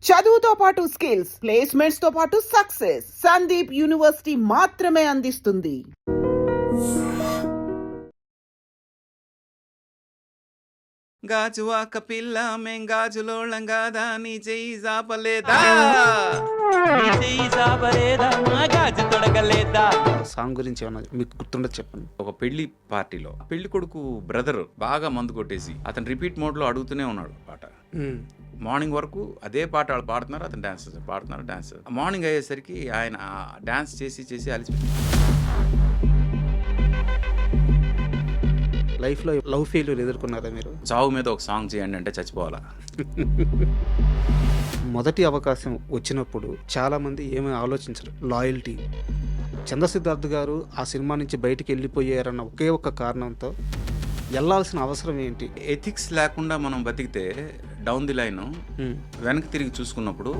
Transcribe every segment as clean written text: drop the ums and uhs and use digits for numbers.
చదువుతో పాటు skills, placements తో పాటు సక్సెస్ సందీప్ యూనివర్సిటీ మాత్రమే అందిస్తుంది. గాజువాక పిల్ల మేం గాజులోళ్ళం కాదా నీ చెయ్యి జాపలేదా గాజు తొడగలేదా? సాంగ్ గురించి ఏమన్నా మీకు గుర్తుండదు చెప్పండి. ఒక పెళ్లి పార్టీలో పెళ్లి కొడుకు బ్రదర్ బాగా మందు కొట్టేసి అతను రిపీట్ మోడ్ లో అడుగుతూనే ఉన్నాడు పాట. మార్నింగ్ వరకు అదే పాట వాళ్ళు పాడుతున్నారు, అతను డాన్స్ పాడుతున్నారు. డాన్స్ మార్నింగ్ అయ్యేసరికి ఆయన డాన్స్ చేసి చేసి అలిసిపోయింది. లైఫ్లో లవ్ ఫెయిల్యూర్ ఎదుర్కొన్నారా మీరు? చావు మీద ఒక సాంగ్ చేయండి అంటే చచ్చిపోవాలా? మొదటి అవకాశం వచ్చినప్పుడు చాలామంది ఏమీ ఆలోచించరు, లాయల్టీ. చంద్రసిద్ధార్థ్ గారు ఆ సినిమా నుంచి బయటికి వెళ్ళిపోయారన్న ఒకే ఒక్క కారణంతో వెళ్ళాల్సిన అవసరం ఏంటి? ఎథిక్స్ లేకుండా మనం బతికితే డౌన్ ది లైన్ వెనక్కి తిరిగి చూసుకున్నప్పుడు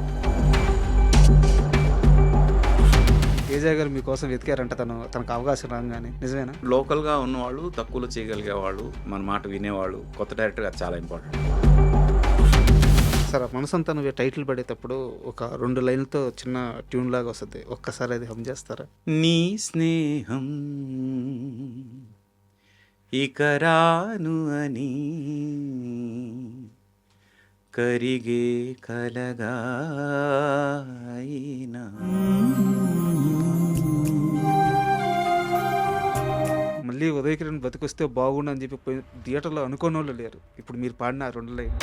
కేజీఆర్ గారు మీకోసం వెతికారంట తనకు అవకాశం రాగానే. నిజమేనా? లోకల్గా ఉన్నవాళ్ళు, తక్కువలో చేయగలిగేవాళ్ళు, మన మాట వినేవాళ్ళు, కొత్త డైరెక్టర్ అది చాలా ఇంపార్టెంట్. సరే, మనసంతా నువ్వే టైటిల్ పడేటప్పుడు ఒక 2 లైన్లతో చిన్న ట్యూన్ లాగా వస్తుంది, ఒక్కసారి అది హమ్ చేస్తారా? నీ స్నేహం ఇక రాను అని కరిగే కలగా అయినా. మళ్ళీ ఉదయకిరణ్ బతికొస్తే బాగుండు అని చెప్పి పోయి థియేటర్లో అనుకోని వాళ్ళు లేరు. ఇప్పుడు మీరు పాడిన 2 లైన్.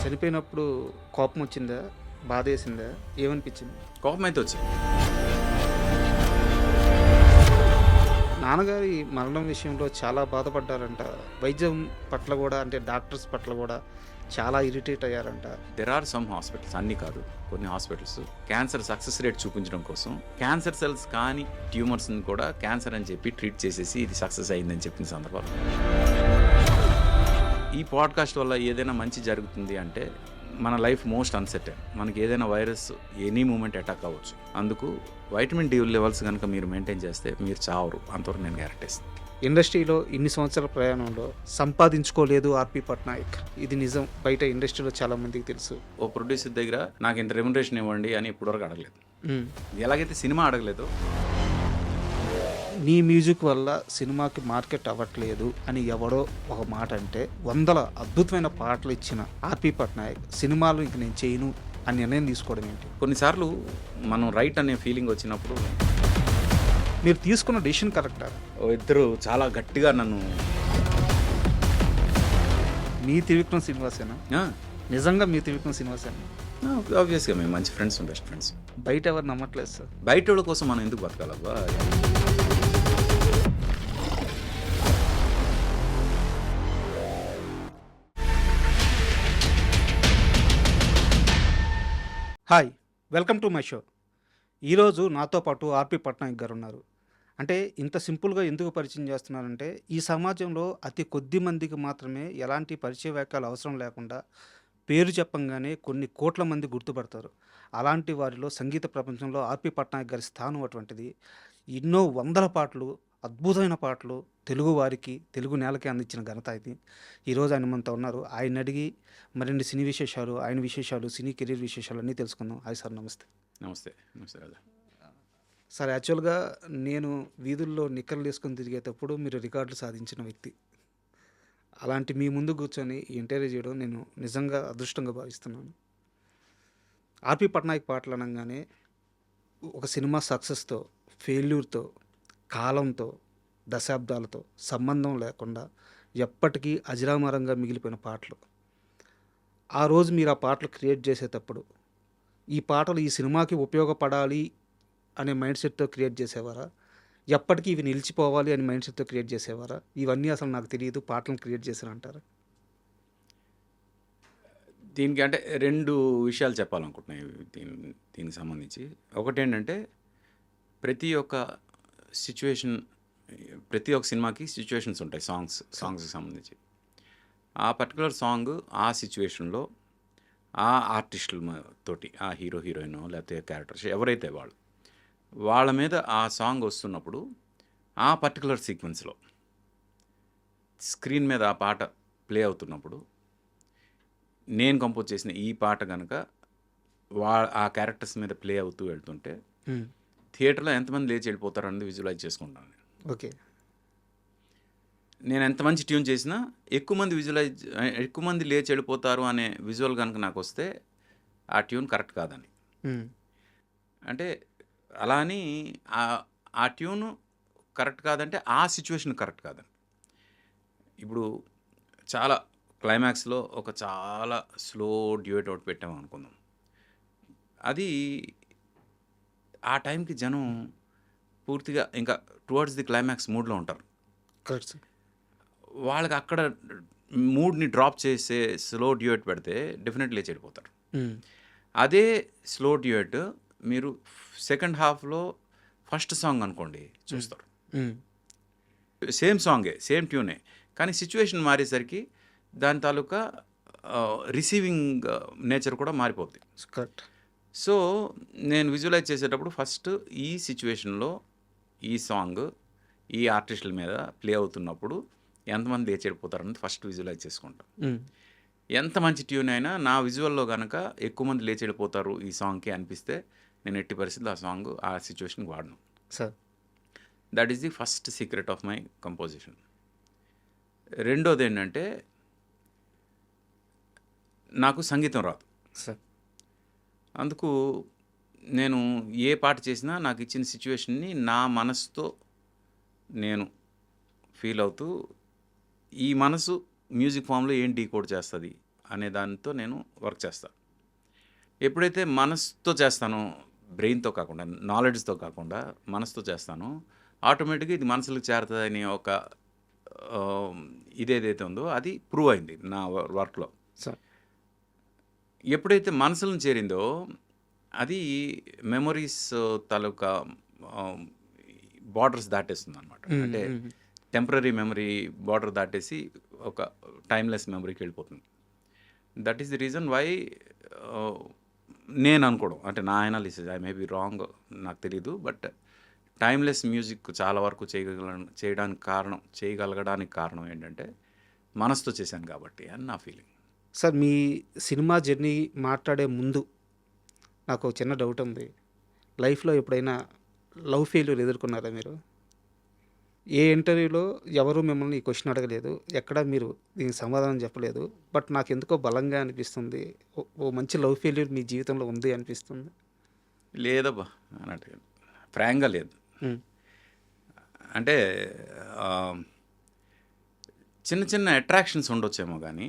చనిపోయినప్పుడు కోపం వచ్చిందా, బాధ వేసిందా, ఏమనిపించింది? కోపం అయితే వచ్చింది. నాన్నగారి మరణం విషయంలో చాలా బాధపడ్డారంట. వైద్యం పట్ల కూడా, అంటే డాక్టర్స్ పట్ల కూడా చాలా ఇరిటేట్ అయ్యారంట. దెర్ ఆర్ సమ్ హాస్పిటల్స్, అన్ని కాదు, కొన్ని హాస్పిటల్స్ క్యాన్సర్ సక్సెస్ రేట్ చూపించడం కోసం క్యాన్సర్ సెల్స్ కానీ ట్యూమర్స్ని కూడా క్యాన్సర్ అని చెప్పి ట్రీట్ చేసేసి ఇది సక్సెస్ అయిందని చెప్పిన సందర్భాలు. ఈ పాడ్కాస్ట్ వల్ల ఏదైనా మంచి జరుగుతుంది అంటే మన లైఫ్ మోస్ట్ అన్సర్టైన్. మనకి ఏదైనా వైరస్ ఎనీ మూమెంట్ అటాక్ అవ్వచ్చు. అందుకు వైటమిన్ డి లెవెల్స్ కనుక మీరు మెయింటైన్ చేస్తే మీరు చావరు, అంతవరకు నేను గ్యారెంటీ ఇస్తాను. ఇండస్ట్రీలో ఇన్ని సంవత్సరాల ప్రయాణంలో సంపాదించుకోలేదు ఆర్పి పట్నాయక్, ఇది నిజం. బయట ఇండస్ట్రీలో చాలా మందికి తెలుసు. ఓ ప్రొడ్యూసర్ దగ్గర నాకు ఇంత రెమ్యునరేషన్ ఇవ్వండి అని ఇప్పటివరకు అడగలేదు. ఎలాగైతే సినిమా అడగలేదు. నీ మ్యూజిక్ వల్ల సినిమాకి మార్కెట్ అవ్వట్లేదు అని ఎవడో ఒక మాట అంటే 100 అద్భుతమైన పాటలు ఇచ్చిన ఆర్పి పట్నాయక్ సినిమాలు ఇంక నేను చేయను అని నిర్ణయం తీసుకోవడం ఏంటి? కొన్నిసార్లు మనం రైట్ అనే ఫీలింగ్ వచ్చినప్పుడు మీరు తీసుకున్న డెసిషన్ కరెక్టా? ఇద్దరు చాలా గట్టిగా నన్ను మీ త్రివిక్రమ్ శ్రీనివాసేనా? నిజంగా మీ త్రివిక్రమ్ శ్రీనివాసేనా? ఆబ్వియస్గా మేము మంచి ఫ్రెండ్స్, బెస్ట్ ఫ్రెండ్స్. బయట ఎవరు నమ్మట్లేదు సార్. బయట వాళ్ళ కోసం మనం ఎందుకు బతకాలబ్బా? Hi, welcome to my show. ఈరోజు నాతో పాటు ఆర్పి పట్నాయక్ గారు ఉన్నారు. అంటే ఇంత సింపుల్గా ఎందుకు పరిచయం చేస్తున్నారంటే, ఈ సమాజంలో అతి కొద్ది మందికి మాత్రమే ఎలాంటి పరిచయ వ్యాఖ్యలు అవసరం లేకుండా పేరు చెప్పంగానే కొన్ని కోట్ల మంది గుర్తుపడతారు. అలాంటి వారిలో సంగీత ప్రపంచంలో ఆర్పి పట్నాయక్ గారి స్థానం అటువంటిది. ఎన్నో వందల పాటలు, అద్భుతమైన పాటలు తెలుగు వారికి, తెలుగు నేలకి అందించిన ఘనత ఇది. ఈరోజు ఆయన మనతో ఉన్నారు. ఆయన అడిగి మరిన్ని సినీ విశేషాలు, ఆయన విశేషాలు, సినీ కెరీర్ విశేషాలు అన్నీ తెలుసుకుందాం. హాయ్ సార్, నమస్తే. నమస్తే. నమస్తే రాజా. సార్, యాక్చువల్గా నేను వీధుల్లో నిక్కర్లు వేసుకొని తిరిగేటప్పుడు మీరు రికార్డులు సాధించిన వ్యక్తి. అలాంటి మీ ముందు కూర్చొని ఈ ఇంటర్వ్యూ చేయడం నేను నిజంగా అదృష్టంగా భావిస్తున్నాను. ఆర్పి పట్నాయక్ పాటలు అనగానే ఒక సినిమా సక్సెస్తో, ఫెయిల్యూర్తో, కాలంతో, దశాబ్దాలతో సంబంధం లేకుండా ఎప్పటికీ అజరామరంగా మిగిలిపోయిన పాటలు. ఆ రోజు మీరు ఆ పాటలు క్రియేట్ చేసేటప్పుడు ఈ పాటలు ఈ సినిమాకి ఉపయోగపడాలి అనే మైండ్ సెట్తో క్రియేట్ చేసేవారా? ఎప్పటికీ ఇవి నిలిచిపోవాలి అనే మైండ్ సెట్తో క్రియేట్ చేసేవారా? ఇవన్నీ అసలు నాకు తెలియదు, పాటలను క్రియేట్ చేశారంటారా? దీనికి అంటే 2 విషయాలు చెప్పాలనుకుంటున్నాయి దీనికి సంబంధించి. ఒకటేంటంటే ప్రతి ఒక్క సిచ్యువేషన్, ప్రతి ఒక్క సినిమాకి సిచ్యువేషన్స్ ఉంటాయి. సాంగ్స్కి సంబంధించి ఆ పర్టికులర్ సాంగ్ ఆ సిచ్యువేషన్లో ఆ ఆర్టిస్టుల తోటి, ఆ హీరో హీరోయిన్ లేకపోతే క్యారెక్టర్స్ ఎవరైతే వాళ్ళ మీద ఆ సాంగ్ వస్తున్నప్పుడు ఆ పర్టికులర్ సీక్వెన్స్లో స్క్రీన్ మీద ఆ పాట ప్లే అవుతున్నప్పుడు నేను కంపోజ్ చేసిన ఈ పాట కనుక ఆ క్యారెక్టర్స్ మీద ప్లే అవుతూ వెళ్తుంటే థియేటర్లో ఎంతమంది లేచి వెళ్ళిపోతారు అనేది విజువలైజ్ చేసుకుంటాను నేను. ఓకే. నేను ఎంత మంచి ట్యూన్ చేసినా ఎక్కువ మంది లేచి వెళ్ళిపోతారు అనే విజువల్ కనుక నాకు వస్తే ఆ ట్యూన్ కరెక్ట్ కాదని. అంటే అలా అని ఆ ట్యూన్ కరెక్ట్ కాదంటే ఆ సిచ్యువేషన్ కరెక్ట్ కాదని. ఇప్పుడు చాలా క్లైమాక్స్లో ఒక చాలా స్లో డ్యూయట్ అవుట్ పెట్టాము అనుకుందాం. అది ఆ టైంకి జనం పూర్తిగా ఇంకా టువర్డ్స్ ది క్లైమాక్స్ మూడ్లో ఉంటారు. Correct sir. వాళ్ళకి అక్కడ మూడ్ని డ్రాప్ చేసే స్లో డ్యూయట్ పెడితే డెఫినెట్లీ చెడిపోతారు. అదే స్లో డ్యూయట్ మీరు సెకండ్ హాఫ్లో ఫస్ట్ సాంగ్ అనుకోండి చూస్తారు, సేమ్ సాంగే సేమ్ ట్యూనే, కానీ సిచ్యువేషన్ మారేసరికి దాని తాలూకా రిసీవింగ్ నేచర్ కూడా మారిపోద్ది. కరెక్ట్. సో నేను విజువలైజ్ చేసేటప్పుడు ఫస్ట్ ఈ సిచ్యువేషన్లో ఈ సాంగ్ ఈ ఆర్టిస్టుల మీద ప్లే అవుతున్నప్పుడు ఎంతమంది లేచి వెళ్ళిపోతారని ఫస్ట్ విజువలైజ్ చేసుకుంటాను. ఎంత మంచి ట్యూన్ అయినా నా విజువల్లో కనుక ఎక్కువ మంది లేచి వెళ్ళిపోతారు ఈ సాంగ్కి అనిపిస్తే నేను ఎట్టి పరిస్థితుల్లో ఆ సాంగ్ ఆ సిచ్యువేషన్కి వాడను sir. That is the first secret of my composition. రెండోది ఏంటంటే నాకు సంగీతం రాదు సార్. అందుకు నేను ఏ పాట చేసినా నాకు ఇచ్చిన సిచ్యువేషన్ని నా మనసుతో నేను ఫీల్ అవుతూ ఈ మనసు మ్యూజిక్ ఫామ్లో ఏం డీకోడ్ చేస్తుంది అనే దానితో నేను వర్క్ చేస్తాను. ఎప్పుడైతే మనసుతో చేస్తానో, బ్రెయిన్తో కాకుండా నాలెడ్జ్తో కాకుండా మనసుతో చేస్తానో ఆటోమేటిక్గా ఇది మనసులకు చేరుతుందని ఒక ఇదేదైతే ఉందో అది ప్రూవ్ అయింది నా వర్క్లో. సార్. ఎప్పుడైతే మనసులను చేరిందో అది మెమొరీస్ తాలూకా బార్డర్స్ దాటేస్తుంది అనమాట. అంటే టెంపరీ మెమరీ బార్డర్ దాటేసి ఒక టైమ్లెస్ మెమరీకి వెళ్ళిపోతుంది. That is the reason why నేను అనుకోవడం, అంటే నా analysis, I may be wrong, నాకు తెలీదు, బట్ టైమ్లెస్ మ్యూజిక్ చాలా వరకు చేయగలగడానికి కారణం ఏంటంటే మనసుతో చేశాను కాబట్టి అని నా ఫీలింగ్. సార్, మీ సినిమా జర్నీ మాట్లాడే ముందు నాకు ఒక చిన్న డౌట్ ఉంది. లైఫ్లో ఎప్పుడైనా లవ్ ఫెయిల్యూర్ ఎదుర్కొన్నారా మీరు? ఏ ఇంటర్వ్యూలో ఎవరు మిమ్మల్ని ఈ క్వశ్చన్ అడగలేదు, ఎక్కడ మీరు దీనికి సమాధానం చెప్పలేదు. బట్ నాకు ఎందుకో బలంగా అనిపిస్తుంది, ఓ మంచి లవ్ ఫెయిల్యూర్ మీ జీవితంలో ఉంది అనిపిస్తుంది. లేదబ్బా అన్నట్టు ఫ్రాంక్గా లేదు. అంటే చిన్న చిన్న అట్రాక్షన్స్ ఉండొచ్చేమో కానీ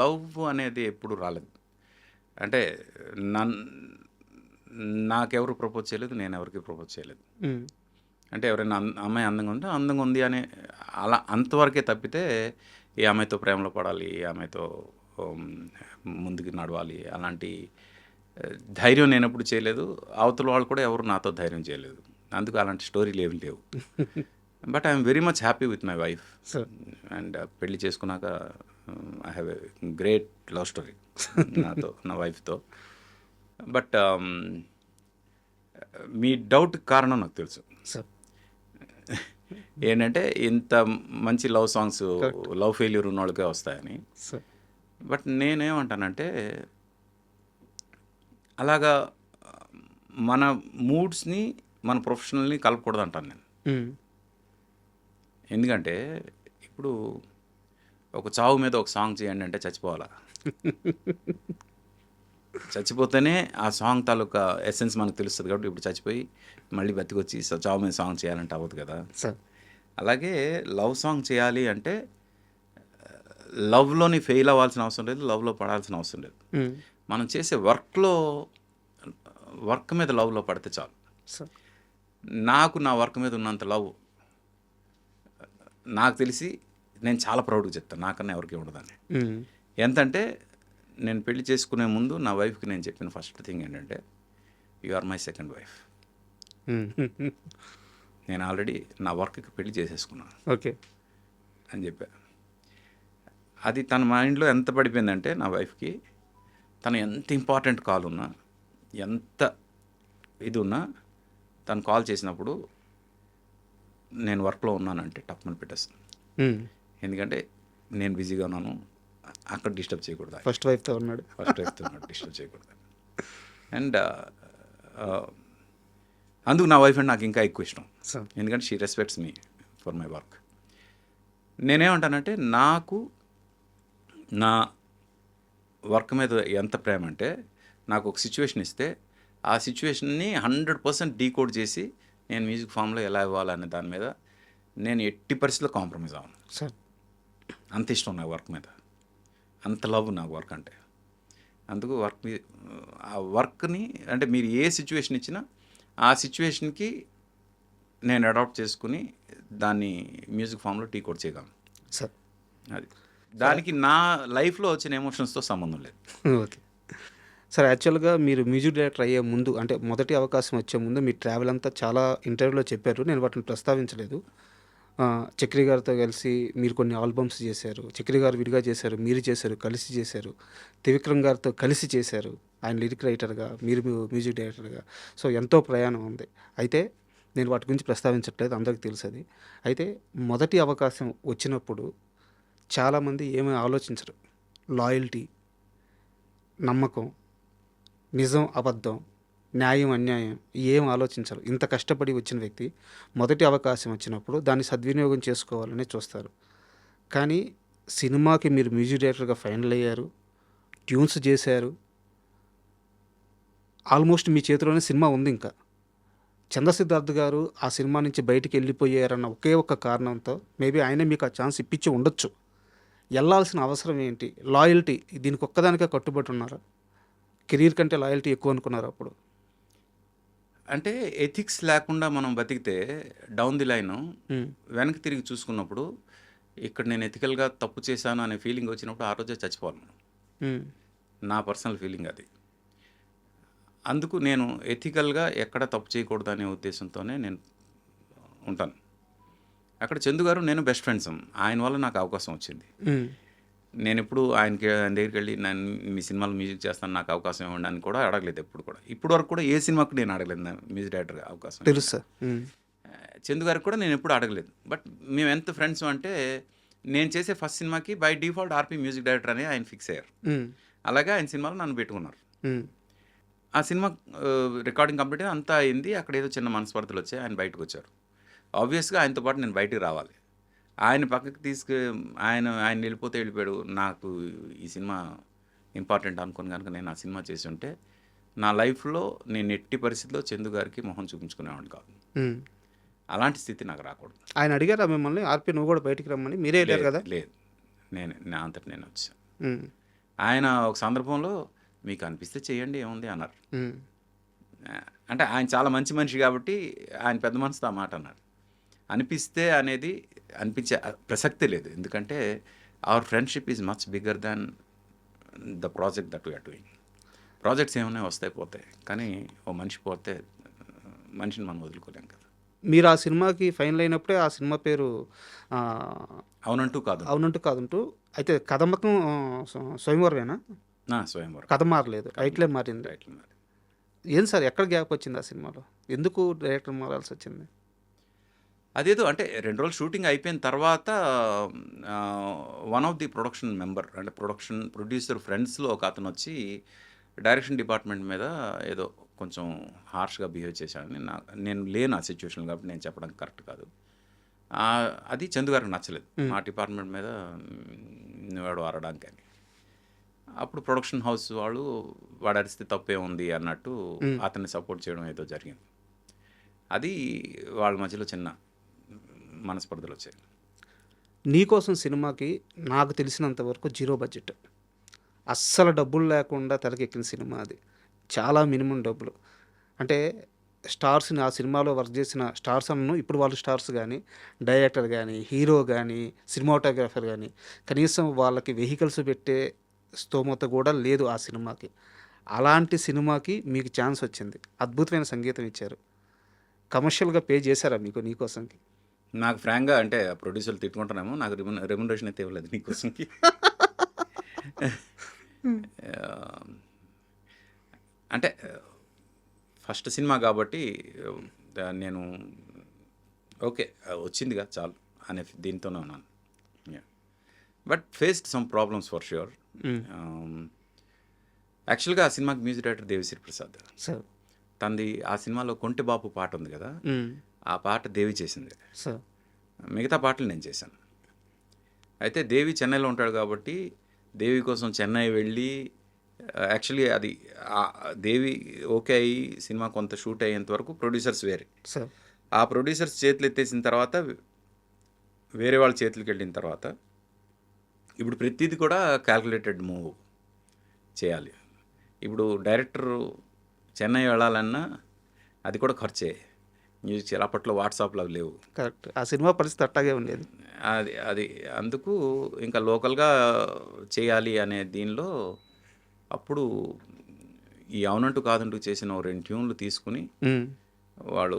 లవ్ అనేది ఎప్పుడు రాలేదు. అంటే నాకెవరు ప్రపోజ్ చేయలేదు, నేను ఎవరికి ప్రపోజ్ చేయలేదు. అంటే ఎవరైనా అమ్మాయి అందంగా ఉంటే అందంగా ఉంది అనే అలా అంతవరకే తప్పితే ఏ అమ్మాయితో ప్రేమలో పడాలి, ఏ అమ్మాయితో ముందుకు నడవాలి అలాంటి ధైర్యం నేను ఎప్పుడు చేయలేదు. అవతల వాళ్ళు కూడా ఎవరు నాతో ధైర్యం చేయలేదు. అందుకు అలాంటి స్టోరీలు ఏమి లేవు. But I'm very much happy with my wife. And పెళ్లి చేసుకున్నాక I have a great love story నాతో, నా వైఫ్తో. బట్ మీ డౌట్ కారణం నాకు తెలుసు ఏంటంటే ఇంత మంచి లవ్ సాంగ్స్ లవ్ ఫెయిల్యూర్ ఉన్న వాళ్ళకే వస్తాయని. బట్ నేనేమంటానంటే అలాగా మన మూడ్స్ని మన ప్రొఫెషనల్ని కలపకూడదు అంటాను నేను. ఎందుకంటే ఇప్పుడు ఒక చావు మీద ఒక సాంగ్ చేయండి అంటే చచ్చిపోవాలా? చచ్చిపోతేనే ఆ సాంగ్ తాలూకా ఎసెన్స్ మనకు తెలుస్తుంది. కాబట్టి ఇప్పుడు చచ్చిపోయి మళ్ళీ బతికొచ్చి చావు మీద సాంగ్ చేయాలంటే అవ్వదు కదా. అలాగే లవ్ సాంగ్ చేయాలి అంటే లవ్లోని ఫెయిల్ అవ్వాల్సిన అవసరం లేదు, లవ్లో పడాల్సిన అవసరం లేదు. మనం చేసే వర్క్ మీద లవ్లో పడితే చాలు. నాకు నా వర్క్ మీద ఉన్నంత లవ్ నాకు తెలిసి నేను చాలా ప్రౌడ్గా చెప్తాను, నాకన్నా ఎవరికి ఉండదని. ఎంతంటే నేను పెళ్లి చేసుకునే ముందు నా వైఫ్కి నేను చెప్పిన ఫస్ట్ థింగ్ ఏంటంటే, you are my second wife. నేను ఆల్రెడీ నా వర్క్కి పెళ్లి చేసేసుకున్నాను ఓకే అని చెప్పా. అది తన మైండ్లో ఎంత పడిపోయిందంటే నా వైఫ్కి, తను ఎంత ఇంపార్టెంట్ కాల్ ఉన్నా, ఎంత ఇది ఉన్నా, తను కాల్ చేసినప్పుడు నేను వర్క్లో ఉన్నానంటే టప్మని పెట్టేస్తాను. ఎందుకంటే నేను బిజీగా ఉన్నాను, అక్కడ డిస్టర్బ్ చేయకూడదు. ఫస్ట్ వైఫ్తో ఉన్నాడు. ఫస్ట్ వైఫ్తో డిస్టర్బ్ చేయకూడదు. అండ్ అందుకు నా వైఫ్ అంటే నాకు ఇంకా ఎక్కువ ఇష్టం. సార్ ఎందుకంటే she respects me for my work. నేనేమంటానంటే నాకు నా వర్క్ మీద ఎంత ప్రేమ అంటే, నాకు ఒక సిచ్యువేషన్ ఇస్తే ఆ సిచ్యువేషన్ని 100% డీకోడ్ చేసి నేను మ్యూజిక్ ఫామ్లో ఎలా ఇవ్వాలనే దాని మీద నేను ఎట్టి పరిస్థితుల్లో కాంప్రమైజ్ అవ్వను. సార్ అంత ఇష్టం నాకు వర్క్ మీద, అంత లవ్ నాకు వర్క్ అంటే. అందుకు వర్క్ ఆ వర్క్ని అంటే మీరు ఏ సిచ్యువేషన్ ఇచ్చినా ఆ సిచ్యువేషన్కి నేను అడాప్ట్ చేసుకుని దాన్ని మ్యూజిక్ ఫామ్లో డీకోడ్ చేయగలను. సార్ అది దానికి నా లైఫ్లో వచ్చిన ఎమోషన్స్తో సంబంధం లేదు. Okay sir. యాక్చువల్గా మీరు మ్యూజిక్ డైరెక్టర్ అయ్యే ముందు, అంటే మొదటి అవకాశం వచ్చే ముందు మీ ట్రావెల్ అంతా చాలా ఇంటర్వ్యూలో చెప్పారు, నేను వాటిని ప్రస్తావించలేదు. చక్రి గారితో కలిసి మీరు కొన్ని ఆల్బమ్స్ చేశారు, చక్రి గారు విడిగా చేశారు, మీరు చేశారు, కలిసి చేశారు, త్రివిక్రమ్ గారితో కలిసి చేశారు, ఆయన లిరిక్ రైటర్గా, మీరు మ్యూజిక్ డైరెక్టర్గా. సో ఎంతో ప్రయాణం ఉంది. అయితే నేను వాటి గురించి ప్రస్తావించట్లేదు, అందరికీ తెలుసు అది. అయితే మొదటి అవకాశం వచ్చినప్పుడు చాలామంది ఏమీ ఆలోచించరు. లాయల్టీ, నమ్మకం, నిజం అబద్ధం, న్యాయం అన్యాయం ఏం ఆలోచించరు. ఇంత కష్టపడి వచ్చిన వ్యక్తి మొదటి అవకాశం వచ్చినప్పుడు దాన్ని సద్వినియోగం చేసుకోవాలని చూస్తారు. కానీ సినిమాకి మీరు మ్యూజిక్ డైరెక్టర్గా ఫైనల్ అయ్యారు, ట్యూన్స్ చేశారు, ఆల్మోస్ట్ మీ చేతిలోనే సినిమా ఉంది. ఇంకా చంద్రసిద్ధార్థ్ గారు ఆ సినిమా నుంచి బయటికి వెళ్ళిపోయారన్న ఒకే ఒక్క కారణంతో మేబీ ఆయనే మీకు ఆ ఛాన్స్ ఇప్పించి ఉండొచ్చు. వెళ్ళాల్సిన అవసరం ఏంటి? లాయల్టీ, దీనికి ఒక్కదానికే కట్టుబడి ఉన్నారా? కెరీర్ కంటే లాయల్టీ ఎక్కువ అనుకున్నారు అప్పుడు? అంటే ఎథిక్స్ లేకుండా మనం బతికితే డౌన్ ది లైన్ వెనక్కి తిరిగి చూసుకున్నప్పుడు ఇక్కడ నేను ఎథికల్గా తప్పు చేశాను అనే ఫీలింగ్ వచ్చినప్పుడు ఆ రోజే చచ్చిపోవాలి మనం. నా పర్సనల్ ఫీలింగ్ అది. అందుకు నేను ఎథికల్గా ఎక్కడ తప్పు చేయకూడదు అనే ఉద్దేశంతోనే నేను ఉంటాను. అక్కడ చందు గారు నేను బెస్ట్ ఫ్రెండ్స్. ఆయన వల్ల నాకు అవకాశం వచ్చింది. నేను ఎప్పుడు ఆయన దగ్గరికి వెళ్ళి నేను మీ సినిమాలో మ్యూజిక్ చేస్తాను, నాకు అవకాశం ఇవ్వండి అని కూడా అడగలేదు ఎప్పుడు కూడా. ఇప్పుడు వరకు కూడా ఏ సినిమాకు నేను అడగలేదు నా మ్యూజిక్ డైరెక్టర్గా అవకాశం. తెలుసు సార్. చందు గారికి కూడా నేను ఎప్పుడు అడగలేదు. బట్ మేము ఎంత ఫ్రెండ్స్ అంటే నేను చేసే ఫస్ట్ సినిమాకి by default RP music director అని ఆయన ఫిక్స్ అయ్యారు. అలాగే ఆయన సినిమాలో నన్ను పెట్టుకున్నారు. ఆ సినిమా రికార్డింగ్ కంప్లీట్ అంతా అయింది. అక్కడ ఏదో చిన్న మనస్పర్ధలు వచ్చాయి, ఆయన బయటకు వచ్చారు. ఆబ్వియస్గా ఆయనతో పాటు నేను బయటికి రావాలి. ఆయన పక్కకి ఆయన వెళ్ళిపోయాడు. నాకు ఈ సినిమా ఇంపార్టెంట్ అనుకుని కనుక నేను ఆ సినిమా చేసి ఉంటే నా లైఫ్లో నేను ఎట్టి పరిస్థితిలో చందు గారికి మొహం చూపించుకునేవాడిని కాదు. అలాంటి స్థితి నాకు రాకూడదు. ఆయన అడిగారా మిమ్మల్ని, ఆర్పి నువ్వు కూడా బయటికి రమ్మని? మీరే వెళ్ళారు కదా? లేదు, నా అంతటి నేను వచ్చాను. ఆయన ఒక సందర్భంలో మీకు అనిపిస్తే చేయండి ఏముంది అన్నారు. అంటే ఆయన చాలా మంచి మనిషి కాబట్టి ఆయన పెద్ద మనసుతో ఆ మాట అన్నారు. అనిపిస్తే అనేది అనిపించే ప్రసక్తే లేదు. ఎందుకంటే our friendship is much bigger than the project that we are doing. Projects ఏమైనా వస్తాయి పోతాయి, కానీ ఓ మనిషి పోతే మనిషిని మనం వదులుకోలేం కదా. మీరు ఆ సినిమాకి ఫైనల్ అయినప్పుడే ఆ సినిమా పేరు అవునంటూ కాదు, అవునంటూ కాదంటూ. అయితే కథమకం స్వయంవరమేనా? స్వయంవరం. కథ మారలేదు, టైటిలే మారింది. టైటిల్ మరి ఏం సార్, ఎక్కడ గ్యాప్ వచ్చింది ఆ సినిమాలో? ఎందుకు డైరెక్టర్ మారాల్సి వచ్చింది? అదేదో అంటే 2 రోజులు షూటింగ్ అయిపోయిన తర్వాత one of the production member అంటే ప్రొడ్యూసర్ ఫ్రెండ్స్లో ఒక అతను వచ్చి డైరెక్షన్ డిపార్ట్మెంట్ మీద ఏదో కొంచెం హార్ష్గా బిహేవ్ చేశానని నేను లేను ఆ సిచ్యువేషన్ కాబట్టి నేను చెప్పడం కరెక్ట్ కాదు. అది చందు గారికి నచ్చలేదు. మా డిపార్ట్మెంట్ మీద వాడు అరడానికి అని. అప్పుడు ప్రొడక్షన్ హౌస్ వాడు అరిస్తే తప్పే ఉంది అన్నట్టు అతన్ని సపోర్ట్ చేయడం ఏదో జరిగింది. అది వాళ్ళ మధ్యలో చిన్న మనస్పర్ధలు వచ్చాయి. నీకోసం సినిమాకి నాకు తెలిసినంత వరకు 0 బడ్జెట్, అస్సలు డబ్బులు లేకుండా తెరకెక్కిన సినిమా అది. చాలా మినిమం డబ్బులు. అంటే స్టార్స్ని, ఆ సినిమాలో వర్క్ చేసిన స్టార్స్ అನ್ನು ఇప్పుడు వాళ్ళు స్టార్స్ కానీ, డైరెక్టర్ కానీ, హీరో కానీ, సినిమాటోగ్రాఫర్ కానీ కనీసం వాళ్ళకి వెహికల్స్ పెట్టే స్తోమత కూడా లేదు ఆ సినిమాకి. అలాంటి సినిమాకి మీకు ఛాన్స్ వచ్చింది, అద్భుతమైన సంగీతం ఇచ్చారు. కమర్షియల్గా పే చేశారా మీకు నీకోసంకి? నాకు ఫ్రాంక్గా అంటే ప్రొడ్యూసర్లు తిట్టుకుంటున్నామో నాకు రెమ్యునరేషన్ అయితే ఇవ్వలేదు నీకోసంకి. అంటే ఫస్ట్ సినిమా కాబట్టి నేను ఓకే వచ్చిందిగా చాలు అనే దీంతోనే ఉన్నాను. But faced some problems for sure. యాక్చువల్గా ఆ సినిమాకి music director Devi Sri Prasad. Sir. తనది ఆ సినిమాలో కొంటె బాపు పాట ఉంది కదా, ఆ పాట దేవి చేసింది. సార్. మిగతా పాటలు నేను చేశాను. అయితే దేవి చెన్నైలో ఉంటాడు కాబట్టి దేవి కోసం చెన్నై వెళ్ళి యాక్చువల్లీ అది దేవి ఓకే అయ్యి సినిమా కొంత షూట్ అయ్యేంత వరకు ప్రొడ్యూసర్స్ వేరే. సార్. ఆ ప్రొడ్యూసర్స్ చేతులు ఎత్తేసిన తర్వాత వేరే వాళ్ళ చేతులకు వెళ్ళిన తర్వాత ఇప్పుడు ప్రతిదీ కూడా క్యాల్కులేటెడ్ మూవ్ చేయాలి. ఇప్పుడు డైరెక్టర్ చెన్నై వెళ్ళాలన్నా అది కూడా ఖర్చే. మ్యూజిక్ అప్పట్లో వాట్సాప్లో అవి లేవు. కరెక్ట్. ఆ సినిమా పరిస్థితి అట్టాగే ఉండేది. అది అది అందుకు ఇంకా లోకల్గా చేయాలి అనే దీనిలో అప్పుడు ఈ అవునంటూ కాదంటూ చేసిన 2 ట్యూన్లు తీసుకుని వాళ్ళు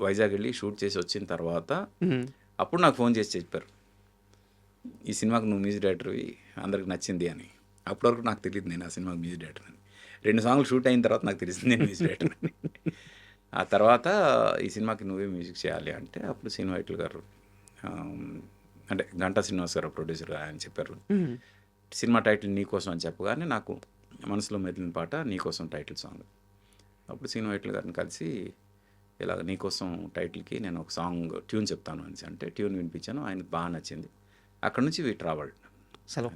వైజాగ్ వెళ్ళి షూట్ చేసి వచ్చిన తర్వాత అప్పుడు నాకు ఫోన్ చేసి చెప్పారు, ఈ సినిమాకి నువ్వు మ్యూజిక్ డైరెక్టర్వి, అందరికి నచ్చింది అని. అప్పటి వరకు నాకు తెలియదు నేను ఆ సినిమాకి మ్యూజిక్ డైరెక్టర్ అని. 2 సాంగ్లు షూట్ అయిన తర్వాత నాకు తెలిసింది నేను మ్యూజిక్ డైరెక్టర్ అని. ఆ తర్వాత ఈ సినిమాకి నువ్వే మ్యూజిక్ చేయాలి అంటే అప్పుడు శ్రీనివాయిట్ల గారు అంటే గంటా శ్రీనివాస్ గారు ప్రొడ్యూసర్ ఆయన చెప్పారు, సినిమా టైటిల్ నీకోసం అని చెప్పగానే నాకు మనసులో మెదిలిన పాట నీకోసం టైటిల్ సాంగ్. అప్పుడు శ్రీనివాయిట్ల గారిని కలిసి ఇలాగ నీకోసం టైటిల్కి నేను ఒక సాంగ్ ట్యూన్ చెప్తాను అని అంటే ట్యూన్ వినిపించాను. ఆయనకు బాగా నచ్చింది. అక్కడ నుంచి వీ ట్రావెల్. సార్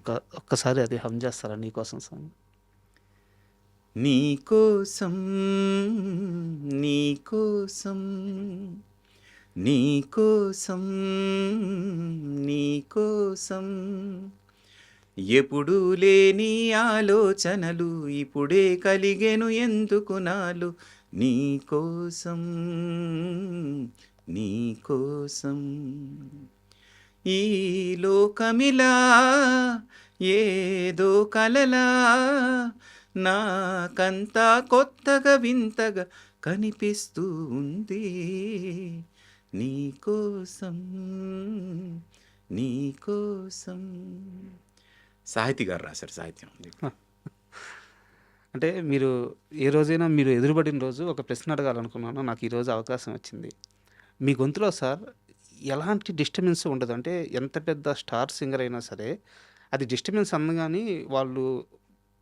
ఒక్కసారి అది హమ్ చేస్తారా నీకోసం సాంగ్? నీకోసం నీకోసం నీకోసం నీకోసం ఎప్పుడు లేని ఆలోచనలు ఇప్పుడే కలిగెను ఎందుకు నాలు, నీకోసం నీకోసం ఈ లోకమిలా ఏదో కలలా నాకంతా కొత్తగా వింతగా కనిపిస్తూ ఉంది, నీకోసం నీకోసం. సాహితీ గారు రాశారు సాహిత్యం. అంటే మీరు ఏ రోజైనా మీరు ఎదురుపడిన రోజు ఒక ప్రశ్న అడగాలనుకున్నాను, నాకు ఈరోజు అవకాశం వచ్చింది. మీ గొంతులో సార్ ఎలాంటి డిస్టర్బెన్స్ ఉండదు. అంటే ఎంత పెద్ద స్టార్ సింగర్ అయినా సరే అది డిస్టర్బెన్స్ అనగానే వాళ్ళు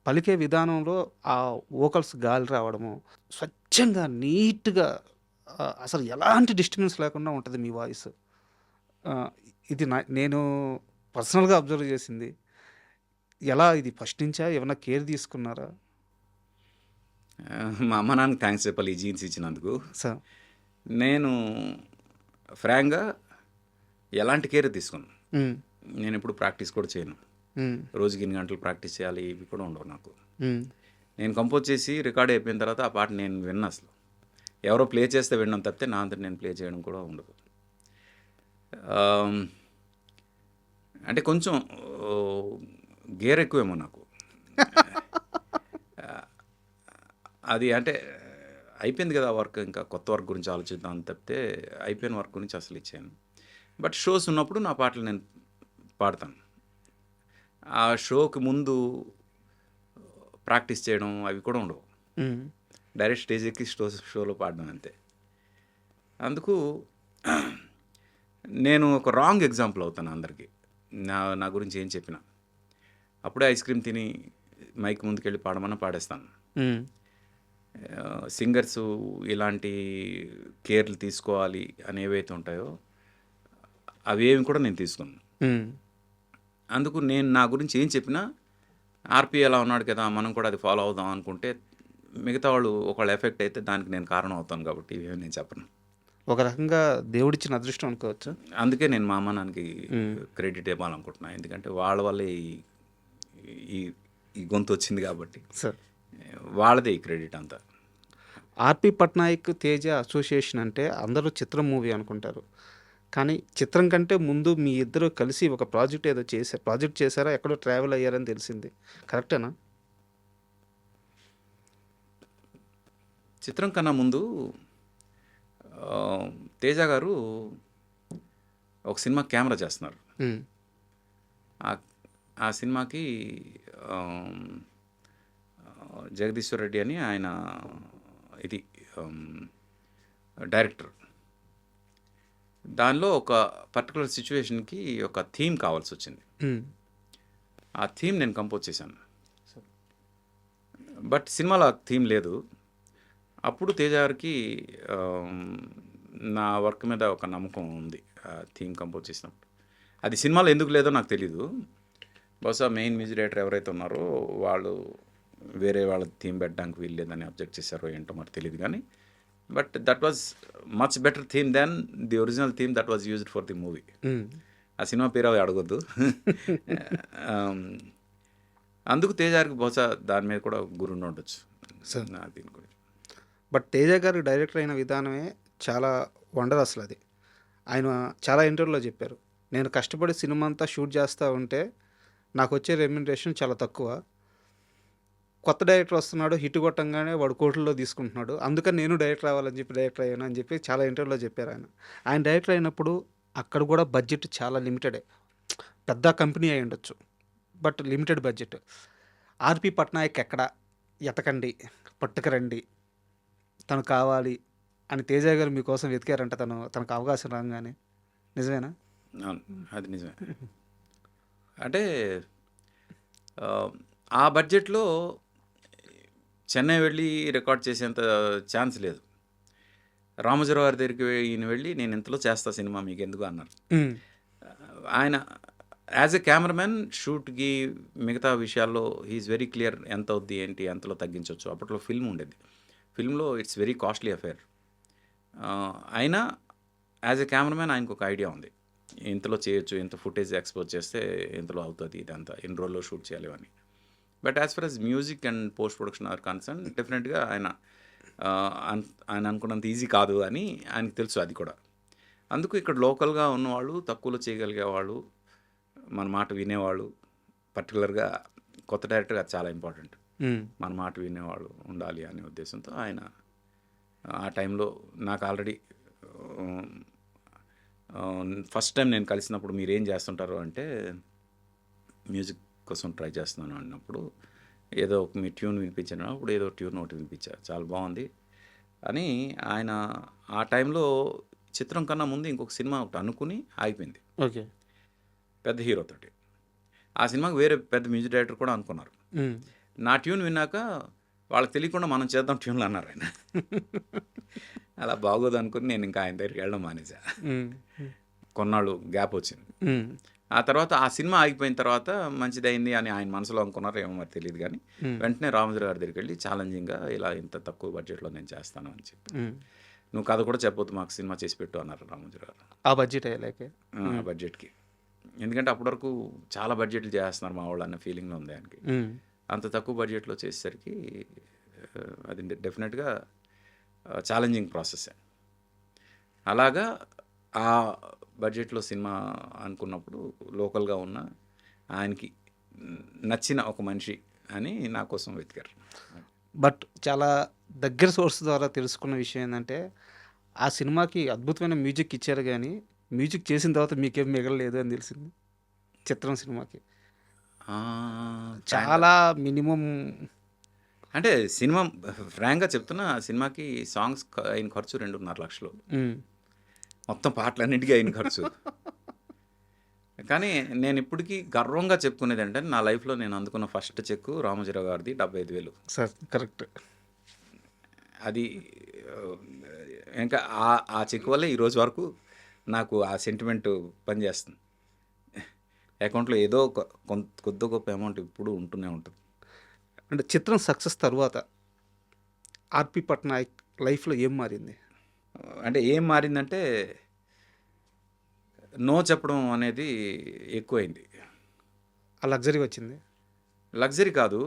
పలికే విధానంలో ఆ వోకల్స్ గాలి రావడము స్వచ్ఛంగా నీట్గా అసలు ఎలాంటి డిస్టర్బెన్స్ లేకుండా ఉంటుంది మీ వాయిస్. ఇది నేను పర్సనల్గా అబ్జర్వ్ చేసింది. ఎలా ఇది ఫస్ట్ నుంచా ఏమైనా కేర్ తీసుకున్నారా? మా అమ్మ నాన్నకి థ్యాంక్స్ చెప్పాలి ఈ జీన్స్ ఇచ్చినందుకు. సార్. నేను ఫ్రాంక్గా ఎలాంటి కేర్ తీసుకున్నాను. నేను ఇప్పుడు ప్రాక్టీస్ కూడా చేయను. రోజుకి 2 గంటలు ప్రాక్టీస్ చేయాలి ఇవి కూడా ఉండవు నాకు. నేను కంపోజ్ చేసి రికార్డ్ అయిపోయిన తర్వాత ఆ పాట నేను విన్నా, అసలు ఎవరో ప్లే చేస్తే వినడం తప్పితే నా అంతా నేను ప్లే చేయడం కూడా ఉండదు. అంటే కొంచెం గేర్ ఎక్కువేమో నాకు. అది అంటే అయిపోయింది కదా వర్క్, ఇంకా కొత్త వర్క్ గురించి ఆలోచిద్దాం తప్పితే అయిపోయిన వర్క్ గురించి అసలు ఇచ్చాను. బట్ షోస్ ఉన్నప్పుడు నా పాటలు నేను పాడతాను. ఆ షోకి ముందు ప్రాక్టీస్ చేయడం అవి కూడా ఉండవు. డైరెక్ట్ స్టేజ్ ఎక్కి షోలో పాడడం అంతే. అందుకు నేను ఒక రాంగ్ ఎగ్జాంపుల్ అవుతాను అందరికీ. నా గురించి ఏం చెప్పినా అప్పుడే ఐస్ క్రీమ్ తిని మైక్ ముందుకెళ్ళి పాడమన్నా పాడేస్తాను. సింగర్స్ ఇలాంటి కేర్లు తీసుకోవాలి అని ఏవైతే ఉంటాయో అవి ఏమి కూడా నేను తీసుకున్నాను. అందుకు నేను నా గురించి ఏం చెప్పినా ఆర్పి ఎలా ఉన్నాడు కదా మనం కూడా అది ఫాలో అవుదాం అనుకుంటే మిగతా వాళ్ళు ఒకళ్ళు ఎఫెక్ట్ అయితే దానికి నేను కారణం అవుతాను కాబట్టి ఇవేమి నేను చెప్పను. ఒక రకంగా దేవుడిచ్చిన అదృష్టం అనుకోవచ్చు. అందుకే నేను మా అమ్మ నాన్నకి క్రెడిట్ ఇవ్వాలనుకుంటున్నాను. ఎందుకంటే వాళ్ళ వల్లే ఈ గొంతు వచ్చింది కాబట్టి సార్ వాళ్ళదే ఈ క్రెడిట్ అంతా. ఆర్పి పట్నాయక్ తేజ అసోసియేషన్ అంటే అందరూ చిత్రం మూవీ అనుకుంటారు, కానీ చిత్రం కంటే ముందు మీ ఇద్దరు కలిసి ఒక ప్రాజెక్ట్ చేశారా, ఎక్కడో ట్రావెల్ అయ్యారని తెలిసింది, కరెక్టేనా? చిత్రం కన్నా ముందు తేజ గారు ఒక సినిమా కెమెరా చేస్తున్నారు. ఆ సినిమాకి జగదీశ్వర్ రెడ్డి అని ఆయన ఇది డైరెక్టర్. దానిలో ఒక పర్టికులర్ సిచ్యువేషన్కి ఒక థీమ్ కావాల్సి వచ్చింది. ఆ థీమ్ నేను కంపోజ్ చేశాను. బట్ సినిమాలో ఆ థీమ్ లేదు. అప్పుడు తేజ గారికి నా వర్క్ మీద ఒక నమ్మకం ఉంది ఆ థీమ్ కంపోజ్ చేసినప్పుడు. అది సినిమాలో ఎందుకు లేదో నాకు తెలీదు. బహుశా మెయిన్ మ్యూజిక్ డైరెక్టర్ ఎవరైతే ఉన్నారో వాళ్ళు వేరే వాళ్ళ థీమ్ పెట్టడానికి వీలు లేదని అబ్జెక్ట్ చేశారో ఏంటో మరి తెలియదు కానీ but that was much better theme than the original theme that was used for the movie. ఆ సినిమా పేరు అవి అడగొద్దు. అందుకు తేజ గారికి బహుశా దాని మీద కూడా గురుండి ఉండొచ్చు నా దీని గురించి. బట్ తేజ గారు డైరెక్టర్ అయిన విధానమే చాలా వండర్ అసలు. అది ఆయన చాలా ఇంటర్వ్యూలో చెప్పారు, నేను కష్టపడి సినిమా అంతా షూట్ చేస్తూ ఉంటే నాకు వచ్చే రెమ్యునరేషన్ చాలా తక్కువ. కొత్త డైరెక్టర్ వస్తున్నాడు, హిట్ కొట్టంగానే వాడు కోట్లలో తీసుకుంటున్నాడు, అందుకని నేను డైరెక్టర్ అవ్వాలని చెప్పి డైరెక్టర్ అయ్యాను అని చెప్పి చాలా ఇంటర్వ్యూలో చెప్పారు ఆయన. ఆయన డైరెక్టర్ అయినప్పుడు అక్కడ కూడా బడ్జెట్ చాలా లిమిటెడే. పెద్ద కంపెనీ అయి ఉండొచ్చు బట్ లిమిటెడ్ బడ్జెట్. ఆర్పి పట్నాయక్ ఎక్కడ ఎతకండి, పట్టుకురండి, తను కావాలి అని తేజ గారు మీకోసం వెతికారంట తనకు అవకాశం రాగానే. నిజమేనా? అవును, అది నిజమే. అంటే ఆ బడ్జెట్లో చెన్నై వెళ్ళి రికార్డ్ చేసేంత ఛాన్స్ లేదు. రామోజీరావు గారి దగ్గరికి ఈయన వెళ్ళి నేను ఇంతలో చేస్తా సినిమా మీకు ఎందుకు అన్నారు. ఆయన యాజ్ ఎ కెమెరామెన్ షూట్కి మిగతా విషయాల్లో హీఈస్ వెరీ క్లియర్ ఎంత అవుద్ది ఏంటి ఎంతలో తగ్గించవచ్చు. అప్పట్లో ఫిల్మ్ ఉండేది, ఫిల్మ్లో ఇట్స్ వెరీ కాస్ట్లీ అఫేర్. అయినా యాజ్ ఎ కెమెరామెన్ ఆయనకు ఒక ఐడియా ఉంది, ఇంతలో చేయొచ్చు, ఇంత ఫుటేజ్ ఎక్స్పోజ్ చేస్తే ఇంతలో అవుతుంది, ఇదంతా ఎన్ని రోజుల్లో షూట్ చేయాలి అని. But as far as music and post production are concern డెఫినెట్గా ఆయన అనుకున్నంత ఈజీ కాదు అని ఆయనకు తెలుసు అది కూడా. అందుకు ఇక్కడ లోకల్గా ఉన్నవాళ్ళు, తక్కువలో చేయగలిగే వాళ్ళు, మన మాట వినేవాళ్ళు, పర్టికులర్గా కొత్త డైరెక్టర్గా చాలా ఇంపార్టెంట్, మన మాట వినేవాళ్ళు ఉండాలి అనే ఉద్దేశంతో ఆయన ఆ టైంలో నాకు ఆల్రెడీ ఫస్ట్ టైం నేను కలిసినప్పుడు మీరేం చేస్తుంటారు అంటే మ్యూజిక్ కోసం ట్రై చేస్తున్నాను అన్నప్పుడు ఏదో ఒక మీ ట్యూన్ వినిపించాను. అప్పుడు ఏదో ట్యూన్ ఒకటి వినిపించారు, చాలా బాగుంది అని. ఆయన ఆ టైంలో చిత్రం కన్నా ముందు ఇంకొక సినిమా ఒకటి అనుకుని ఆగిపోయింది, ఓకే, పెద్ద హీరోతోటి. ఆ సినిమాకి వేరే పెద్ద మ్యూజిక్ డైరెక్టర్ కూడా అనుకున్నారు. నా ట్యూన్ విన్నాక వాళ్ళకి తెలియకుండా మనం చేద్దాం ట్యూన్లు అన్నారు ఆయన. అలా బాగోదు అనుకుని నేను ఇంకా ఆయన దగ్గరికి వెళ్ళడం మానేసా. కొన్నాళ్ళు గ్యాప్ వచ్చింది. ఆ తర్వాత ఆ సినిమా ఆగిపోయిన తర్వాత మంచిదైంది అని ఆయన మనసులో అనుకున్నారు, ఏమో మరి తెలియదు కానీ వెంటనే రామోజీరావు గారి దగ్గరికి వెళ్ళి ఛాలెంజింగ్గా ఇలా ఇంత తక్కువ బడ్జెట్లో నేను చేస్తాను అని చెప్పి, నువ్వు కథ కూడా చెప్పొద్దు మాకు సినిమా చేసి పెట్టు అన్నారు రామోజీరావు గారు. ఆ బడ్జెట్ ఆ బడ్జెట్కి, ఎందుకంటే అప్పటి వరకు చాలా బడ్జెట్లు చేస్తున్నారు మా వాళ్ళు అన్న ఫీలింగ్లో ఉంది ఆయనకి. అంత తక్కువ బడ్జెట్లో చేసేసరికి అది డెఫినెట్గా ఛాలెంజింగ్ ప్రాసెస్. అలాగా ఆ బడ్జెట్లో సినిమా అనుకున్నప్పుడు లోకల్గా ఉన్న ఆయనకి నచ్చిన ఒక మనిషి అని నా కోసం వెతికారు. బట్ చాలా దగ్గర సోర్స్ ద్వారా తెలుసుకున్న విషయం ఏంటంటే ఆ సినిమాకి అద్భుతమైన మ్యూజిక్ ఇచ్చారు, కానీ మ్యూజిక్ చేసిన తర్వాత మీకేం మిగలలేదు అని తెలిసింది. చిత్రం సినిమాకి చాలా మినిమం, అంటే సినిమా ఫ్రాంక్గా చెప్తున్నా, సినిమాకి సాంగ్స్ అయిన ఖర్చు 2.5 లక్షలు, మొత్తం పాటలన్నింటికీ అయిన ఖర్చు. కానీ నేను ఇప్పటికీ గర్వంగా చెప్పుకునేది ఏంటంటే నా లైఫ్లో నేను అందుకున్న ఫస్ట్ చెక్ రామోజీరావు గారిది 75,000 సార్. కరెక్ట్. అది ఇంకా ఆ చెక్ వల్లే ఈరోజు వరకు నాకు ఆ సెంటిమెంట్ పనిచేస్తుంది. అకౌంట్లో ఏదో కొద్ది గొప్ప అమౌంట్ ఇప్పుడు ఉంటూనే ఉంటుంది. అంటే చిత్రం సక్సెస్ తర్వాత ఆర్పి పట్నాయక్ లైఫ్లో ఏం మారింది? అంటే ఏం మారిందంటే నో చెప్పడం అనేది ఎక్కువైంది. ఆ లగ్జరీ వచ్చింది. లగ్జరీ కాదు,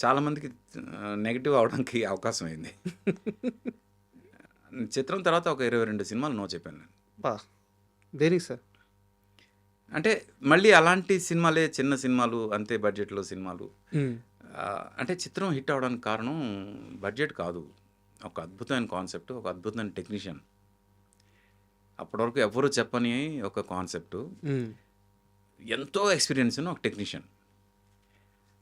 చాలామందికి నెగిటివ్ అవడానికి అవకాశం అయింది. చిత్రం తర్వాత ఒక 22 సినిమాలు నో చెప్పాను నేను. దేనికి సార్? అంటే మళ్ళీ అలాంటి సినిమాలే, చిన్న సినిమాలు, అంతే బడ్జెట్లో సినిమాలు. అంటే చిత్రం హిట్ అవడానికి కారణం బడ్జెట్ కాదు, ఒక అద్భుతమైన కాన్సెప్ట్, ఒక అద్భుతమైన టెక్నీషియన్. అప్పటివరకు ఎవరు చెప్పని ఒక కాన్సెప్టు, ఎంతో ఎక్స్పీరియన్స్ ఉన్న ఒక టెక్నీషియన్.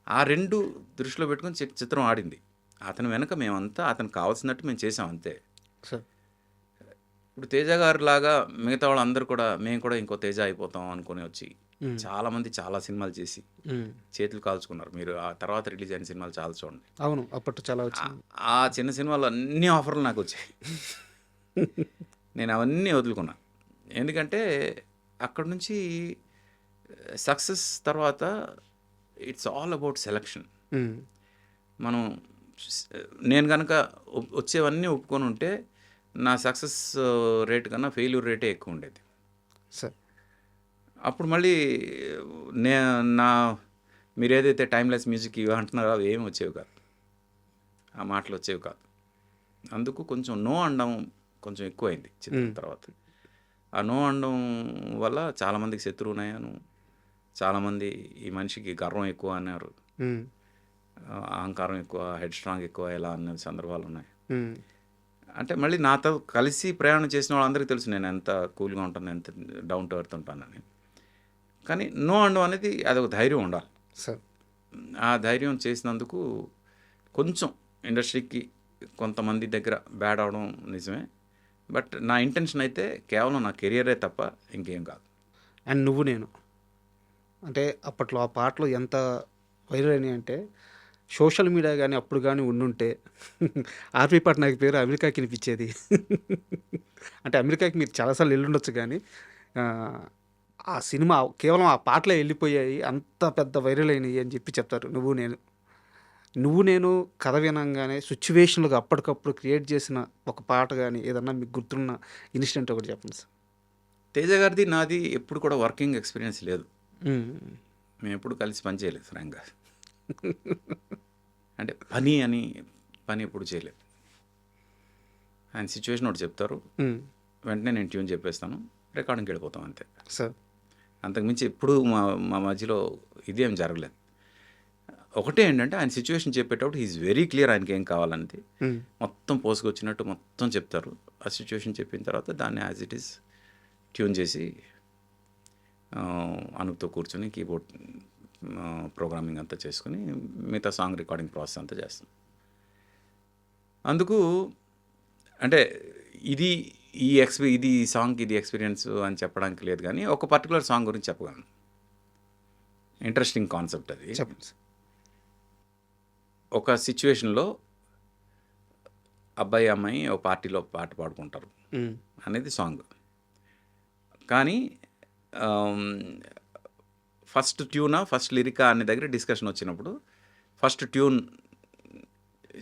ఆ రెండు దృష్టిలో పెట్టుకొని చిత్రం ఆడింది. అతని వెనక మేమంతా అతనికి కావాల్సినట్టు మేము చేసాం అంతే. ఇప్పుడు తేజ గారు లాగా మిగతా వాళ్ళందరూ కూడా మేము కూడా ఇంకో తేజ అయిపోతాం అనుకుని వచ్చి మ్మ్. చాలామంది చాలా సినిమాలు చేసి మ్మ్. చేతులు కాల్చుకున్నారు. మీరు ఆ తర్వాత రిలీజ్ అయిన సినిమాలు చాలా చూడండి. అవును, అప్పట్లో చాలా వచ్చింది. ఆ చిన్న సినిమాలు అన్ని ఆఫర్లు నాకు వచ్చాయి. నేను అవన్నీ వదులుకున్నా. ఎందుకంటే అక్కడ నుంచి సక్సెస్ తర్వాత ఇట్స్ ఆల్ అబౌట్ సెలక్షన్. మ్మ్. మనం నేను కనుక వచ్చేవన్నీ ఒప్పుకొని ఉంటే నా సక్సెస్ రేట్ కన్నా ఫెయిల్యూర్ రేటే ఎక్కువ ఉండేది. సార్. అప్పుడు మళ్ళీ నే నా మీరు ఏదైతే టైమ్లెస్ మ్యూజిక్ ఇవి అంటున్నారో అవి ఏమి వచ్చేవి కాదు, ఆ మాటలు వచ్చేవి కాదు. అందుకు కొంచెం నో అనడం కొంచెం ఎక్కువైంది చిత్రం తర్వాత. ఆ నో అనడం వల్ల చాలామందికి శత్రువునయ్యాను. చాలామంది ఈ మనిషికి గర్వం ఎక్కువ అన్నారు, మ్మ్. అహంకారం ఎక్కువ, హెడ్ స్ట్రాంగ్ ఎక్కువ, ఇలా అన్న సందర్భాలు ఉన్నాయి. మ్మ్. అంటే మళ్ళీ నాతో కలిసి ప్రయాణం చేసిన వాళ్ళందరికీ తెలుసు నేను ఎంత కూల్గా ఉంటాను, ఎంత డౌన్ టు ఎర్త్ ఉంటానని. కానీ నో అనడం అనేది అదొక ధైర్యం ఉండాలి. సార్. ఆ ధైర్యం చేసినందుకు కొంచెం ఇండస్ట్రీకి కొంతమంది దగ్గర బ్యాడ్ అవడం నిజమే. బట్ నా ఇంటెన్షన్ అయితే కేవలం నా కెరియరే తప్ప ఇంకేం కాదు. అండ్ నువ్వు నేను అంటే అప్పట్లో ఆ పాటలు ఎంత వైరల్ అయినాయి అంటే సోషల్ మీడియా కానీ అప్పుడు కానీ ఉండుంటే ఆర్పి పట్నాయక్ పేరు అమెరికాకి వినిపించేది. అంటే అమెరికాకి మీరు చాలాసార్లు వెళ్ళుండొచ్చు కానీ ఆ సినిమా కేవలం ఆ పాటలే వెళ్ళిపోయాయి, అంత పెద్ద వైరల్ అయినాయి అని చెప్పి చెప్తారు. నువ్వు నేను కథ వినంగానే సిచ్యువేషన్లుగా అప్పటికప్పుడు క్రియేట్ చేసిన ఒక పాట కానీ ఏదన్నా మీకు గుర్తున్న ఇన్సిడెంట్ ఒకటి చెప్పండి సార్. తేజ గారిది నాది ఎప్పుడు కూడా వర్కింగ్ ఎక్స్పీరియన్స్ లేదు. మ్మ్. మేము ఎప్పుడు కలిసి పని చేయలేదు ఫ్రాంక్గా. అంటే పని ఎప్పుడు చేయలేదు. ఆయన సిచ్యువేషన్ ఒకటి చెప్తారు, మ్మ్. వెంటనే నేను ట్యూన్ చెప్పేస్తాను, రికార్డింగ్కి వెళ్ళిపోతాం అంతే. సార్. అంతకుమించి ఎప్పుడు మా మధ్యలో ఇదేం జరగలేదు. ఒకటే ఏంటంటే ఆయన సిచ్యువేషన్ చెప్పేటప్పుడు హీఈస్ వెరీ క్లియర్, ఆయనకి ఏం కావాలనేది మ్మ్. మొత్తం పోసుకొచ్చినట్టు మొత్తం చెప్తారు. ఆ సిచ్యువేషన్ చెప్పిన తర్వాత దాన్ని యాజ్ ఇట్ ఈస్ ట్యూన్ చేసి అనుప్తో కూర్చొని కీబోర్డ్ ప్రోగ్రామింగ్ అంతా చేసుకుని మిగతా సాంగ్ రికార్డింగ్ ప్రాసెస్ అంతా చేస్తాం. అందుకు అంటే ఇది ఇది సాంగ్కి ఇది ఎక్స్పీరియన్స్ అని చెప్పడానికి లేదు, కానీ ఒక పర్టికులర్ సాంగ్ గురించి చెప్పగలను. ఇంట్రెస్టింగ్ కాన్సెప్ట్ అది. చెప్పండి సార్. ఒక సిచ్యువేషన్లో అబ్బాయి అమ్మాయి ఒక పార్టీలో పాట పాడుకుంటారు మ్మ్. అనేది సాంగ్. కానీ ఫస్ట్ ట్యూనా ఫస్ట్ లిరికా అనే దగ్గర డిస్కషన్ వచ్చినప్పుడు ఫస్ట్ ట్యూన్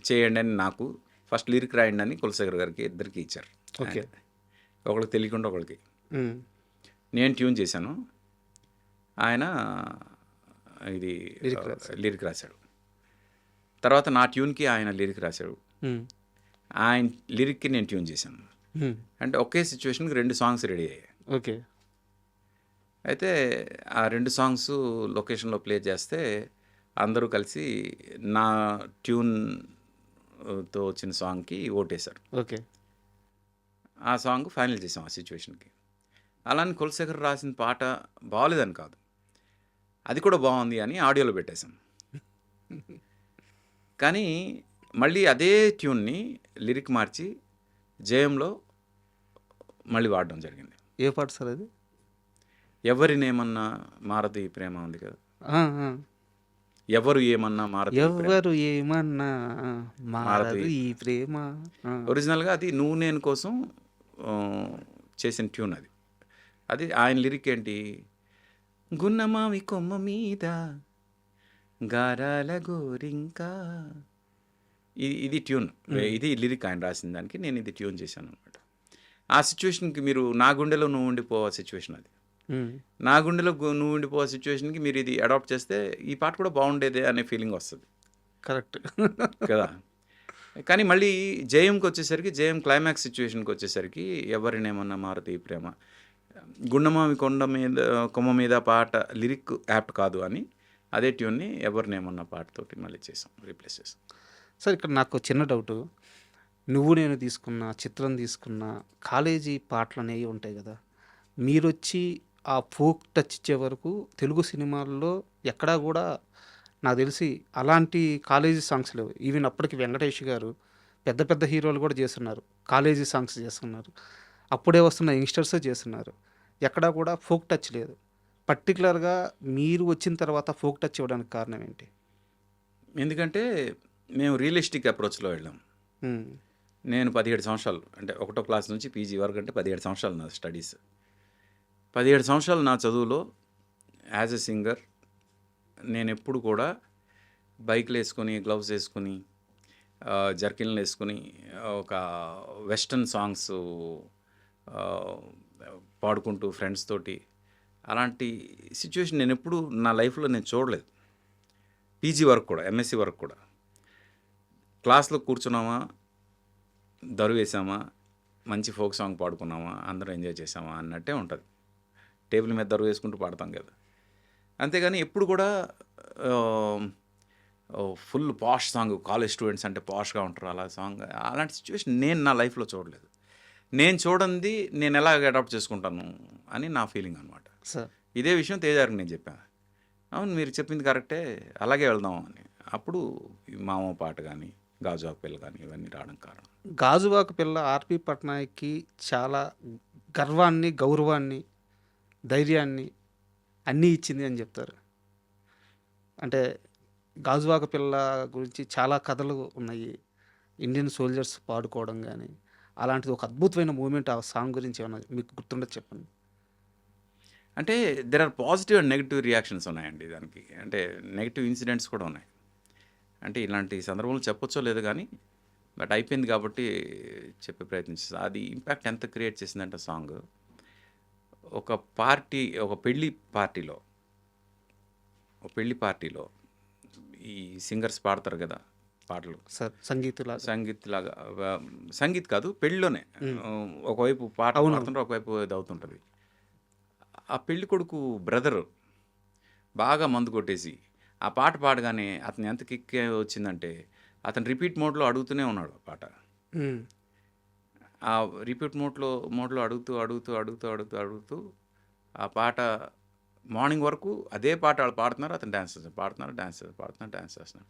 చేయండి అని నాకు, ఫస్ట్ లిరిక్ రాయండి అని కులశేఖర్ గారికి ఇద్దరికి ఇచ్చారు. ఓకే. ఒకరికి తెలియకుండా ఒకరికి. మ్మ్. నేను ట్యూన్ చేశాను, ఆయన ఇది లిరిక్ రాశాడు. రాశాడు. తర్వాత నా ట్యూన్కి ఆయన లిరిక్ రాశాడు, మ్మ్. ఆయన లిరిక్కి నేను ట్యూన్ చేశాను. మ్మ్. అంటే ఒకే సిచ్యువేషన్కి 2 సాంగ్స్ రెడీ అయ్యాయి. ఓకే. అయితే ఆ 2 సాంగ్స్ లొకేషన్లో ప్లే చేస్తే అందరూ కలిసి నా ట్యూన్తో వచ్చిన సాంగ్కి ఓటేశారు. ఓకే. ఆ సాంగ్ ఫైనల్ చేసాం ఆ సిచ్యువేషన్కి. అలానే కులశేఖర్ రాసిన పాట బాగోలేదని కాదు, అది కూడా బాగుంది అని ఆడియోలో పెట్టేశాం. కానీ మళ్ళీ అదే ట్యూన్ని లిరిక్ మార్చి జయంలో మళ్ళీ వాడడం జరిగింది. ఏ పాట సార్ అది? ఎవరినేమన్నా మారదు ఈ ప్రేమ ఉంది కదా, ఆ, ఆ. ఎవరు ఏమన్నా మారదు ఈ ప్రేమ. ఎవరు ఏమన్నా మారదు ఈ ప్రేమ. ఆ. ఒరిజినల్గా అది నువ్వు నేను కోసం చేసిన ట్యూన్ అది. అది ఆయన లిరిక్ ఏంటి, గున్నమావి కొమ్మ మీద గారాల గోరింకా, ఇది ట్యూన్. ఇది లిరిక్ ఆయన రాసిన దానికి, నేను ఇది ట్యూన్ చేశాను అనమాట. ఆ సిచ్యువేషన్కి మీరు నా గుండెలో నువ్వు ఉండిపో సిచ్యువేషన్ అది. మ్మ్. నా గుండెలో నువ్వు ఉండిపో సిచ్యువేషన్కి మీరు ఇది అడాప్ట్ చేస్తే ఈ పాట కూడా బాగుండేదే అనే ఫీలింగ్ వస్తుంది కరెక్ట్. కదా. కానీ మళ్ళీ జయంకి వచ్చేసరికి, జయం క్లైమాక్స్ సిచ్యువేషన్కి వచ్చేసరికి ఎవరినేమన్నా మారుతి ఈ ప్రేమ, గుండమామి కొమ్మ మీద పాట లిరిక్ యాప్ట్ కాదు అని అదే ట్యూన్ని ఎవరినేమన్నా పాటతోటి మళ్ళీ చేసాం, రీప్లేస్ చేసాం. సార్, ఇక్కడ నాకు చిన్న డౌటు. నువ్వు నేను తీసుకున్న చిత్రం తీసుకున్న కాలేజీ పాటలు అనేవి ఉంటాయి కదా, మీరు వచ్చి ఆ ఫోక్ టచ్ ఇచ్చే వరకు తెలుగు సినిమాల్లో ఎక్కడా కూడా నాకు తెలిసి అలాంటి కాలేజీ సాంగ్స్ లేవు. ఈవెన్ అప్పటికి వెంకటేష్ గారు పెద్ద పెద్ద హీరోలు కూడా చేస్తున్నారు, కాలేజీ సాంగ్స్ చేస్తున్నారు, అప్పుడే వస్తున్న యంగ్స్టర్స్ చేస్తున్నారు. ఎక్కడా కూడా ఫోక్ టచ్ లేదు. పర్టికులర్‌గా మీరు వచ్చిన తర్వాత ఫోక్ టచ్ ఇవ్వడానికి కారణం ఏంటి? ఎందుకంటే మేము రియలిస్టిక్ అప్రోచ్‌లో వెళ్ళాం. హ్మ్. నేను 17 సంవత్సరాలు అంటే ఒకటో క్లాస్ నుంచి పీజీ వరకు అంటే 17 సంవత్సరాలు నా స్టడీస్. 17 సంవత్సరాలు నా చదువులో యాజ్ ఎ సింగర్ నేనెప్పుడు కూడా బైక్‌లేసుకొని, గ్లవ్స్ ఏసుకొని, జర్కిన్‌లేసుకొని ఒక వెస్టర్న్ సాంగ్స్ ఆహ్, పాడుకుంటూ ఫ్రెండ్స్ తోటి అలాంటి సిట్యుయేషన్ నేనెప్పుడు నా లైఫ్‌లో నేను చూడలేదు. పీజీ వరకు కూడా, ఎంఎస్సీ వరకు కూడా. క్లాస్‌లో కూర్చున్నామా, దరువేసామా, మంచి ఫోక్ సాంగ్ పాడుకున్నామా, అందరూ ఎంజాయ్ చేసామా అన్నట్టే ఉంటది. టేబుల్ మీద దరువేసుకుంటూ పాడతాం కదా! అంతేగాని ఎప్పుడు కూడా ఆహ్, full posh song college students అంటే పాష్‌గా ఉంటారు. అలా సాంగ్ అలాంటి సిట్యుయేషన్ నేను నా లైఫ్‌లో చూడలేదు. నేను చూడంది నేను ఎలాగ అడాప్ట్ చేసుకుంటాను అని నా ఫీలింగ్ అనమాట. సార్. ఇదే విషయం తేజారికి నేను చెప్పా. అవును మీరు చెప్పింది కరెక్టే అలాగే వెళ్దాం అని. అప్పుడు ఈ మామ పాట గానీ, గాజువాక పిల్ల గానీ ఇవన్నీ రావడం కారణం. 'గాజువాక పిల్ల' ఆర్‌పీ పట్నాయక్‌కి చాలా గర్వాన్ని, గౌరవాన్ని, ధైర్యాన్ని అన్నీ ఇచ్చింది అని చెప్తారు. అంటే 'గాజువాక పిల్ల' గురించి చాలా కథలు ఉన్నాయి. ఇండియన్ సోల్జర్స్ పాడుకోవడం గానీ, అలాంటిది ఒక అద్భుతమైన మూవ్‌మెంట్ ఆ సాంగ్ గురించి ఏమన్నా మీకు గుర్తుండేది చెప్పండి? అంటే there are positive and negative reactions ఉన్నాయండి దానికి. అంటే నెగెటివ్ ఇన్సిడెంట్స్ కూడా ఉన్నాయి. అంటే ఇలాంటి సందర్భంలో చెప్పొచ్చో లేదో గానీ, బట్ అయిపోయింది కాబట్టి చెప్పే ప్రయత్నం చేశా. అది ఇంపాక్ట్ ఎంత క్రియేట్ చేసిందంటే సాంగ్, ఒక పెళ్లి పార్టీలో ఈ సింగర్స్ పాడతారు కదా పాటలు. సార్ సంగీతులాగా. సంగీత్ లాగా సంగీత్ కాదు పెళ్ళిలోనే ఒకవైపు పాట అవునవును. పాడుతుంటారు, ఒకవైపు ఇది అవుతుంటుంది. ఆ పెళ్లి కొడుకు బ్రదర్ బాగా మందు కొట్టేసి ఆ పాట పాడగానే అతను ఎంత కిక్ వచ్చిందంటే అతను రిపీట్ మోడ్లో అడుగుతూనే ఉన్నాడు ఆ పాట. హ్మ్. ఆ రిపీట్ మోడ్లో అడుగుతూ ఆ పాట మార్నింగ్ వరకు అదే పాట వాళ్ళు పాడుతున్నారు, అతను డ్యాన్స్ చేస్తున్నారు, డ్యాన్స్ చేస్తున్నాడు.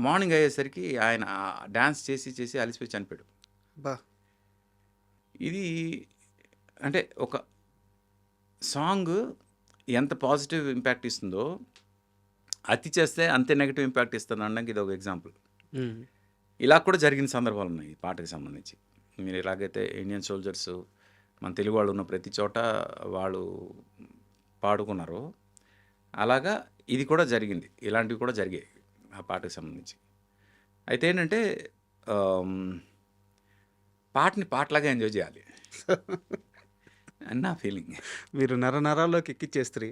మార్నింగ్ అయ్యేసరికి ఆయన డ్యాన్స్ చేసి అలిసిపోయి చనిపోయాడు. అబ్బా! ఇది అంటే ఒక సాంగ్ ఎంత పాజిటివ్ ఇంపాక్ట్ ఇస్తుందో అతి చేస్తే అంతే నెగటివ్ ఇంపాక్ట్ ఇస్తుంది అనడానికి ఇది ఒక ఎగ్జాంపుల్. హ్మ్. ఇలా కూడా జరిగిన సందర్భాలు ఉన్నాయి ఈ పాటకి సంబంధించి. మీరు ఎలాగైతే ఇండియన్ సోల్జర్స్ మన తెలుగు వాళ్ళు ఉన్న ప్రతి చోట వాళ్ళు పాడుకున్నారో అలాగా ఇది కూడా జరిగింది. ఇలాంటివి కూడా జరిగాయి ఆ పాటకి సంబంధించి. అయితే ఏంటంటే ఆమ్, పాటని పాటలాగా ఎంజాయ్ చేయాలి అని నా ఫీలింగ్. మీరు నరాల్లోకి ఎక్కిచ్చేస్త్రీ.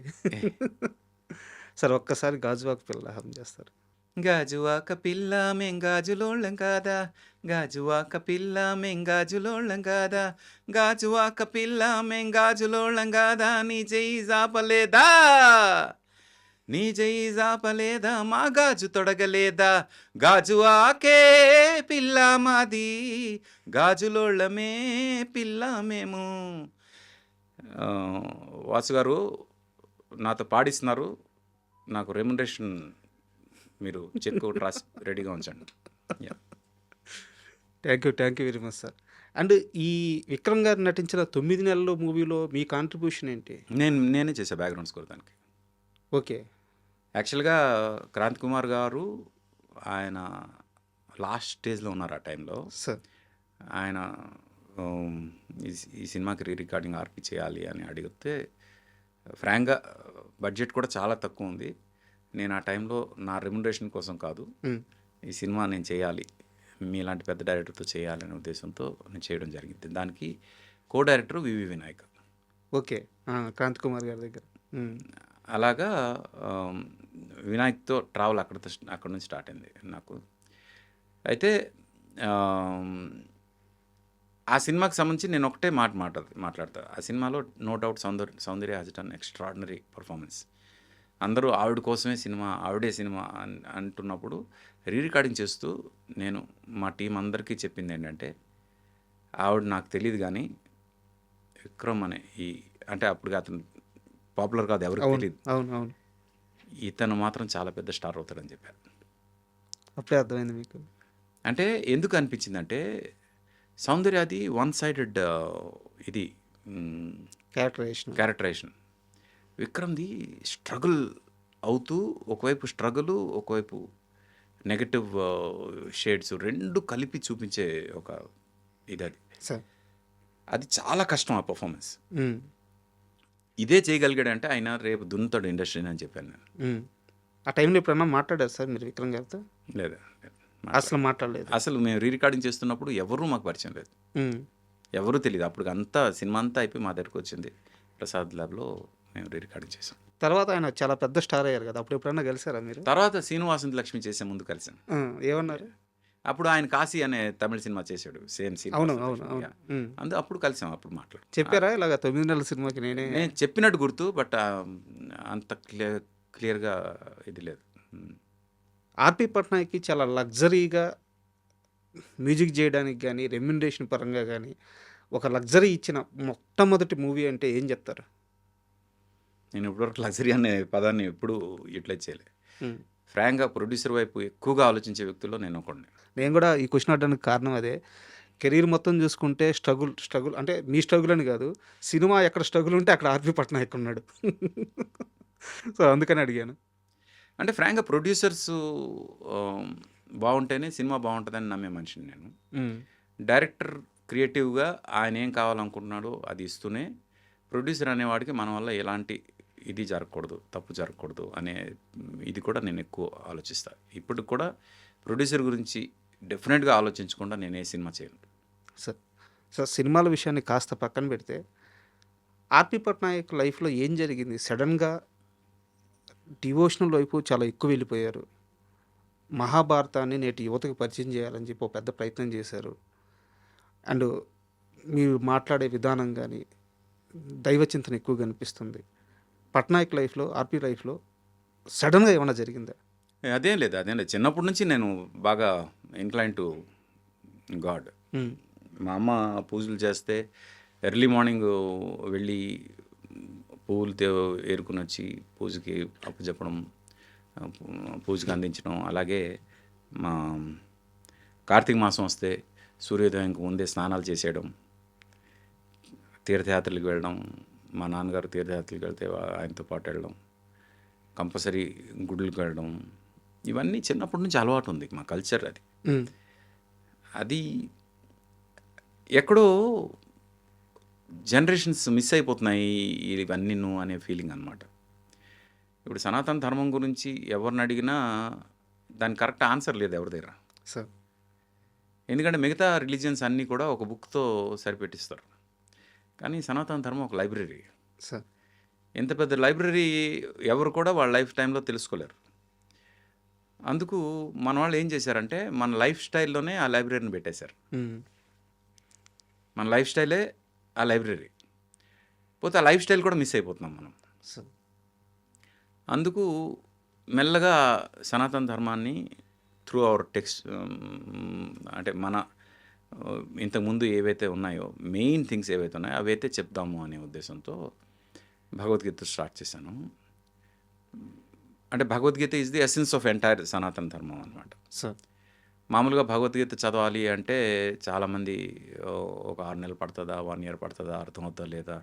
సార్ ఒక్కసారి 'గాజువాక పిల్ల' హమ్ చేస్తారు. గాజువాక పిల్ల మేం గాజులోళ్ళం కాదా, గాజువాక పిల్ల మేం గాజులోళ్ళం కాదా, గాజువాక పిల్ల మేం గాజులోళ్ళం కాదా, నీ చెయ్యి జాపలేదా మా గాజు తొడగలేదా, గాజువాకే పిల్ల మాది, గాజులోళ్ళమే పిల్ల మేము. వాసు గారు నాతో పాడిస్తున్నారు, నాకు రెమ్యునరేషన్ మీరు చెక్ ఒకటి రాసి రెడీగా ఉంచండి. Yeah. Thank you very much sir. And ఈ విక్రమ్ గారు నటించిన 9 నెలలు మూవీలో మీ కాంట్రిబ్యూషన్ ఏంటి? నేనే చేసా బ్యాక్గ్రౌండ్ స్కోర్ దానికి. ఓకే. యాక్చువల్గా క్రాంతి కుమార్ గారు ఆయన లాస్ట్ స్టేజ్లో ఉన్నారు ఆ టైంలో. సార్. ఆయన ఈ సినిమాకి రికార్డింగ్ ఆర్పి చేయాలి అని అడిగితే ఫ్రాంక్గా బడ్జెట్ కూడా చాలా తక్కువ ఉంది, నేను ఆ టైంలో నా రెమ్యునరేషన్ కోసం కాదు, హ్మ్. ఈ సినిమా నేను చేయాలి, మీలాంటి పెద్ద డైరెక్టర్తో చేయాలనే ఉద్దేశంతో నేను చేయడం జరిగింది. దానికి కో డైరెక్టర్ వివి వినాయక్. ఓకే. క్రాంతి కుమార్ గారి దగ్గర. హ్మ్. అలాగా వినాయక్తో ట్రావెల్ అక్కడ నుంచి స్టార్ట్ అయింది నాకు. అయితే ఆ సినిమాకి సంబంధించి నేను ఒకటే మాట్లాడతా. ఆ సినిమాలో no doubt Soundarya has done extraordinary performance. అందరూ ఆవిడ కోసమే సినిమా, ఆవిడే సినిమా అంటున్నప్పుడు రికార్డింగ్ చేస్తూ నేను మా టీం అందరికీ చెప్పింది ఏంటంటే, ఆవిడ నాకు తెలియదు కానీ విక్రమ్ అనే అంటే అప్పుడు అతను పాపులర్ కాదు, ఎవరికి తెలియదు, అవును. ఇతను మాత్రం చాలా పెద్ద స్టార్ అవుతాడని చెప్పారు. అప్పుడే అర్థమైంది మీకు. అంటే ఎందుకు అనిపించిందంటే సౌందర్యది వన్ సైడెడ్ ఇది క్యారెక్టరైజేషన్. క్యారెక్టరైజేషన్. విక్రమ్‌ది స్ట్రగుల్ అవుతూ ఒకవైపు స్ట్రగులు, ఒకవైపు నెగెటివ్ షేడ్స్ 2 కలిపి చూపించే ఒక ఇదది. సార్. అది చాలా కష్టం ఆ పెర్ఫార్మన్స్. హ్మ్. ఇదే చేయగలిగాడంటే ఆయన రేపు దున్నుతాడు ఇండస్ట్రీని అని చెప్పాను నేను. హ్మ్. ఆ టైంలో ఎప్పుడన్నా మాట్లాడారా సార్ మీరు విక్రమ్ గారితో? లేదా అసలు మాట్లాడలేదు. అసలు మేము రీ రికార్డింగ్ చేస్తున్నప్పుడు ఎవరూ మాకు పరిచయం లేదు. హ్మ్. ఎవరూ తెలీదు. అప్పుడు అంతా సినిమా అంతా అయిపోయి మా దగ్గరికి వచ్చింది. ప్రసాద్ ల్యాబ్‌లో మేము రీ రికార్డింగ్ చేసాం. తర్వాత ఆయన చాలా పెద్ద స్టార్ అయ్యారు కదా! అప్పుడు ఎప్పుడన్నా కలిసారా మీరు? తర్వాత 'శ్రీను వాసంతి లక్ష్మి' చేసే ముందు కలిసాను. ఆ! ఏమన్నారు? అప్పుడు ఆయన 'కాశీ' అనే తమిళ సినిమా చేశాడు. సేమ్ శ్రీను అవును. వాసంతి అవును. లక్ష్మి. అవును. యాహ్! హ్మ్. అప్పుడు కలిసాం. అప్పుడు మాట్లాడాం. చెప్పారా ఇలాగ 9 నెలల సినిమాకి నేనే నేను చెప్పినట్టు గుర్తు. బట్ అంత క్లియర్‌గా ఇది లేదు. హ్మ్. ఆర్‌పి పట్నాయక్‌కి చాలా లగ్జరీగా మ్యూజిక్ చేయడానికి గానీ, రెమ్యునరేషన్ పరంగా గానీ, ఒక లగ్జరీ ఇచ్చిన మొట్టమొదటి మూవీ అంటే ఏం చెప్తారు? నేను ఇప్పటివరకు లగ్జరీ అనే పదాన్ని ఎప్పుడూ యుటిలైజ్ చేయలే. హ్మ్. ఫ్రాంక్‌గా ప్రొడ్యూసర్ వైపు ఎక్కువగా ఆలోచించే వ్యక్తుల్లో నేను ఒకడిని. నేను గూడా ఈ క్వెషన్ అడగడానికి కారణం అదే. కెరీర్ మొత్తం చూసుకుంటే స్ట్రగుల్ అంటే మీ స్ట్రగుల్ అని గాదు. సినిమా ఎక్కడ స్ట్రగుల్ ఉంటే అక్కడ ఆర్‌పి పట్నాయక్ ఉన్నాడు. సో, అందుకని అడిగాను. అంటే ఫ్రాంక్‌గా ప్రొడ్యూసర్స్ ఆహ్, బావుంటేనే సినిమా బావుంటదని నమ్మే మనిషిని నేను. హ్మ్. డైరెక్టర్ క్రియేటివ్‌గా ఆయన ఏం కావాలనుకుంటున్నాడో అది ఇస్తూనే, ప్రొడ్యూసర్ అనేవాడికి మన వల్ల ఎలాంటి ఇది జరగకూడదు, తప్పు జరగకూడదు అనే ఇది కూడా నేను ఎక్కువ ఆలోచిస్తా. ఇప్పటికి కూడా ప్రొడ్యూసర్ గురించి డెఫినెట్‌గా ఆలోచించకుండా నేను ఏ సినిమా చేయను. సార్. సార్ సినిమాల విషయాన్ని కాస్త పక్కన పెడితే, ఆర్‌పి పట్నాయక్ లైఫ్‌లో ఏం జరిగింది? సడెన్‌గా డివోషనల్ వైపు చాలా ఎక్కువ వెళ్ళిపోయారు. మహాభారతాన్ని నేటి యువతకి పరిచయం చేయాలని చెప్పి ఒక పెద్ద ప్రయత్నం చేశారు. అండ్ మీరు మాట్లాడే విధానం గానీ, దైవ చింతన ఎక్కువగా అనిపిస్తుంది. పట్నాయక్ లైఫ్‌లో, ఆర్‌పి లైఫ్‌లో సడెన్‌గా ఏమన్నా జరిగిందా? అదేం లేదు, అదేం లేదు. చిన్నప్పటి నుంచి నేను బాగా ఇన్‌క్లైన్ టు గాడ్. హ్మ్. మా అమ్మ పూజలు చేస్తే ఎర్లీ మార్నింగ్ వెళ్ళి పువ్వులు ఏరుకునొచ్చి పూజకి అప్పచెప్పడం, పూజకి అందించడం. అలాగే మా కార్తీక మాసం వస్తే సూర్యోదయంకి ముందే స్నానాలు చేసేయడం, తీర్థయాత్రలకు వెళ్ళడం. మా నాన్నగారు తీర్థయాత్రలకు వెళ్తే ఆయనతో పాటు వెళ్ళడం, కంపల్సరీ గుడులకు వెళ్ళడం. ఇవన్నీ చిన్నప్పటి నుంచి అలవాటు ఉంది. మా కల్చర్ అది. హ్మ్. అది ఎక్కడో జనరేషన్స్ మిస్ అయిపోతున్నాయి ఇవన్నీను అనే ఫీలింగ్ అనమాట. ఇప్పుడు సనాతన ధర్మం గురించి ఎవరిని అడిగినా దానికి కరెక్ట్ ఆన్సర్ లేదు ఎవరి దగ్గర. సార్. ఎందుకంటే మిగతా రిలీజియన్స్ అన్నీ కూడా ఒక బుక్‌తో సరిపెట్టిస్తారు. కానీ సనాతన ధర్మం ఒక లైబ్రరీ. సార్. ఇంత పెద్ద లైబ్రరీ ఎవరు కూడా వాళ్ళ లైఫ్ టైంలో తెలుసుకోలేరు. అందుకు మన వాళ్ళు ఏం చేశారంటే మన లైఫ్ స్టైల్‌లోనే ఆ లైబ్రరీని పెట్టేశారు. హ్మ్. మన లైఫ్ స్టైలే ఆ లైబ్రరీ. పోతే ఆ లైఫ్ స్టైల్ కూడా మిస్ అయిపోతున్నాం మనం. సార్. అందుకు మెల్లగా సనాతన ధర్మాన్ని త్రూ అవర్ టెక్స్ట్ అంటే మన ఇంతకుముందు ఏవైతే ఉన్నాయో మెయిన్ థింగ్స్ ఏవైతే ఉన్నాయో అవైతే చెప్దాము అనే ఉద్దేశంతో భగవద్గీత స్టార్ట్ చేశాను. అంటే Bhagavad Gita is the essence of entire సనాతన ధర్మం అనమాట. సార్. మామూలుగా భగవద్గీత చదవాలి అంటే చాలామంది ఒక 6 నెలలు పడుతుందా, 1 ఇయర్ పడుతుందా, అర్థమవుతుందా లేదా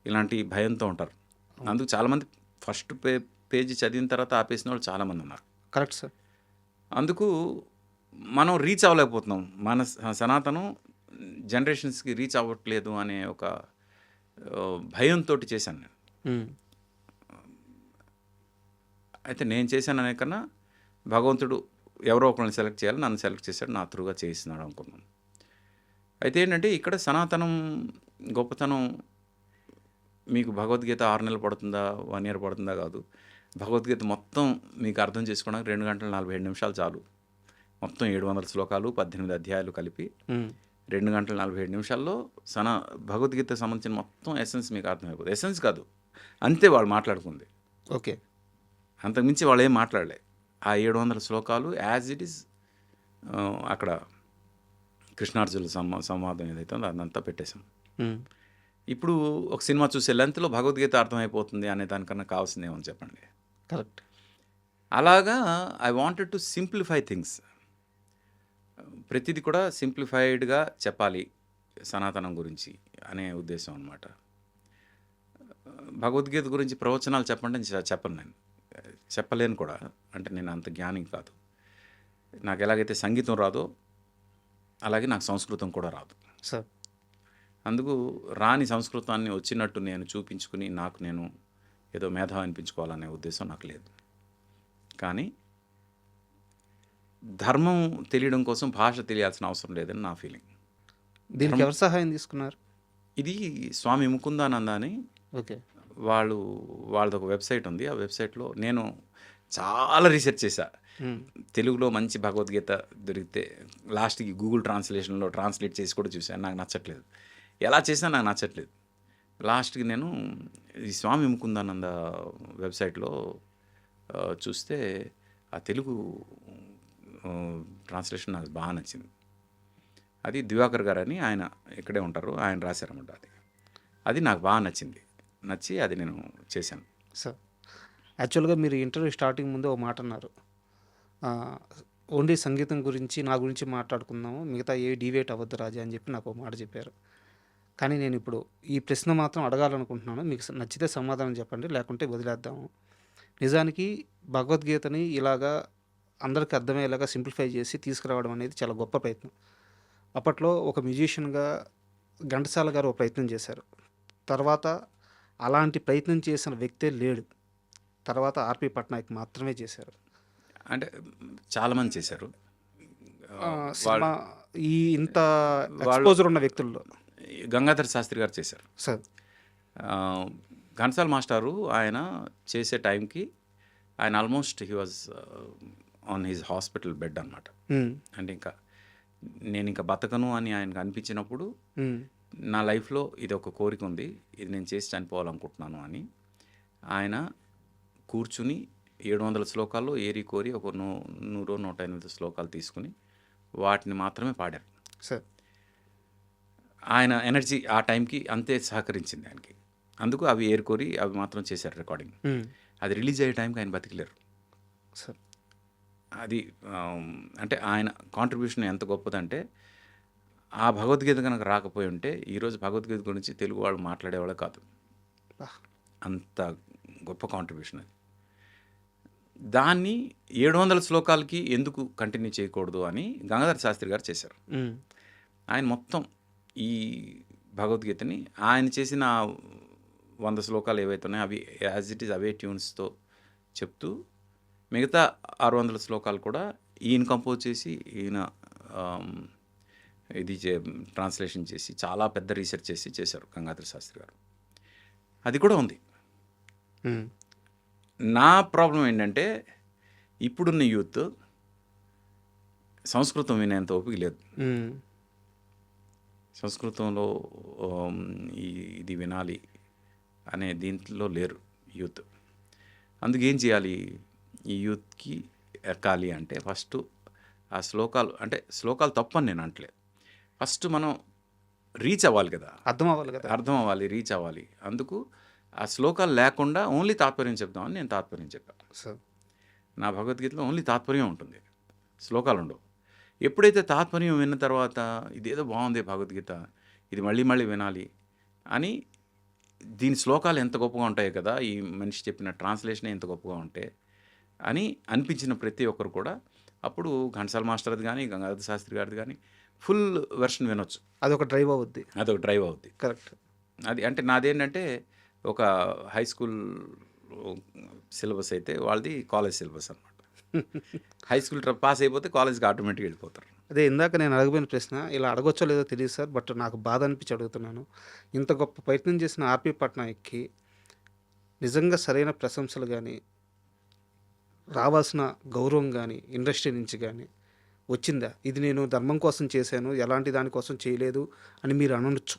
ఇలాంటి భయంతో ఉంటారు. అందుకు చాలామంది ఫస్ట్ పేజీ చదివిన తర్వాత ఆపేసిన వాళ్ళు చాలామంది ఉన్నారు. Correct sir. అందుకు మనం రీచ్ అవ్వలేకపోతున్నాం. మన సనాతనం జనరేషన్స్కి రీచ్ అవ్వట్లేదు అనే ఒక భయంతో చేశాను నేను. హ్మ్. అయితే నేను చేశాననే కన్నా భగవంతుడు ఎవరో ఒకరిని సెలెక్ట్ చేయాలి, నన్ను సెలెక్ట్ చేశాడు, నా త్రూగా చేయిస్తున్నాడు అనుకున్నాను. అయితే ఏంటంటే ఇక్కడ సనాతనం గొప్పతనం మీకు భగవద్గీత 6 నెలలు పడుతుందా, 1 ఇయర్ పడుతుందా కాదు. భగవద్గీత మొత్తం మీకు అర్థం చేసుకోవడానికి 2 గంటల 47 నిమిషాలు చాలు. మొత్తం 700 శ్లోకాలు, 18 అధ్యాయాలు కలిపి హ్మ్. 2 గంటల 47 నిమిషాల్లో భగవద్గీతకు సంబంధించిన మొత్తం ఎసెన్స్ మీకు అర్థమైపోతుంది. ఎసెన్స్ కాదు, అంతే వాళ్ళు మాట్లాడుకుంది. ఓకే. అంతకుమించి వాళ్ళు ఏం మాట్లాడలే. ఆ 700 శ్లోకాలు యాజ్ ఇట్ ఈస్ అక్కడ కృష్ణార్జునుల సంవాదం ఏదైతే ఉందో అదంతా పెట్టేశాం. హ్మ్. ఇప్పుడు ఒక సినిమా చూసే లెంత్లో భగవద్గీత అర్థమైపోతుంది అనే దానికన్నా కావాల్సింది ఏమని చెప్పండి. కరెక్ట్. అలాగా I wanted to simplify things. ప్రతిదీ కూడా సింప్లిఫైడ్గా చెప్పాలి సనాతనం గురించి అనే ఉద్దేశం అనమాట. భగవద్గీత గురించి ప్రవచనాలు చెప్పండి అని చెప్పను నేను. చెప్పలేను కూడా. అంటే నేను అంత జ్ఞాని కాదు. నాకు ఎలాగైతే సంగీతం రాదో అలాగే నాకు సంస్కృతం కూడా రాదు. సార్ అందుకు రాని సంస్కృతాన్ని వచ్చినట్టు నేను చూపించుకుని నాకు నేను ఏదో మేధావి అనిపించుకోవాలనే ఉద్దేశం నాకు లేదు. కానీ ధర్మం తెలియడం కోసం భాష తెలియాల్సిన అవసరం లేదని నా ఫీలింగ్. దీనికి ఎవరు సహాయం తీసుకున్నారు? ఇది స్వామి ముకుందానంద అని ఓకే. వాళ్ళది ఒక వెబ్సైట్ ఉంది. ఆ వెబ్సైట్లో నేను చాలా రీసెర్చ్ చేశా. తెలుగులో మంచి భగవద్గీత దొరికితే లాస్ట్కి గూగుల్ ట్రాన్స్లేషన్లో ట్రాన్స్లేట్ చేసి కూడా చూశాను. నాకు నచ్చట్లేదు. ఎలా చేసినా నాకు నచ్చట్లేదు. లాస్ట్కి నేను ఈ స్వామి ముకుందానంద వెబ్సైట్లో చూస్తే ఆ తెలుగు ట్రాన్స్లేషన్ నాకు బాగా నచ్చింది. అది దివాకర్ గారు అని ఆయన ఇక్కడే ఉంటారు, ఆయన రాశారన్నమాట. అది నాకు బాగా నచ్చి అది నేను చేశాను. సార్ యాక్చువల్గా మీరు ఇంటర్వ్యూ స్టార్టింగ్ ముందు ఒక మాట అన్నారు, ఓన్లీ సంగీతం గురించి నా గురించి మాట్లాడుకుందాము, మిగతా ఏ డివేట్ అవ్వద్దు రాజా అని చెప్పి నాకు ఒక మాట చెప్పారు. కానీ నేను ఇప్పుడు ఈ ప్రశ్న మాత్రం అడగాలనుకుంటున్నాను. మీకు నచ్చితే సమాధానం చెప్పండి, లేకుంటే వదిలేద్దాము. నిజానికి భగవద్గీతని ఇలాగా అందరికీ అర్థమయ్యేలాగా సింప్లిఫై చేసి తీసుకురావడం అనేది చాలా గొప్ప ప్రయత్నం. అప్పట్లో ఒక మ్యూజిషియన్గా ఘంటసాల గారు ఒక ప్రయత్నం చేశారు. తర్వాత అలాంటి ప్రయత్నం చేసిన వ్యక్తే లేడు. తర్వాత ఆర్పి పట్నాయక్ మాత్రమే చేశారు. అంటే చాలామంది చేశారు. సినిమా ఈ ఇంత ఎక్స్పోజర్ ఉన్న వ్యక్తుల్లో గంగాధర శాస్త్రి గారు చేశారు. సార్ ఘంటసాల మాస్టారు ఆయన చేసే టైంకి ఆయన almost he was on his hospital bed అనమాట. అంటే నేను ఇంకా బతకను అని ఆయనకు అనిపించినప్పుడు నా లైఫ్లో ఇది ఒక కోరిక ఉంది, ఇది నేను చేసి చనిపోవాలనుకుంటున్నాను అని ఆయన కూర్చుని 700 శ్లోకాల్లో ఏరి కోరి ఒక 100-108 శ్లోకాలు తీసుకుని వాటిని మాత్రమే పాడారు. సార్ ఆయన ఎనర్జీ ఆ టైంకి అంతే సహకరించింది ఆయనకి. అందుకు అవి ఏరుకోరి అవి మాత్రం చేశారు రికార్డింగ్. అది రిలీజ్ అయ్యే టైంకి ఆయన బతికలేరు. సార్ అది అంటే ఆయన కాంట్రిబ్యూషన్ ఎంత గొప్పదంటే ఆ భగవద్గీత కనుక రాకపోయి ఉంటే ఈరోజు భగవద్గీత గురించి తెలుగు వాళ్ళు మాట్లాడేవాళ్ళు కాదు. అంత గొప్ప కాంట్రిబ్యూషన్ అది. దాన్ని 700 శ్లోకాలకి ఎందుకు కంటిన్యూ చేయకూడదు అని గంగాధర శాస్త్రి గారు చేశారు. ఆయన మొత్తం ఈ భగవద్గీతని ఆయన చేసిన 100 శ్లోకాలు ఏవైతే ఉన్నాయో అవి యాజ్ ఇట్ ఈస్ అవే ట్యూన్స్తో చెప్తూ మిగతా 600 శ్లోకాలు కూడా ఈయన కంపోజ్ చేసి ఈయన ఇది ట్రాన్స్లేషన్ చేసి చాలా పెద్ద రీసెర్చ్ చేసి చేశారు గంగాధర శాస్త్రి గారు. అది కూడా ఉంది. నా ప్రాబ్లం ఏంటంటే ఇప్పుడున్న యూత్ సంస్కృతం వినేంత ఓపిక లేదు. సంస్కృతంలో ఇది వినాలి అనే దీంట్లో లేరు యూత్. అందుకేం చేయాలి? ఈ యూత్కి ఎక్కాలి అంటే ఫస్ట్ ఆ శ్లోకాలు, అంటే శ్లోకాలు తప్పని నేను అంటలేదు, ఫస్ట్ మనం రీచ్ అవ్వాలి కదా, అర్థం అవ్వాలి, రీచ్ అవ్వాలి. అందుకు ఆ శ్లోకాలు లేకుండా ఓన్లీ తాత్పర్యం చెప్దామని నేను తాత్పర్యం చెప్పాను. సార్ నా భగవద్గీతలో ఓన్లీ తాత్పర్యం ఉంటుంది, శ్లోకాలు ఉండవు. ఎప్పుడైతే తాత్పర్యం విన్న తర్వాత ఇదేదో బాగుంది భగవద్గీత, ఇది మళ్ళీ మళ్ళీ వినాలి అని, దీని శ్లోకాలు ఎంత గొప్పగా ఉంటాయి కదా, ఈ మనిషి చెప్పిన ట్రాన్స్లేషన్ ఎంత గొప్పగా ఉంటాయి అని అనిపించిన ప్రతి ఒక్కరు కూడా అప్పుడు ఘంటసాల మాస్టర్ది కానీ గంగాధర శాస్త్రి గారిది కానీ ఫుల్ వెర్షన్ వినొచ్చు. అదొక డ్రైవ్ అవుద్ది. కరెక్ట్. అది అంటే నాదేంటంటే ఒక హై స్కూల్ సిలబస్ అయితే వాళ్ళది కాలేజ్ సిలబస్ అనమాట. హై స్కూల్ పాస్ అయిపోతే కాలేజ్కి ఆటోమేటిక్గా వెళ్ళిపోతారు. అదే ఇందాక నేను అడగబోయిన ప్రశ్న, ఇలా అడగొచ్చో లేదో తెలియదు సార్, బట్ నాకు బాధ అనిపించి అడుగుతున్నాను. ఇంత గొప్ప ప్రయత్నం చేసిన ఆర్పి పట్నాయక్కి నిజంగా సరైన ప్రశంసలు కానీ, రావాల్సిన గౌరవం కానీ ఇండస్ట్రీ నుంచి కానీ వచ్చిందా? ఇది నేను ధర్మం కోసం చేశాను, ఎలాంటి దానికోసం చేయలేదు అని మీరు అనొచ్చు.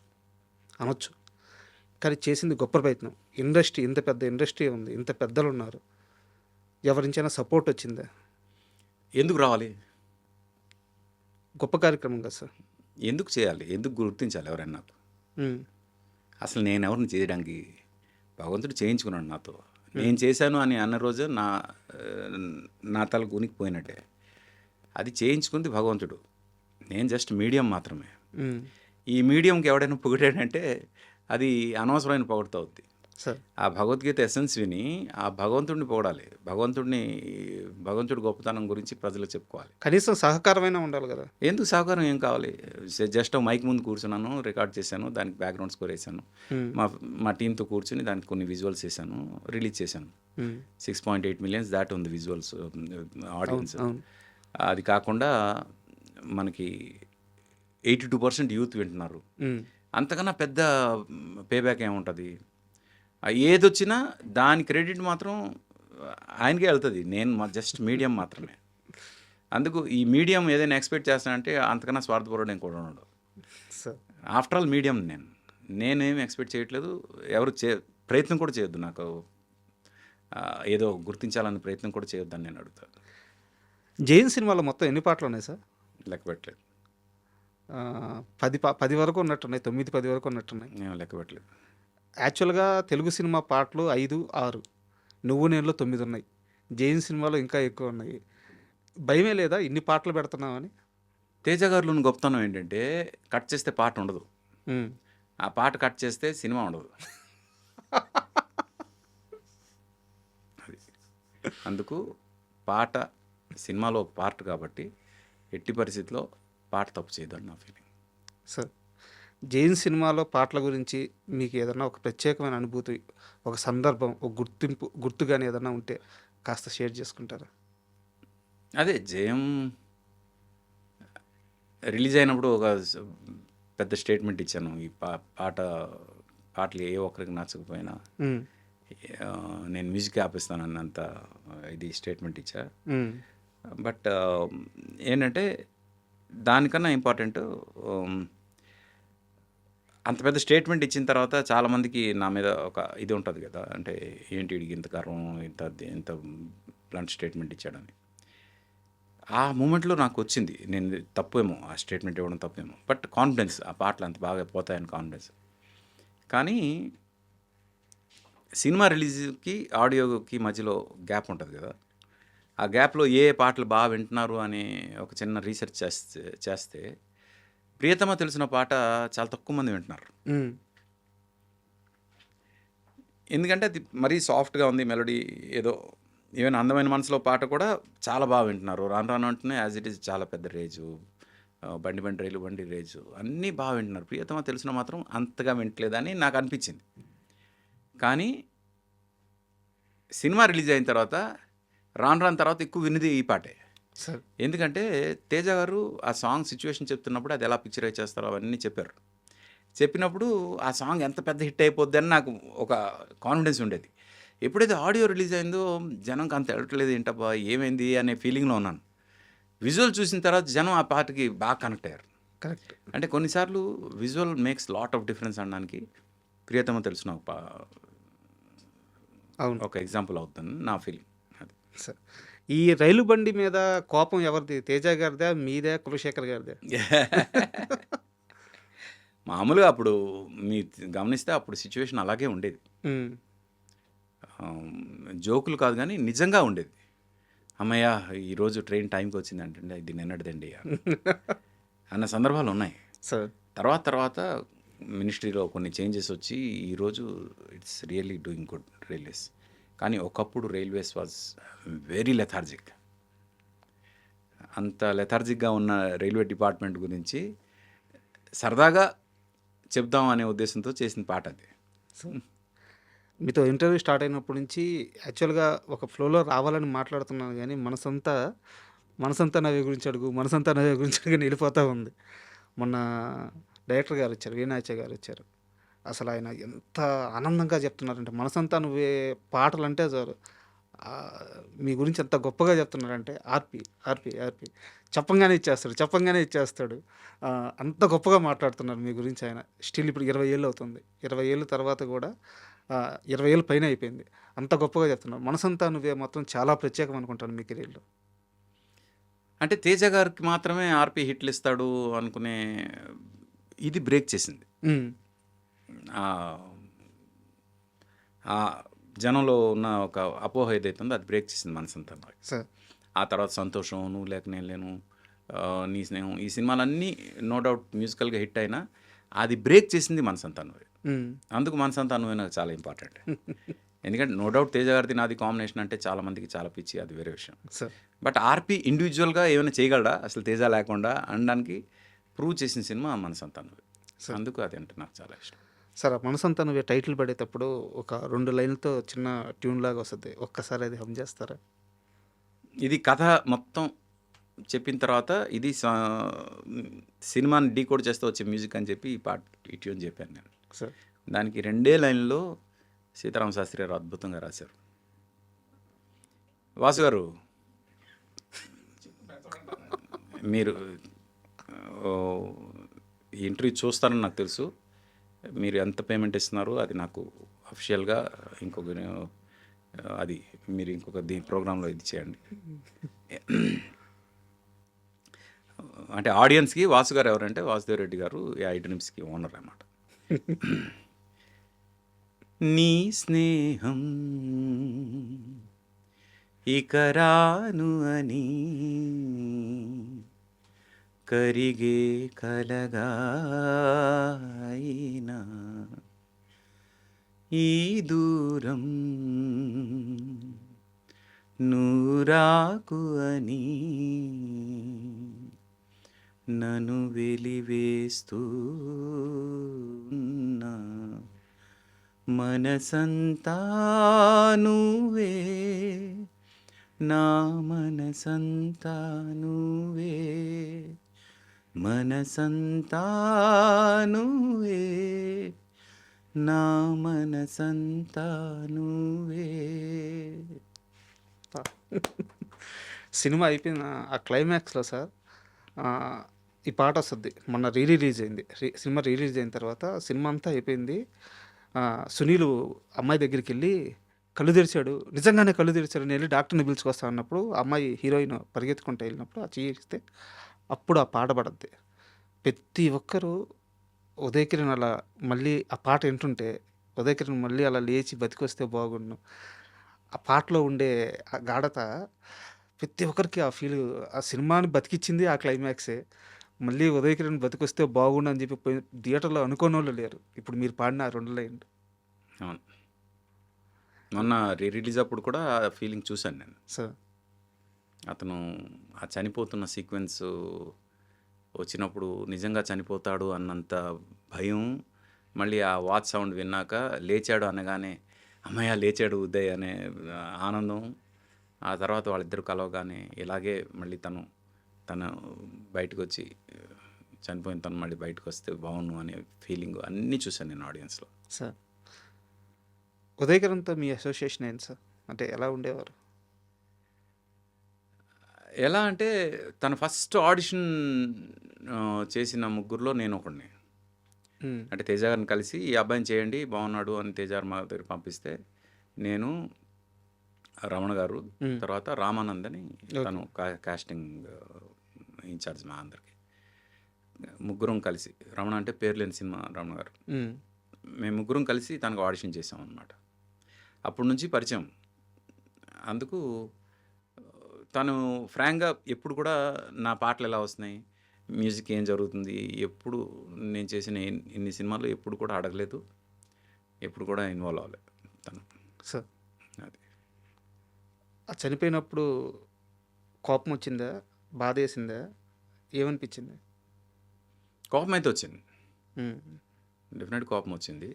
కానీ చేసింది గొప్ప ప్రయత్నం. ఇండస్ట్రీ, ఇంత పెద్ద ఇండస్ట్రీ ఉంది, ఇంత పెద్దలు ఉన్నారు, ఎవరించైనా సపోర్ట్ వచ్చిందా? ఎందుకు రావాలి? గొప్ప కార్యక్రమం కదా సార్. ఎందుకు చేయాలి? ఎందుకు గుర్తించాలి ఎవరైనా నాకు? అసలు నేను ఎవరిని చేయడానికి, భగవంతుడు చేయించుకున్నాడు నాతో. నేను చేశాను అని అన్న రోజు నా తలకు ఉనికిపోయినట్టే. అది చేయించుకుంది భగవంతుడు, నేను జస్ట్ మీడియం మాత్రమే. ఈ మీడియంకి ఎవడైనా పొగిడాడంటే అది అనవసరమైన పొగడుతూ అవుద్ది. సార్ ఆ భగవద్గీత ఎసెన్స్ విని ఆ భగవంతుడిని పొగడాలి. భగవంతుడి గొప్పతనం గురించి ప్రజలకు చెప్పుకోవాలి. కనీసం సహకారమైనా ఉండాలి కదా. ఎందుకు సహకారం ఏం కావాలి? జస్ట్ మైక్ ముందు కూర్చున్నాను, రికార్డ్ చేశాను, దానికి బ్యాక్‌గ్రౌండ్ స్కోర్ ఏశాను. ఉమ్, మా మా టీమ్‌తో కూర్చొని దానికి కొన్ని విజువల్స్ ఏశాను, రిలీజ్ చేశాను. ఉమ్, 6.8 మిలియన్స్ దాటి ఉంది విజువల్స్ ఆడియన్స్. అవును. అది కాకుండా మనకి 82% యూత్ వింటున్నారు. ఉమ్, అంతకన్నా పెద్ద పేబ్యాక్ ఏముంటుంది? ఏదొచ్చినా దాని క్రెడిట్ మాత్రం ఆయనకే వెళ్తుంది. నేను జస్ట్ మీడియం మాత్రమే. అందుకు ఈ మీడియం ఏదైనా ఎక్స్పెక్ట్ చేస్తానంటే అంతకన్నా స్వార్థపరుడు నేను కూడా ఉండడు. సార్ ఆఫ్టర్ ఆల్ మీడియం నేనేమి ఎక్స్పెక్ట్ చేయట్లేదు. ఎవరు ప్రయత్నం కూడా చేయొద్దు. నాకు ఏదో గుర్తించాలనే ప్రయత్నం కూడా చేయొద్దని నేను అడుగుతాను. జైన్ సినిమాలో మొత్తం ఎన్ని పాటలు ఉన్నాయి సార్? లెక్క పెట్టలేదు. 10 వరకు ఉన్నట్టున్నాయి, 9, 10 వరకు ఉన్నట్టున్నాయి. నేను లెక్క పెట్టలేదు. యాక్చువల్గా తెలుగు సినిమా పాటలు 5, 6, నువ్వు నేనులో 9 ఉన్నాయి. జైన్ సినిమాలో ఇంకా ఎక్కువ ఉన్నాయి. భయమే లేదా ఇన్ని పాటలు పెడుతున్నామని? తేజ గారిలోని గొప్పతనం ఏంటంటే కట్ చేస్తే పాట ఉండదు. ఉమ్, ఆ పాట కట్ చేస్తే సినిమా ఉండదు. అది అందుకు పాట సినిమాలో ఒక పార్ట్ కాబట్టి ఎట్టి పరిస్థితిలో పాట తప్పు చేయదని నా ఫీలింగ్. సార్ జైన్ సినిమాలో పాటల గురించి మీకు ఏదైనా ఒక ప్రత్యేకమైన అనుభూతి, ఒక సందర్భం, ఒక గుర్తు కానీ ఏదైనా ఉంటే కాస్త షేర్ చేసుకుంటారా? అదే జయం రిలీజ్ అయినప్పుడు ఒక పెద్ద స్టేట్మెంట్ ఇచ్చాను. ఈ పాటలు ఏ ఒక్కరికి నచ్చకపోయినా ఉమ్, నేను మ్యూజిక్ ఆపిస్తాను అన్నంత ఇది స్టేట్మెంట్ ఇచ్చా. ఉమ్, బట్ ఏంటంటే దానికన్నా ఇంపార్టెంట్, అంత పెద్ద స్టేట్మెంట్ ఇచ్చిన తర్వాత చాలామందికి నా మీద ఒక ఇది ఉంటుంది కదా, అంటే ఏంటి వీడికి ఇంత గర్వం, ఇంత బ్లంట్ స్టేట్మెంట్ ఇచ్చాడని. ఆ మూమెంట్లో నాకు వచ్చింది నేను తప్పేమో, ఆ స్టేట్మెంట్ ఇవ్వడం తప్పేమో. బట్ కాన్ఫిడెన్స్, ఆ పాటలు అంత బాగా పోతాయని కాన్ఫిడెన్స్. కానీ సినిమా రిలీజ్కి ఆడియోకి మధ్యలో గ్యాప్ ఉంటుంది కదా, ఆ గ్యాప్లో ఏ పాటలు బాగా వింటున్నారు అని ఒక చిన్న రీసెర్చ్ చేస్తే ప్రియతమ తెలిసిన పాట చాలా తక్కువ మంది వింటున్నారు. ఉమ్, ఎందుకంటే అది మరీ సాఫ్ట్గా ఉంది మెలోడీ. ఏదో ఈవెన్ అందమైన మనసులో పాట కూడా చాలా బాగా వింటున్నారు. రాను రాను అంటూనే యాజ్ ఇట్ ఈజ్ చాలా పెద్ద రేజు, బండి రేజు అన్నీ బాగా వింటున్నారు. ప్రియతమ తెలిసిన మాత్రం అంతగా వింటలేదని నాకు అనిపించింది. కానీ సినిమా రిలీజ్ అయిన తర్వాత రాను తర్వాత ఎక్కువ విన్నది ఈ పాటే. సార్ ఎందుకంటే తేజ గారు ఆ సాంగ్ సిచ్యువేషన్ చెప్తున్నప్పుడు అది ఎలా పిక్చరైజ్ చేస్తారో అవన్నీ చెప్పారు. చెప్పినప్పుడు ఆ సాంగ్ ఎంత పెద్ద హిట్ అయిపోద్ది అని నాకు ఒక కాన్ఫిడెన్స్ ఉండేది. ఎప్పుడైతే ఆడియో రిలీజ్ అయిందో జనంకి అంత వెళ్ళట్లేదు, ఏంటబ్బా ఏమైంది అనే ఫీలింగ్లో ఉన్నాను. విజువల్ చూసిన తర్వాత జనం ఆ పాటకి బాగా కనెక్ట్ అయ్యారు. కరెక్ట్. అంటే కొన్నిసార్లు visual makes lot of difference అనడానికి ప్రియతమ తెలిసిన అవును ఒక ఎగ్జాంపుల్ అవుతుంది నా ఫీలింగ్. అది సార్. ఈ రైలు బండి మీద కోపం ఎవరిది? తేజ గారిదా, మీదే, కులశేఖర్ గారిదా? మామూలుగా అప్పుడు మీరు గమనిస్తే అప్పుడు సిచ్యువేషన్ అలాగే ఉండేది. ఉమ్, జోకులు కాదు కానీ నిజంగా ఉండేది. అమ్మయ్య ఈరోజు ట్రైన్ టైంకి వచ్చింది అంటే ఇది నిన్నటిదండి అన్న సందర్భాలు ఉన్నాయి. సార్ తర్వాత మినిస్ట్రీలో కొన్ని చేంజెస్ వచ్చి ఈరోజు it's really doing good railways. కానీ ఒకప్పుడు రైల్వేస్ వాజ్ వెరీ లెథార్జిక్. అంత లెథార్జిక్గా ఉన్న రైల్వే డిపార్ట్మెంట్ గురించి సరదాగా చెప్దాం అనే ఉద్దేశంతో చేసిన పాట అది. మీతో ఇంటర్వ్యూ స్టార్ట్ అయినప్పటి నుంచి యాక్చువల్గా ఒక ఫ్లోలో రావాలని మాట్లాడుతున్నాను, కానీ మనసంతా నవ్వే గురించి అడుగు అని వెళ్ళిపోతూ ఉంది. మొన్న డైరెక్టర్ గారు వచ్చారు, వీణాచ గారు వచ్చారు. అసలు ఆయన ఎంత ఆనందంగా చెప్తున్నారంటే, మనసంతా నువ్వే పాటలు అంటే చాలు మీ గురించి ఎంత గొప్పగా చెప్తున్నారంటే, ఆర్పి చెప్పంగానే ఇచ్చేస్తాడు. అంత గొప్పగా మాట్లాడుతున్నారు మీ గురించి ఆయన. స్టిల్ ఇప్పుడు 20 ఏళ్ళు అవుతుంది, 20 ఏళ్ళ తర్వాత కూడా 20 ఏళ్ళు పైన అయిపోయింది, అంత గొప్పగా చెప్తున్నారు. మనసంతా నువ్వే మాత్రం చాలా ప్రత్యేకం అనుకుంటాను మీ కెరీర్లో. అంటే తేజ గారికి మాత్రమే ఆర్పి హిట్లు ఇస్తాడు అనుకునే ఇది బ్రేక్ చేసింది. ఆ జనంలో ఉన్న ఒక అపోహ ఏదైతే ఉందో అది బ్రేక్ చేసింది మనసంతా. సార్ ఆ తర్వాత సంతోషం, నువ్వు లేక నేను లేను, నీ స్నేహం, ఈ సినిమాలన్నీ నో డౌట్ మ్యూజికల్గా హిట్ అయినా అది బ్రేక్ చేసింది మనసంతా. హ్మ్. అందుకు మనసంతా నువ్వే నాకు చాలా ఇంపార్టెంట్. ఎందుకంటే నో డౌట్ తేజ గారిది నాది కాంబినేషన్ అంటే చాలామందికి చాలా పిచ్చి, అది వేరే విషయం. సార్ బట్ ఆర్‌పి ఇండివిజువల్‌గా ఏమైనా చేయగలడా అసలు తేజ లేకుండా అనడానికి ప్రూవ్ చేసిన సినిమా మనసంతా నువ్వే. సార్ అందుకు అది అంటే నాకు చాలా ఇష్టం. సార్ ఆ మనసంతా నువ్వే టైటిల్ పడేటప్పుడు ఒక 2 లైన్‌లతో చిన్న ట్యూన్ లాగా వస్తది. ఒక్కసారి అది హమ్ చేస్తారా? ఇది కథ మొత్తం చెప్పిన తర్వాత ఇది సినిమాని డీకోడ్ చేస్తూ వచ్చే మ్యూజిక్ అని చెప్పి ఈ ట్యూన్ చెప్పాను నేను. సార్ దానికి 2 లైన్‌లో సీతారామ శాస్త్రి గారు అద్భుతంగా రాశారు. వాసు గారు మీరు ఈ ఇంటర్వ్యూ చూస్తారని నాకు తెలుసు. మీరు ఎంత పేమెంట్ ఇస్తున్నారో అది నాకు అఫీషియల్‌గా ఇంకొక అది మీరు ఇంకొక ప్రోగ్రాంలో ఇది చేయండి. అంటే ఆడియన్స్‌కి వాసు గారు ఎవరంటే వాసుదేవ్ రెడ్డి గారు ఈ ఐటెమ్స్‌కి ఓనర్ అన్నమాట. నీ స్నేహం ఇక రాను అని కరిగే కలగా అయినా ఈ దూరం నూరాకు అని నన్ను వెలివేస్తూ ఉన్నా మనసంతా నువ్వే నా మనసంతా నువ్వే మనసంతా నువ్వే నా మనసంతా నువ్వే. సినిమా అయిపోయిన ఆ క్లైమాక్స్‌లో సార్ ఈ పాట వస్తది. మొన్న రిలీజ్ అయింది. సినిమా రిలీజ్ అయిన తర్వాత సినిమా అంతా అయిపోయింది. సునీలు అమ్మాయి దగ్గరికెళ్ళి కళ్ళు తెరిచాడు. నిజంగానే కళ్ళు తెరిచాడు. నేనెళ్ళి డాక్టర్‌ని పిలుచుకొస్తా అన్నప్పుడు, ఆ అమ్మాయి హీరోయిన్ పరిగెత్తుకుంటూ వెళ్ళినప్పుడు ఆ చెయ్యి ఇస్తే అప్పుడు ఆ పాట పడద్ది. ప్రతి ఒక్కరు ఉదయ్ కిరణ్ అలా మళ్ళీ ఆ పాట వింటుంటే ఉదయ్ కిరణ్ మళ్ళీ అలా లేచి బతికొస్తే బాగుండు. ఆ పాటలో ఉండే ఆ గాఢత ప్రతి ఒక్కరికి ఆ ఫీల్, ఆ సినిమాని బతికిచ్చింది ఆ క్లైమాక్సే. మళ్ళీ ఉదయ్ కిరణ్ బతికొస్తే బాగుండు అని చెప్పి పోయి థియేటర్‌లో అనుకోనోళ్ళు లేరు. ఇప్పుడు మీరు పాడిన ఆ 2 లైన్లు. అవును. మొన్న రిలీజ్ అప్పుడు కూడా ఫీలింగ్ చూశాను నేను. సార్ అతను ఆ చనిపోతున్న సీక్వెన్స్ వచ్చినప్పుడు నిజంగా చనిపోతాడు అన్నంత భయం, మళ్ళీ ఆ వాచ్ సౌండ్ విన్నాక లేచాడు అనగానే అమ్మయ్య లేచాడు ఉదయ్ అనే ఆనందం, ఆ తర్వాత వాళ్ళిద్దరు కలవగానే ఇలాగే మళ్ళీ తను బయటకు వచ్చి చనిపోయిన తను మళ్ళీ బయటకు వస్తే బాగుండు అనే ఫీలింగ్ అన్నీ చూశాను నేను ఆడియన్స్లో. సార్ ఉదయ్ కిరణ్‌తో మీ అసోసియేషన్ ఏంటి సార్? అంటే ఎలా ఉండేవారు? ఎలా అంటే తను ఫస్ట్ ఆడిషన్ చేసిన ముగ్గురులో నేను ఒకడిని. హ్మ్. అంటే తేజ గారిని కలిసి ఈ అబ్బాయిని చేయండి బాగున్నాడు అని తేజ గారు మా దగ్గర పంపిస్తే, నేను రమణ గారు హ్మ్. తర్వాత రామానంద్ అని ఓకే. తను కాస్టింగ్ ఇన్ఛార్జ్ మా అందరికి, ముగ్గురం కలిసి, రమణ అంటే పేర్లేని సినిమా రమణ గారు, హ్మ్. మేము ముగ్గురం కలిసి తనకు ఆడిషన్ చేసాం అనమాట. అప్పటి నుంచి పరిచయం. అందుకు తను ఫ్రాంక్గా ఎప్పుడు కూడా నా పాటలు ఎలా వస్తున్నాయి, మ్యూజిక్ ఏం జరుగుతుంది, ఎప్పుడు నేను చేసిన ఇన్ని సినిమాల్లో ఎప్పుడు కూడా అడగలేదు, ఎప్పుడు కూడా ఇన్వాల్వ్ అవ్వలేదు తను. సార్ అది ఆ చనిపోయినప్పుడు కోపం వచ్చిందా? బాధేసిందా? ఏమనిపించింది? కోపం అయితే వచ్చింది, హ్మ్. డెఫినెట్ కోపం వచ్చింది.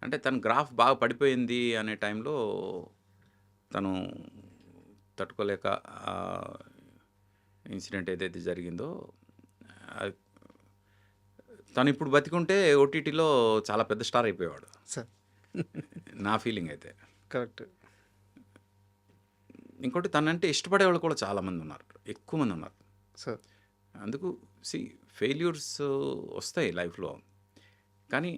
అంటే తన గ్రాఫ్ బాగా పడిపోయింది అనే టైంలో తను తట్టుకోలేక ఇన్సిడెంట్ ఏదైతే జరిగిందో, అది తను ఇప్పుడు బతికుంటే ఓటీటీలో చాలా పెద్ద స్టార్ అయిపోయేవాడు, సార్ నా ఫీలింగ్ అయితే. కరెక్ట్. ఇంకోటి తనంటే ఇష్టపడే వాళ్ళు కూడా చాలామంది ఉన్నారు, ఎక్కువ మంది ఉన్నారు. సార్ అందుకు ఫెయిల్యూర్స్ వస్తాయి లైఫ్లో, కానీ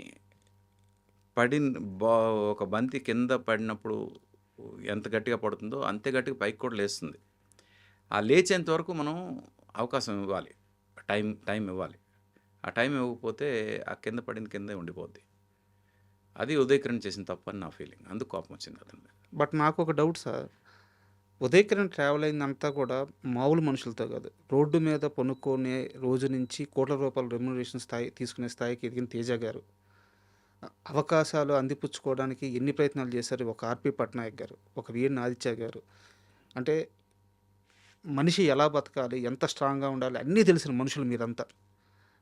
ఒక బంతి కింద పడినప్పుడు ఎంత గట్టిగా పడుతుందో అంతే గట్టిగా పైకి కూడా లేస్తుంది. ఆ లేచేంత వరకు మనం అవకాశం ఇవ్వాలి, టైం ఇవ్వాలి. ఆ టైం ఇవ్వకపోతే ఆ కింద పడింది కిందే ఉండిపోద్ది. అది ఉదయ్ కిరణ్ చేసిన తప్పు అని నా ఫీలింగ్. అందుకు కోపం వచ్చింది అతని మీద. బట్ నాకు ఒక doubt sir. Uday Kiran travel అయిందంతా కూడా మామూలు మనుషులతో కాదు. రోడ్డు మీద పనుక్కునే రోజు నుంచి కోట్ల రూపాయల రెమ్యునరేషన్ స్థాయి తీసుకునే స్థాయికి ఎదిగిన తేజ గారు. అవకాశాలు అందిపుచ్చుకోవడానికి ఎన్ని ప్రయత్నాలు చేశారు ఒక ఆర్‌పి పట్నాయక్ గారు, ఒక వీఎన్ ఆదిత్య గారు. అంటే మనిషి ఎలా బతకాలి, ఎంత స్ట్రాంగ్‌గా ఉండాలి అన్నీ తెలిసిన మనుషులు మీరంతా.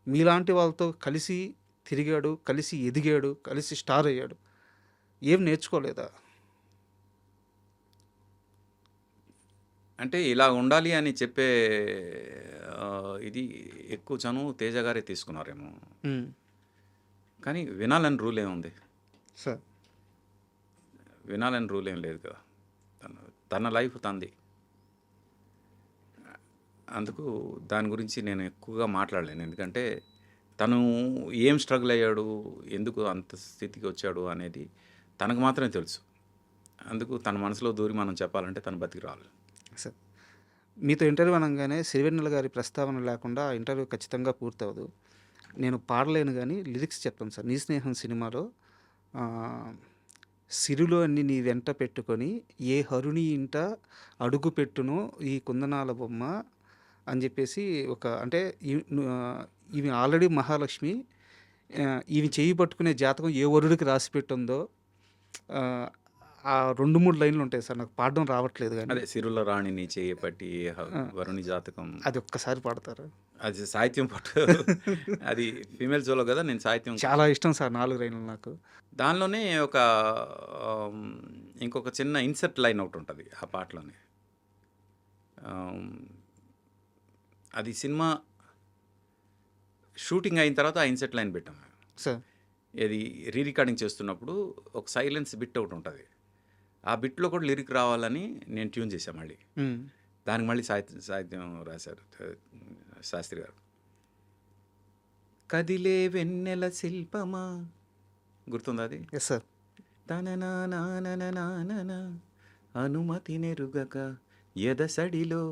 మీలాంటి వాళ్ళతో కలిసి తిరిగాడు, కలిసి ఎదిగాడు, కలిసి స్టార్ అయ్యాడు. ఏం నేర్చుకోలేదా? అంటే ఇలా ఉండాలి అని చెప్పే ఇది ఎక్కువ చనువు తేజ గారే తీసుకున్నారేమో. హ్మ్. కానీ వినాలని రూల్ ఏముంది? సార్. వినాలని రూల్ ఏం లేదు కదా. తన లైఫ్ తంది. అందుకు దాని గురించి నేను ఎక్కువగా మాట్లాడలేను. ఎందుకంటే తను ఏం స్ట్రగుల్ అయ్యాడు, ఎందుకు అంత స్థితికి వచ్చాడు అనేది తనకు మాత్రమే తెలుసు. అందుకు తన మనసులో దూరి మనం చెప్పాలంటే తను బతికి రాలేదు. సార్. మీతో ఇంటర్వ్యూ అనంగానే సిరివెన్నెల గారి ప్రస్తావన లేకుండా ఆ ఇంటర్వ్యూ ఖచ్చితంగా పూర్తవ్వదు. నేను పాడలేను గానీ లిరిక్స్ చెప్తాను సార్. 'నీ స్నేహం' సినిమాలో సిరులు అన్ని నీ వెంట పెట్టుకొని ఏ హరుని ఇంట అడుగు పెట్టునో ఈ కుందనాల బొమ్మ అని చెప్పేసి ఒక అంటే ఈమె ఆల్రెడీ మహాలక్ష్మి. ఈమె చెయ్యి పట్టుకునే జాతకం ఏ వరుడికి రాసి పెట్టుందో ఆ 2, 3 లైన్లు ఉంటాయి సార్. నాకు పాడడం రావట్లేదు గానీ. అదే 'సిరుల రాణి నీ చేయి పట్టి ఆ! వరుణి జాతకం' అది ఒక్కసారి పాడతారా? అది సాహిత్యం పట్టు అది ఫీమేల్ సోలో కదా. నేను సాహిత్యం చాలా ఇష్టం సార్ 4 లైన్లు నాకు. దానిలోనే ఒక ఆమ్, ఇంకొక చిన్న ఇన్సర్ట్ లైన్ ఒకటి ఉంటుంది ఆ పాటలోనే. ఆమ్, అది సినిమా షూటింగ్ అయిన తర్వాత ఆ ఇన్సర్ట్ లైన్ పెట్టాం మేము. సార్. ఇది రీ రికార్డింగ్ చేస్తున్నప్పుడు ఒక సైలెన్స్ బిట్ ఒకటి ఉంటుంది. ఆ బిట్లో కూడా లిరిక్ రావాలని నేను ట్యూన్ చేశాను మళ్ళీ. హ్మ్. దానికి మళ్ళీ సాహిత్యం రాశారు శాస్త్రి గారు. కదిలే వెన్నెల శిల్పమా, గుర్తుందా అది? Yes sir. తననా అనుమతి నెరుగక ఎదసడిలో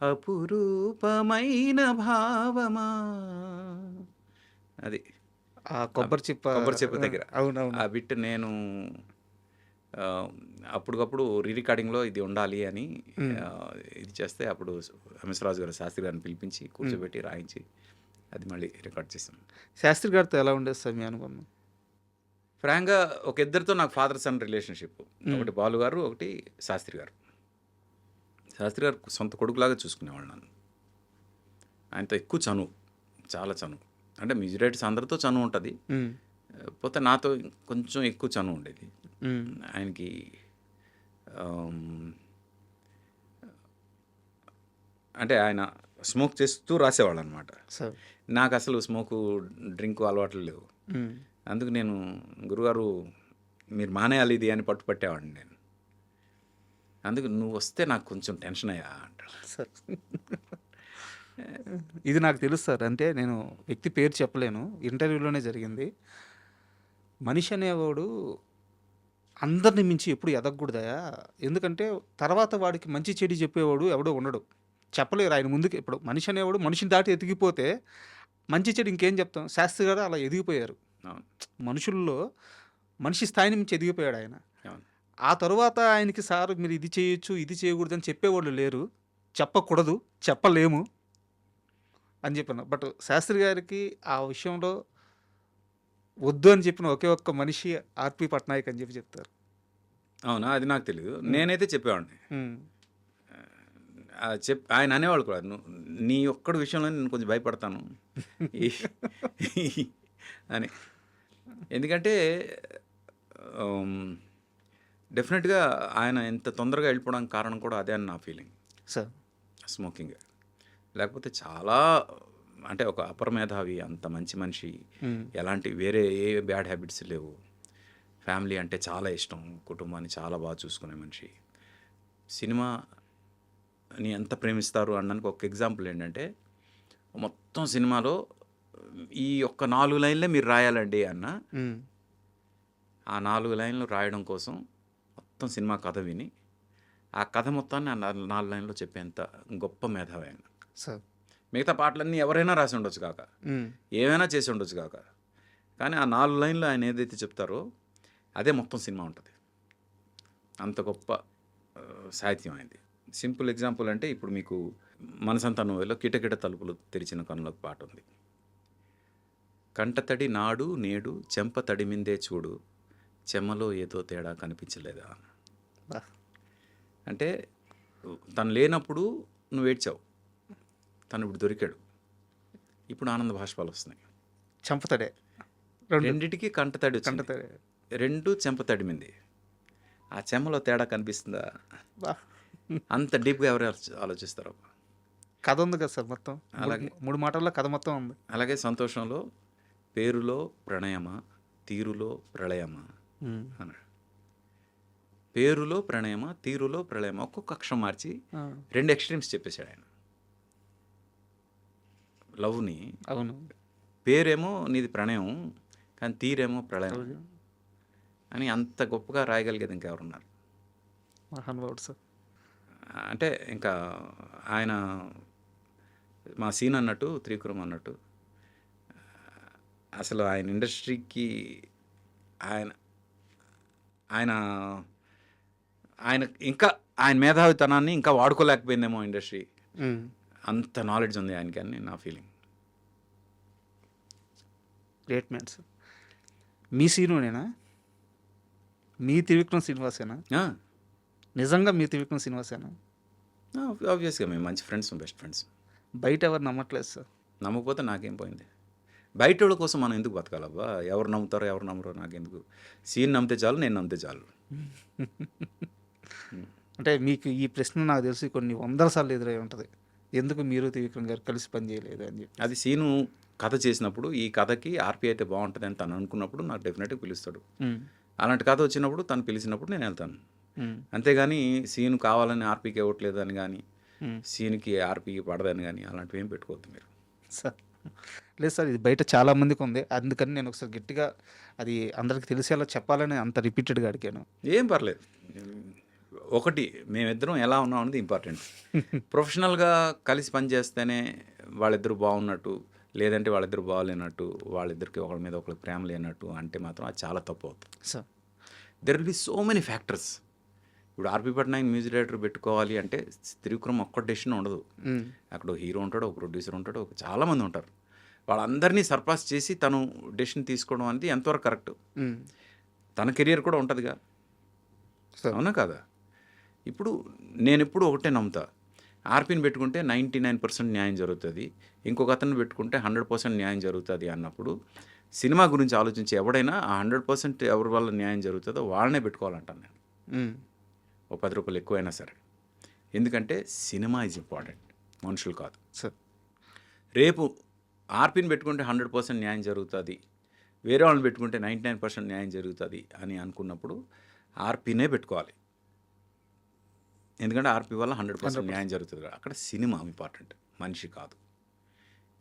అపురూపమైన భావమా, అది ఆ కొబ్బరి చిప్ప దగ్గర అవునవును. ఆ బిట్ నేను అప్పటికప్పుడు రీ రికార్డింగ్లో ఇది ఉండాలి అని ఇది చేస్తే అప్పుడు ఎంఎస్ రాజు గారు శాస్త్రి గారిని పిలిపించి కూర్చోబెట్టి రాయించి అది మళ్ళీ రికార్డ్ చేసాం. శాస్త్రి గారితో ఎలా ఉండేది సార్ మీ అనుబంధం? ఫ్రాంక్గా ఒక ఇద్దరితో నాకు ఫాదర్ సన్ రిలేషన్షిప్. ఒకటి బాలు గారు, ఒకటి శాస్త్రి గారు. శాస్త్రి గారు సొంత కొడుకులాగా చూసుకునేవాళ్ళు నన్ను. ఆయనతో ఎక్కువ చనువు, చాలా చనువు. అంటే మెజారిటీస్ అందరితో చనువు ఉంటుంది, పోతే నాతో కొంచెం ఎక్కువ చనువు ఉండేది. ఆయనకి అంటే ఆయన స్మోక్ చేస్తూ రాసేవాళ్ళు అనమాట. సార్. నాకు అసలు స్మోకు డ్రింక్ అలవాట్లు లేవు. అందుకు నేను గురుగారు మీరు మానేయాలి ఇది అని పట్టుపట్టేవాడిని నేను. అందుకు నువ్వు వస్తే నాకు కొంచెం టెన్షన్ అయ్యా అంటాడు సార్. ఇది నాకు తెలుసు సార్. అంటే నేను వ్యక్తి పేరు చెప్పలేను, ఇంటర్వ్యూలోనే జరిగింది. మనిషి అనేవాడు అందరిని మించి ఎప్పుడు ఎదగకూడదయా. ఎందుకంటే తర్వాత వాడికి మంచి చెడు చెప్పేవాడు ఎవడో ఉండడు, చెప్పలేరు ఆయన ముందుకు. ఇప్పుడు మనిషి అనేవాడు మనిషిని దాటి ఎదిగిపోతే మంచి చెడు ఇంకేం చెప్తాం. శాస్త్రి గారు అలా ఎదిగిపోయారు. మనుషుల్లో మనిషి స్థాయిని మించి ఎదిగిపోయాడు ఆయన. ఆ తరువాత ఆయనకి సార్ మీరు ఇది చేయొచ్చు ఇది చేయకూడదు అని చెప్పేవాళ్ళు లేరు, చెప్పకూడదు, చెప్పలేము అని చెప్పాను. బట్ శాస్త్రి గారికి ఆ విషయంలో వద్దు అని చెప్పిన ఒకే ఒక్క మనిషి ఆర్‌పి పట్నాయక్ అని చెప్తారు. అవునా? అది నాకు తెలియదు. నేనైతే చెప్పేవాడిని. ఆయన అనేవాళ్ళు కూడా, నీ ఒక్కడి విషయంలో నేను కొంచెం భయపడతాను అని. ఎందుకంటే డెఫినెట్గా ఆయన ఎంత తొందరగా వెళ్ళిపోవడానికి కారణం కూడా అదే అని నా ఫీలింగ్ సార్. స్మోకింగ్. లేకపోతే చాలా అంటే ఒక అపరమేధావి, అంత మంచి మనిషి, ఎలాంటి వేరే ఏ బ్యాడ్ హ్యాబిట్స్ లేవు. ఫ్యామిలీ అంటే చాలా ఇష్టం, కుటుంబాన్ని చాలా బాగా చూసుకునే మనిషి. సినిమాని ఎంత ప్రేమిస్తారు అనడానికి ఒక ఎగ్జాంపుల్ ఏంటంటే, మొత్తం సినిమాలో ఈ ఒక్క 4 లైన్లే మీరు రాయాలండి అన్న, ఆ 4 లైన్లు రాయడం కోసం మొత్తం సినిమా కథ విని ఆ కథ మొత్తాన్ని ఆ 4 లైన్లో చెప్పేంత గొప్ప మేధావి ఆయన. సార్. మిగతా పాటలన్నీ ఎవరైనా రాసి ఉండొచ్చు కాక, ఏమైనా చేసి ఉండొచ్చు కాక, కానీ ఆ 4 లైన్లు ఆయన ఏదైతే చెప్తారో అదే మొత్తం సినిమా ఉంటుంది. అంత గొప్ప సాహిత్యం అయింది. సింపుల్ ఎగ్జాంపుల్ అంటే ఇప్పుడు మీకు మనసంతా నువ్వులో కిటకిట తలుపులు తెరిచిన కనులకు పాట ఉంది. కంటతడి నాడు నేడు చెంప తడిమిందే చూడు చెమ్మలో ఏదో తేడా కనిపించలేదా. బా. అంటే తను లేనప్పుడు నువ్వు ఏడ్చావు, తను ఇప్పుడు దొరికాడు, ఇప్పుడు ఆనంద భాష్పాలు వస్తున్నాయి. చంపుతాడే రెండు రెండిటికి కంటతడి వచ్చింది. కంటతాడే. రెండు చెంప తడిమింది. ఆ చెమ్మలో తేడా కనిపిస్తుందా? బా. అంత డీప్గా ఎవరు ఆలోచిస్తారు. కథ ఉంది కదా సార్ మొత్తం. అలాగే. మూడు మాటల్లో కథ మొత్తం ఉంది. అలాగే సంతోషంలో పేరులో ప్రణయమా తీరులో ప్రళయమా అన్నాడు. పేరులో ప్రణయమా తీరులో ప్రళయమా ఒక్కొక్క అక్షరం మార్చి ఆ, 2 ఎక్స్ట్రీమ్స్ చెప్పేశాడు ఆయన. లవ్ని అవును. పేరేమో నీది ప్రణయం కానీ తీరేమో ప్రళయం అని అంత గొప్పగా రాయగలిగేది ఇంకెవరున్నారు? మహానుభావుడు సార్. అంటే ఇంకా ఆయన మా సీన్ అన్నట్టు, త్రివిక్రమ్ అన్నట్టు, అసలు ఆయన ఇండస్ట్రీకి ఆయన ఆయన ఆయన ఇంకా ఆయన మేధావితనాన్ని ఇంకా వాడుకోలేకపోయిందేమో ఇండస్ట్రీ. ఉమ్. అంత నాలెడ్జ్ ఉంది ఆయనకి అని నా ఫీలింగ్. Great man sir. మీ సీనునేనా? మీ త్రివిక్రమ్ శ్రీనివాసేనా? నిజంగా మీ త్రివిక్రమ్ శ్రీనివాసేనా? ఆబ్వియస్గా మేము మంచి ఫ్రెండ్స్, బెస్ట్ ఫ్రెండ్స్. బయట ఎవరు నమ్మట్లేదు సార్. నమ్మకపోతే నాకేం పోయింది? బయట వాళ్ళ కోసం మనం ఎందుకు బతకాలబ్బా? ఎవరు నమ్ముతారో ఎవరు నమ్మరో నాకెందుకు? సీన్ నమ్మితే చాలు, నేను నమ్మితే చాలు. అంటే మీకు ఈ ప్రశ్న నాకు తెలిసి కొన్ని 100 సార్లు ఎదురై ఉంటుంది. ఎందుకు మీరు త్రివిక్రమ్ గారు కలిసి పనిచేయలేదు అని చెప్పి. అది సీను కథ చేసినప్పుడు ఈ కథకి ఆర్పి అయితే బాగుంటుంది అని తను అనుకున్నప్పుడు నాకు డెఫినెట్గా పిలుస్తాడు. ఉమ్. అలాంటి కథ వచ్చినప్పుడు తను పిలిచినప్పుడు నేను వెళ్తాను. ఉమ్. అంతేగాని సీను కావాలని ఆర్పీకి ఇవ్వట్లేదు అని కానీ, ఉమ్. సీన్కి ఆర్పీకి పడదని కానీ అలాంటివి ఏం పెట్టుకోవద్దు మీరు. సార్ లేదు సార్, ఇది బయట చాలా మందికి ఉంది. అందుకని నేను ఒకసారి గట్టిగా అది అందరికి తెలిసేలా చెప్పాలని అంత రిపీటెడ్గా అడిగాను. ఏం పర్లేదు. ఒకటి, మేమిద్దరం ఎలా ఉన్నాం అనేది ఇంపార్టెంట్. ప్రొఫెషనల్గా కలిసి పనిచేస్తేనే వాళ్ళిద్దరూ బాగున్నట్టు, లేదంటే వాళ్ళిద్దరు బాగలేనట్టు, వాళ్ళిద్దరికి ఒకరి మీద ఒకరికి ప్రేమ లేనట్టు అంటే మాత్రం అది చాలా తప్పు అవుతుంది. Sir there will be so many factors. ఇప్పుడు ఆర్పి పట్నాయక్ మ్యూజిక్ డైరెక్టర్ పెట్టుకోవాలి అంటే త్రివిక్రమ్ ఒక్క డెసిషన్ ఉండదు. అక్కడ ఒక హీరో ఉంటాడు, ఒక ప్రొడ్యూసర్ ఉంటాడు, చాలామంది ఉంటారు. వాళ్ళందరినీ సర్పాస్ చేసి తను డెసిషన్ తీసుకోవడం అనేది ఎంతవరకు కరెక్ట్? తన కెరియర్ కూడా ఉంటుందిగా, అవునా కాదా? ఇప్పుడు నేను ఎప్పుడు ఒకటే నమ్ముతా, ఆర్పీని పెట్టుకుంటే 99% న్యాయం జరుగుతుంది, ఇంకొక అతను పెట్టుకుంటే 100% న్యాయం జరుగుతుంది అన్నప్పుడు సినిమా గురించి ఆలోచించి ఎవడైనా ఆ 100% ఎవరి వల్ల న్యాయం జరుగుతుందో వాళ్ళనే పెట్టుకోవాలంటాను నేను. ఓ 10 రూపాయలు ఎక్కువైనా సరే. ఎందుకంటే సినిమా ఈజ్ ఇంపార్టెంట్, మనుషులు కాదు. సార్ రేపు ఆర్పీని పెట్టుకుంటే 100% న్యాయం జరుగుతుంది, వేరే వాళ్ళని పెట్టుకుంటే 99% న్యాయం జరుగుతుంది అని అనుకున్నప్పుడు ఆర్పీనే పెట్టుకోవాలి. ఎందుకంటే ఆర్పీ వల్ల 100% న్యాయం జరుగుతుంది కదా. అక్కడ సినిమా ఇంపార్టెంట్, మనిషి కాదు.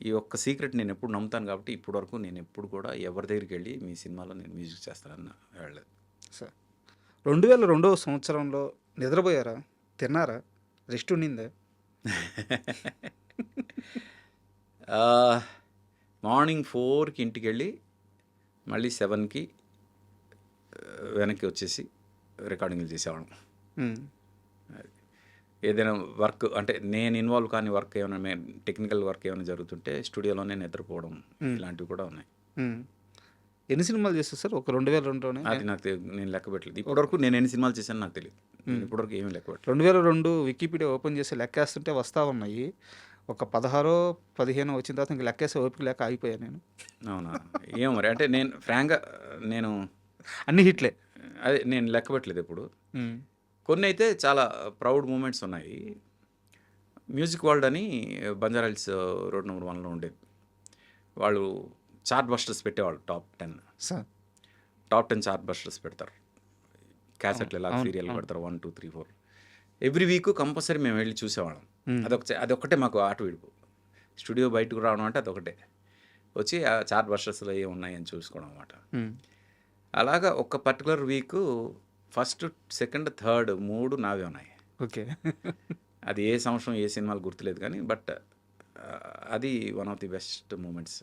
ఈ ఒక్క సీక్రెట్ నేను ఎప్పుడు నమ్ముతాను. కాబట్టి ఇప్పటివరకు నేను ఎప్పుడు కూడా ఎవరి దగ్గరికి వెళ్ళి మీ సినిమాలో నేను మ్యూజిక్ చేస్తానన్న వెళ్ళలేదు. సార్ 2002వ సంవత్సరంలో నిద్రపోయారా? తిన్నారా? రెస్ట్ ఉండిందా? మార్నింగ్ 4కి ఇంటికి వెళ్ళి మళ్ళీ 7కి వెనక్కి వచ్చేసి రికార్డింగ్లు చేసేవాళ్ళం. ఏదైనా వర్క్ అంటే నేను ఇన్వాల్వ్ కాని వర్క్ ఏమైనా, టెక్నికల్ వర్క్ ఏమైనా జరుగుతుంటే స్టూడియోలోనే నిద్రపోవడం ఇలాంటివి కూడా ఉన్నాయి. ఎన్ని సినిమాలు చేస్తారు సార్ ఒక 2002లోనే? అది నాకు నేను లెక్క పెట్టలేదు ఇప్పటివరకు. నేను ఎన్ని సినిమాలు చేశాను నాకు తెలియదు. ఇప్పటివరకు ఏమీ లెక్క పెట్టలేదు. 2002 వికీపీడియా ఓపెన్ చేసి లెక్కేస్తుంటే వస్తూ ఉన్నాయి. ఒక 16-15 వచ్చిన తర్వాత ఇంక లెక్కేసే ఓపిక లేక ఆగిపోయాను నేను. అవునా? ఏమో మరి. అంటే నేను ఫ్రాంక్గా నేను అన్ని హిట్లే. అదే నేను లెక్క పెట్టలేదు ఎప్పుడు. కొన్ని అయితే చాలా ప్రౌడ్ మూమెంట్స్ ఉన్నాయి. మ్యూజిక్ వరల్డ్ అని బంజారాహిల్స్ రోడ్ నెంబర్ 1లో ఉండేది. వాళ్ళు చార్ట్ బస్టర్స్ పెట్టేవాళ్ళు. టాప్ 10 చార్ట్ బస్టర్స్ పెడతారు. క్యాసెట్లు ఎలా సీరియల్ పెడతారు, 1, 2, 3, 4. ఎవ్రీ వీక్ కంపల్సరీ మేము వెళ్ళి చూసేవాళ్ళం. అదొక్కటే మాకు ఆట విడుపు. స్టూడియో బయటకు రావడం అంటే అదొకటే. వచ్చి ఆ చార్ట్ బస్టర్స్లో ఏమి ఉన్నాయని చూసుకోవడం అన్నమాట. అలాగా ఒక particular week first, second, third 3 నావే ఉన్నాయి. ఓకే. అది ఏ సంవత్సరం ఏ సినిమాలు గుర్తులేదు కానీ బట్ అది one of the best moments.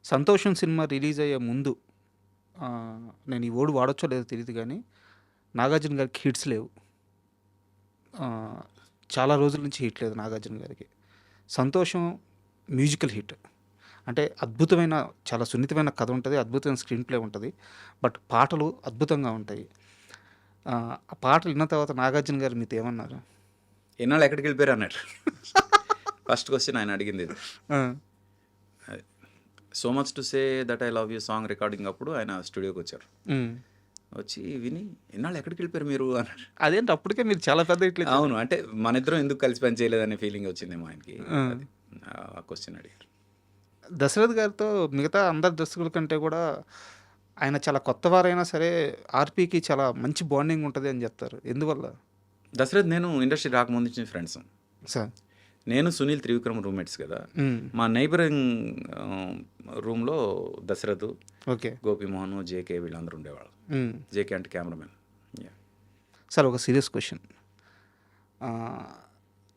Santosham cinema release అయ్యే ముందు నేను ఈ ఓడి వాడొచ్చో లేదో తెలియదు కానీ నాగార్జున గారికి హిట్స్ లేవు. చాలా రోజుల నుంచి హిట్ లేదు నాగార్జున గారికి. సంతోషం మ్యూజికల్ హిట్. అంటే అద్భుతమైన చాలా సున్నితమైన కథ ఉంటుంది, అద్భుతమైన స్క్రీన్ ప్లే ఉంటుంది. బట్ పాటలు అద్భుతంగా ఉంటాయి. ఆ పాటలు విన్న తర్వాత నాగార్జున గారు మీతో ఏమన్నారు? ఎన్నాళ్ళు ఎక్కడికి వెళ్ళిపోయారు అన్నట్టు ఫస్ట్ క్వశ్చన్ ఆయన అడిగింది ఇది. ఆ, so much to say that I love you song recording అప్పుడు ఆయన స్టూడియోకి వచ్చారు. ఉమ్. వచ్చి విని ఎన్నాళ్ళు ఎక్కడికి వెళ్ళిపోయారు మీరు అన్నారు. అదేంటి అప్పటికే మీరు చాలా పెద్ద ఇట్లా అవును, అంటే మన ఇద్దరం ఎందుకు కలిసి పని చేయలేదనే ఫీలింగ్ వచ్చిందేమో ఆయనకి. ఆ. అది ఆ క్వశ్చన్ అడిగారు. దశరథ్ గారితో మిగతా అందరి దర్శకుల కంటే కూడా ఆయన చాలా కొత్తవారైనా సరే ఆర్పీకి చాలా మంచి బాండింగ్ ఉంటుంది అని చెప్తారు. ఎందువల్ల దశరథ్ నేను ఇండస్ట్రీ రాకముందు నుంచి ఫ్రెండ్స్. సార్? నేను సునీల్ త్రివిక్రమ్ రూమ్మేట్స్ కదా. మా నైబరింగ్ రూమ్లో దశరథ్, ఓకే. గోపిమోహన్, జేకే వీళ్ళందరూ ఉండేవాళ్ళు. జేకే అంటే కెమెరామెన్. సార్, ఒక సీరియస్ క్వశ్చన్.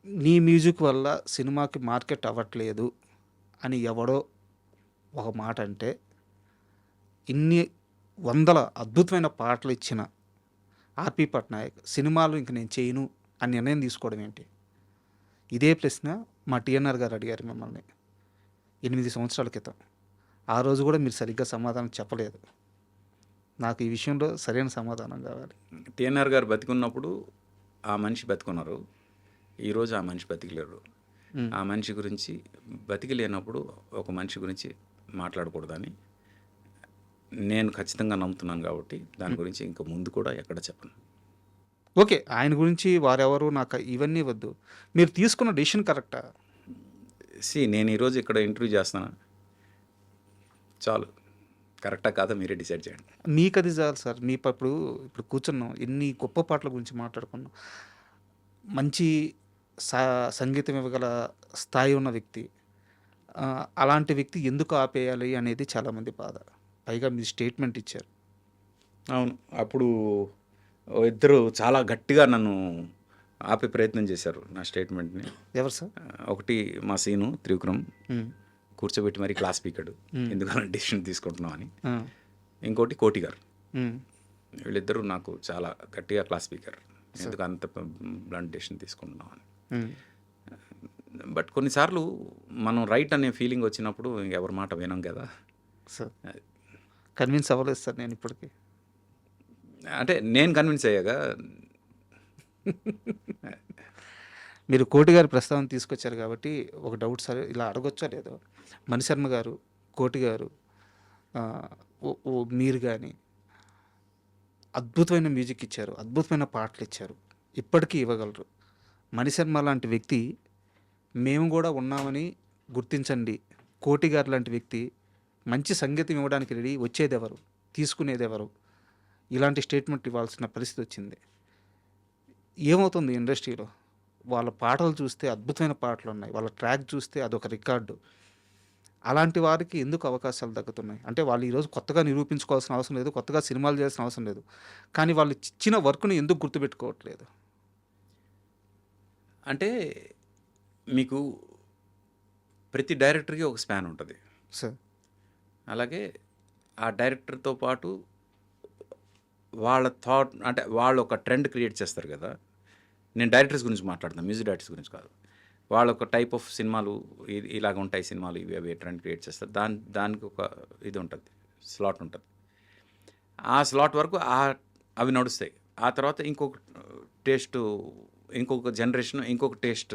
నీ మ్యూజిక్ వల్ల సినిమాకి మార్కెట్ అవ్వట్లేదు అని ఎవడో ఒక మాట అంటే, ఇన్ని వందల అద్భుతమైన పాటలు ఇచ్చిన ఆర్పి పట్నాయక్ సినిమాలు ఇంక నేను చేయను అని నిర్ణయం తీసుకోవడం ఏంటి? ఇదే ప్రశ్న మా టీఎన్ఆర్ గారు అడిగారు మిమ్మల్ని 8 సంవత్సరాల క్రితం. ఆ రోజు కూడా మీరు సరిగ్గా సమాధానం చెప్పలేదు. నాకు ఈ విషయంలో సరైన సమాధానం కావాలి. టిఎన్ఆర్ గారు బతికున్నప్పుడు ఆ మనిషి బతికున్నారు, ఈరోజు ఆ మనిషి బతికలేరు. ఆ మనిషి గురించి బతికి లేనప్పుడు ఒక మనిషి గురించి మాట్లాడకూడదని నేను ఖచ్చితంగా నమ్ముతున్నాను. కాబట్టి దాని గురించి ఇంకా ముందు కూడా ఎక్కడ చెప్పను. ఓకే, ఆయన గురించి వారెవరు నాకు ఇవన్నీ వద్దు. మీరు తీసుకున్న డెసిషన్ కరెక్టా? నేను ఈరోజు ఇక్కడ ఇంటర్వ్యూ చేస్తాను, చాలు. కరెక్టా కాదా మీరే డిసైడ్ చేయండి. మీకు అది చాలు సార్. మీ ఇప్పుడు కూర్చున్నాం, ఎన్ని గొప్ప పాటల గురించి మాట్లాడుకున్నాం. మంచి సంగీతం ఇవ్వగల స్థాయి ఉన్న వ్యక్తి. అలాంటి వ్యక్తి ఎందుకు ఆపేయాలి అనేది చాలామంది బాధ. పైగా మీరు స్టేట్మెంట్ ఇచ్చారు. అవును, అప్పుడు ఇద్దరు చాలా గట్టిగా నన్ను ఆపే ప్రయత్నం చేశారు నా స్టేట్మెంట్ని. ఎవరు సార్? ఒకటి మా సీను త్రివిక్రమ్ కూర్చోబెట్టి మరి క్లాస్ పీకాడు, ఎందుకన్నా డెసిషన్ తీసుకుంటున్నాం అని. ఇంకోటి కోటి గారు. వీళ్ళిద్దరూ నాకు చాలా గట్టిగా క్లాస్ పీకారు, ఎందుకు అంత బ్లంట్ డెసిషన్ తీసుకుంటున్నాం అని. బట్ కొన్నిసార్లు మనం రైట్ అనే ఫీలింగ్ వచ్చినప్పుడు ఎవరి మాట వినం కదా సార్. కన్విన్స్ అవ్వలేదు సార్ నేను ఇప్పటికీ. అంటే నేను కన్విన్స్ అయ్యాగా. మీరు కోటి గారి ప్రస్తావన తీసుకొచ్చారు కాబట్టి ఒక డౌట్ సార్, ఇలా అడగొచ్చా లేదో. మణిశర్మ గారు, కోటి గారు, మీరు కానీ అద్భుతమైన మ్యూజిక్ ఇచ్చారు, అద్భుతమైన పాటలు ఇచ్చారు, ఇప్పటికీ ఇవ్వగలరు. మణిశర్మ లాంటి వ్యక్తి మేము కూడా ఉన్నామని గుర్తించండి. కోటి గారు లాంటి వ్యక్తి మంచి సంగీతం ఇవ్వడానికి రెడీ, వచ్చేది ఎవరు, తీసుకునేది ఎవరు? ఇలాంటి స్టేట్మెంట్ ఇవ్వాల్సిన పరిస్థితి వచ్చింది. ఏమవుతుంది ఇండస్ట్రీలో? వాళ్ళ పాటలు చూస్తే అద్భుతమైన పాటలు ఉన్నాయి, వాళ్ళ ట్రాక్ చూస్తే అదొక రికార్డు. అలాంటి వారికి ఎందుకు అవకాశాలు దక్కుతున్నాయి? అంటే వాళ్ళు ఈరోజు కొత్తగా నిరూపించుకోవాల్సిన అవసరం లేదు, కొత్తగా సినిమాలు చేయాల్సిన అవసరం లేదు, కానీ వాళ్ళు ఇచ్చిన వర్క్ని ఎందుకు గుర్తుపెట్టుకోవట్లేదు? అంటే మీకు ప్రతి డైరెక్టర్కి ఒక స్పాన్ ఉంటుంది సార్. అలాగే ఆ డైరెక్టర్తో పాటు వాళ్ళ థాట్, అంటే వాళ్ళు ఒక ట్రెండ్ క్రియేట్ చేస్తారు కదా. నేను డైరెక్టర్స్ గురించి మాట్లాడుతాను, మ్యూజిక్ డైరెక్టర్స్ గురించి కాదు. వాళ్ళు ఒక టైప్ ఆఫ్ సినిమాలు ఇలాగ ఉంటాయి సినిమాలు, ఇవి అవి ట్రెండ్ క్రియేట్ చేస్తారు. దానికి ఒక ఇది ఉంటుంది, స్లాట్ ఉంటుంది. ఆ స్లాట్ వరకు అవి నడుస్తాయి. ఆ తర్వాత ఇంకొక టేస్ట్, ఇంకొక జనరేషన్ ఇంకొక టేస్ట్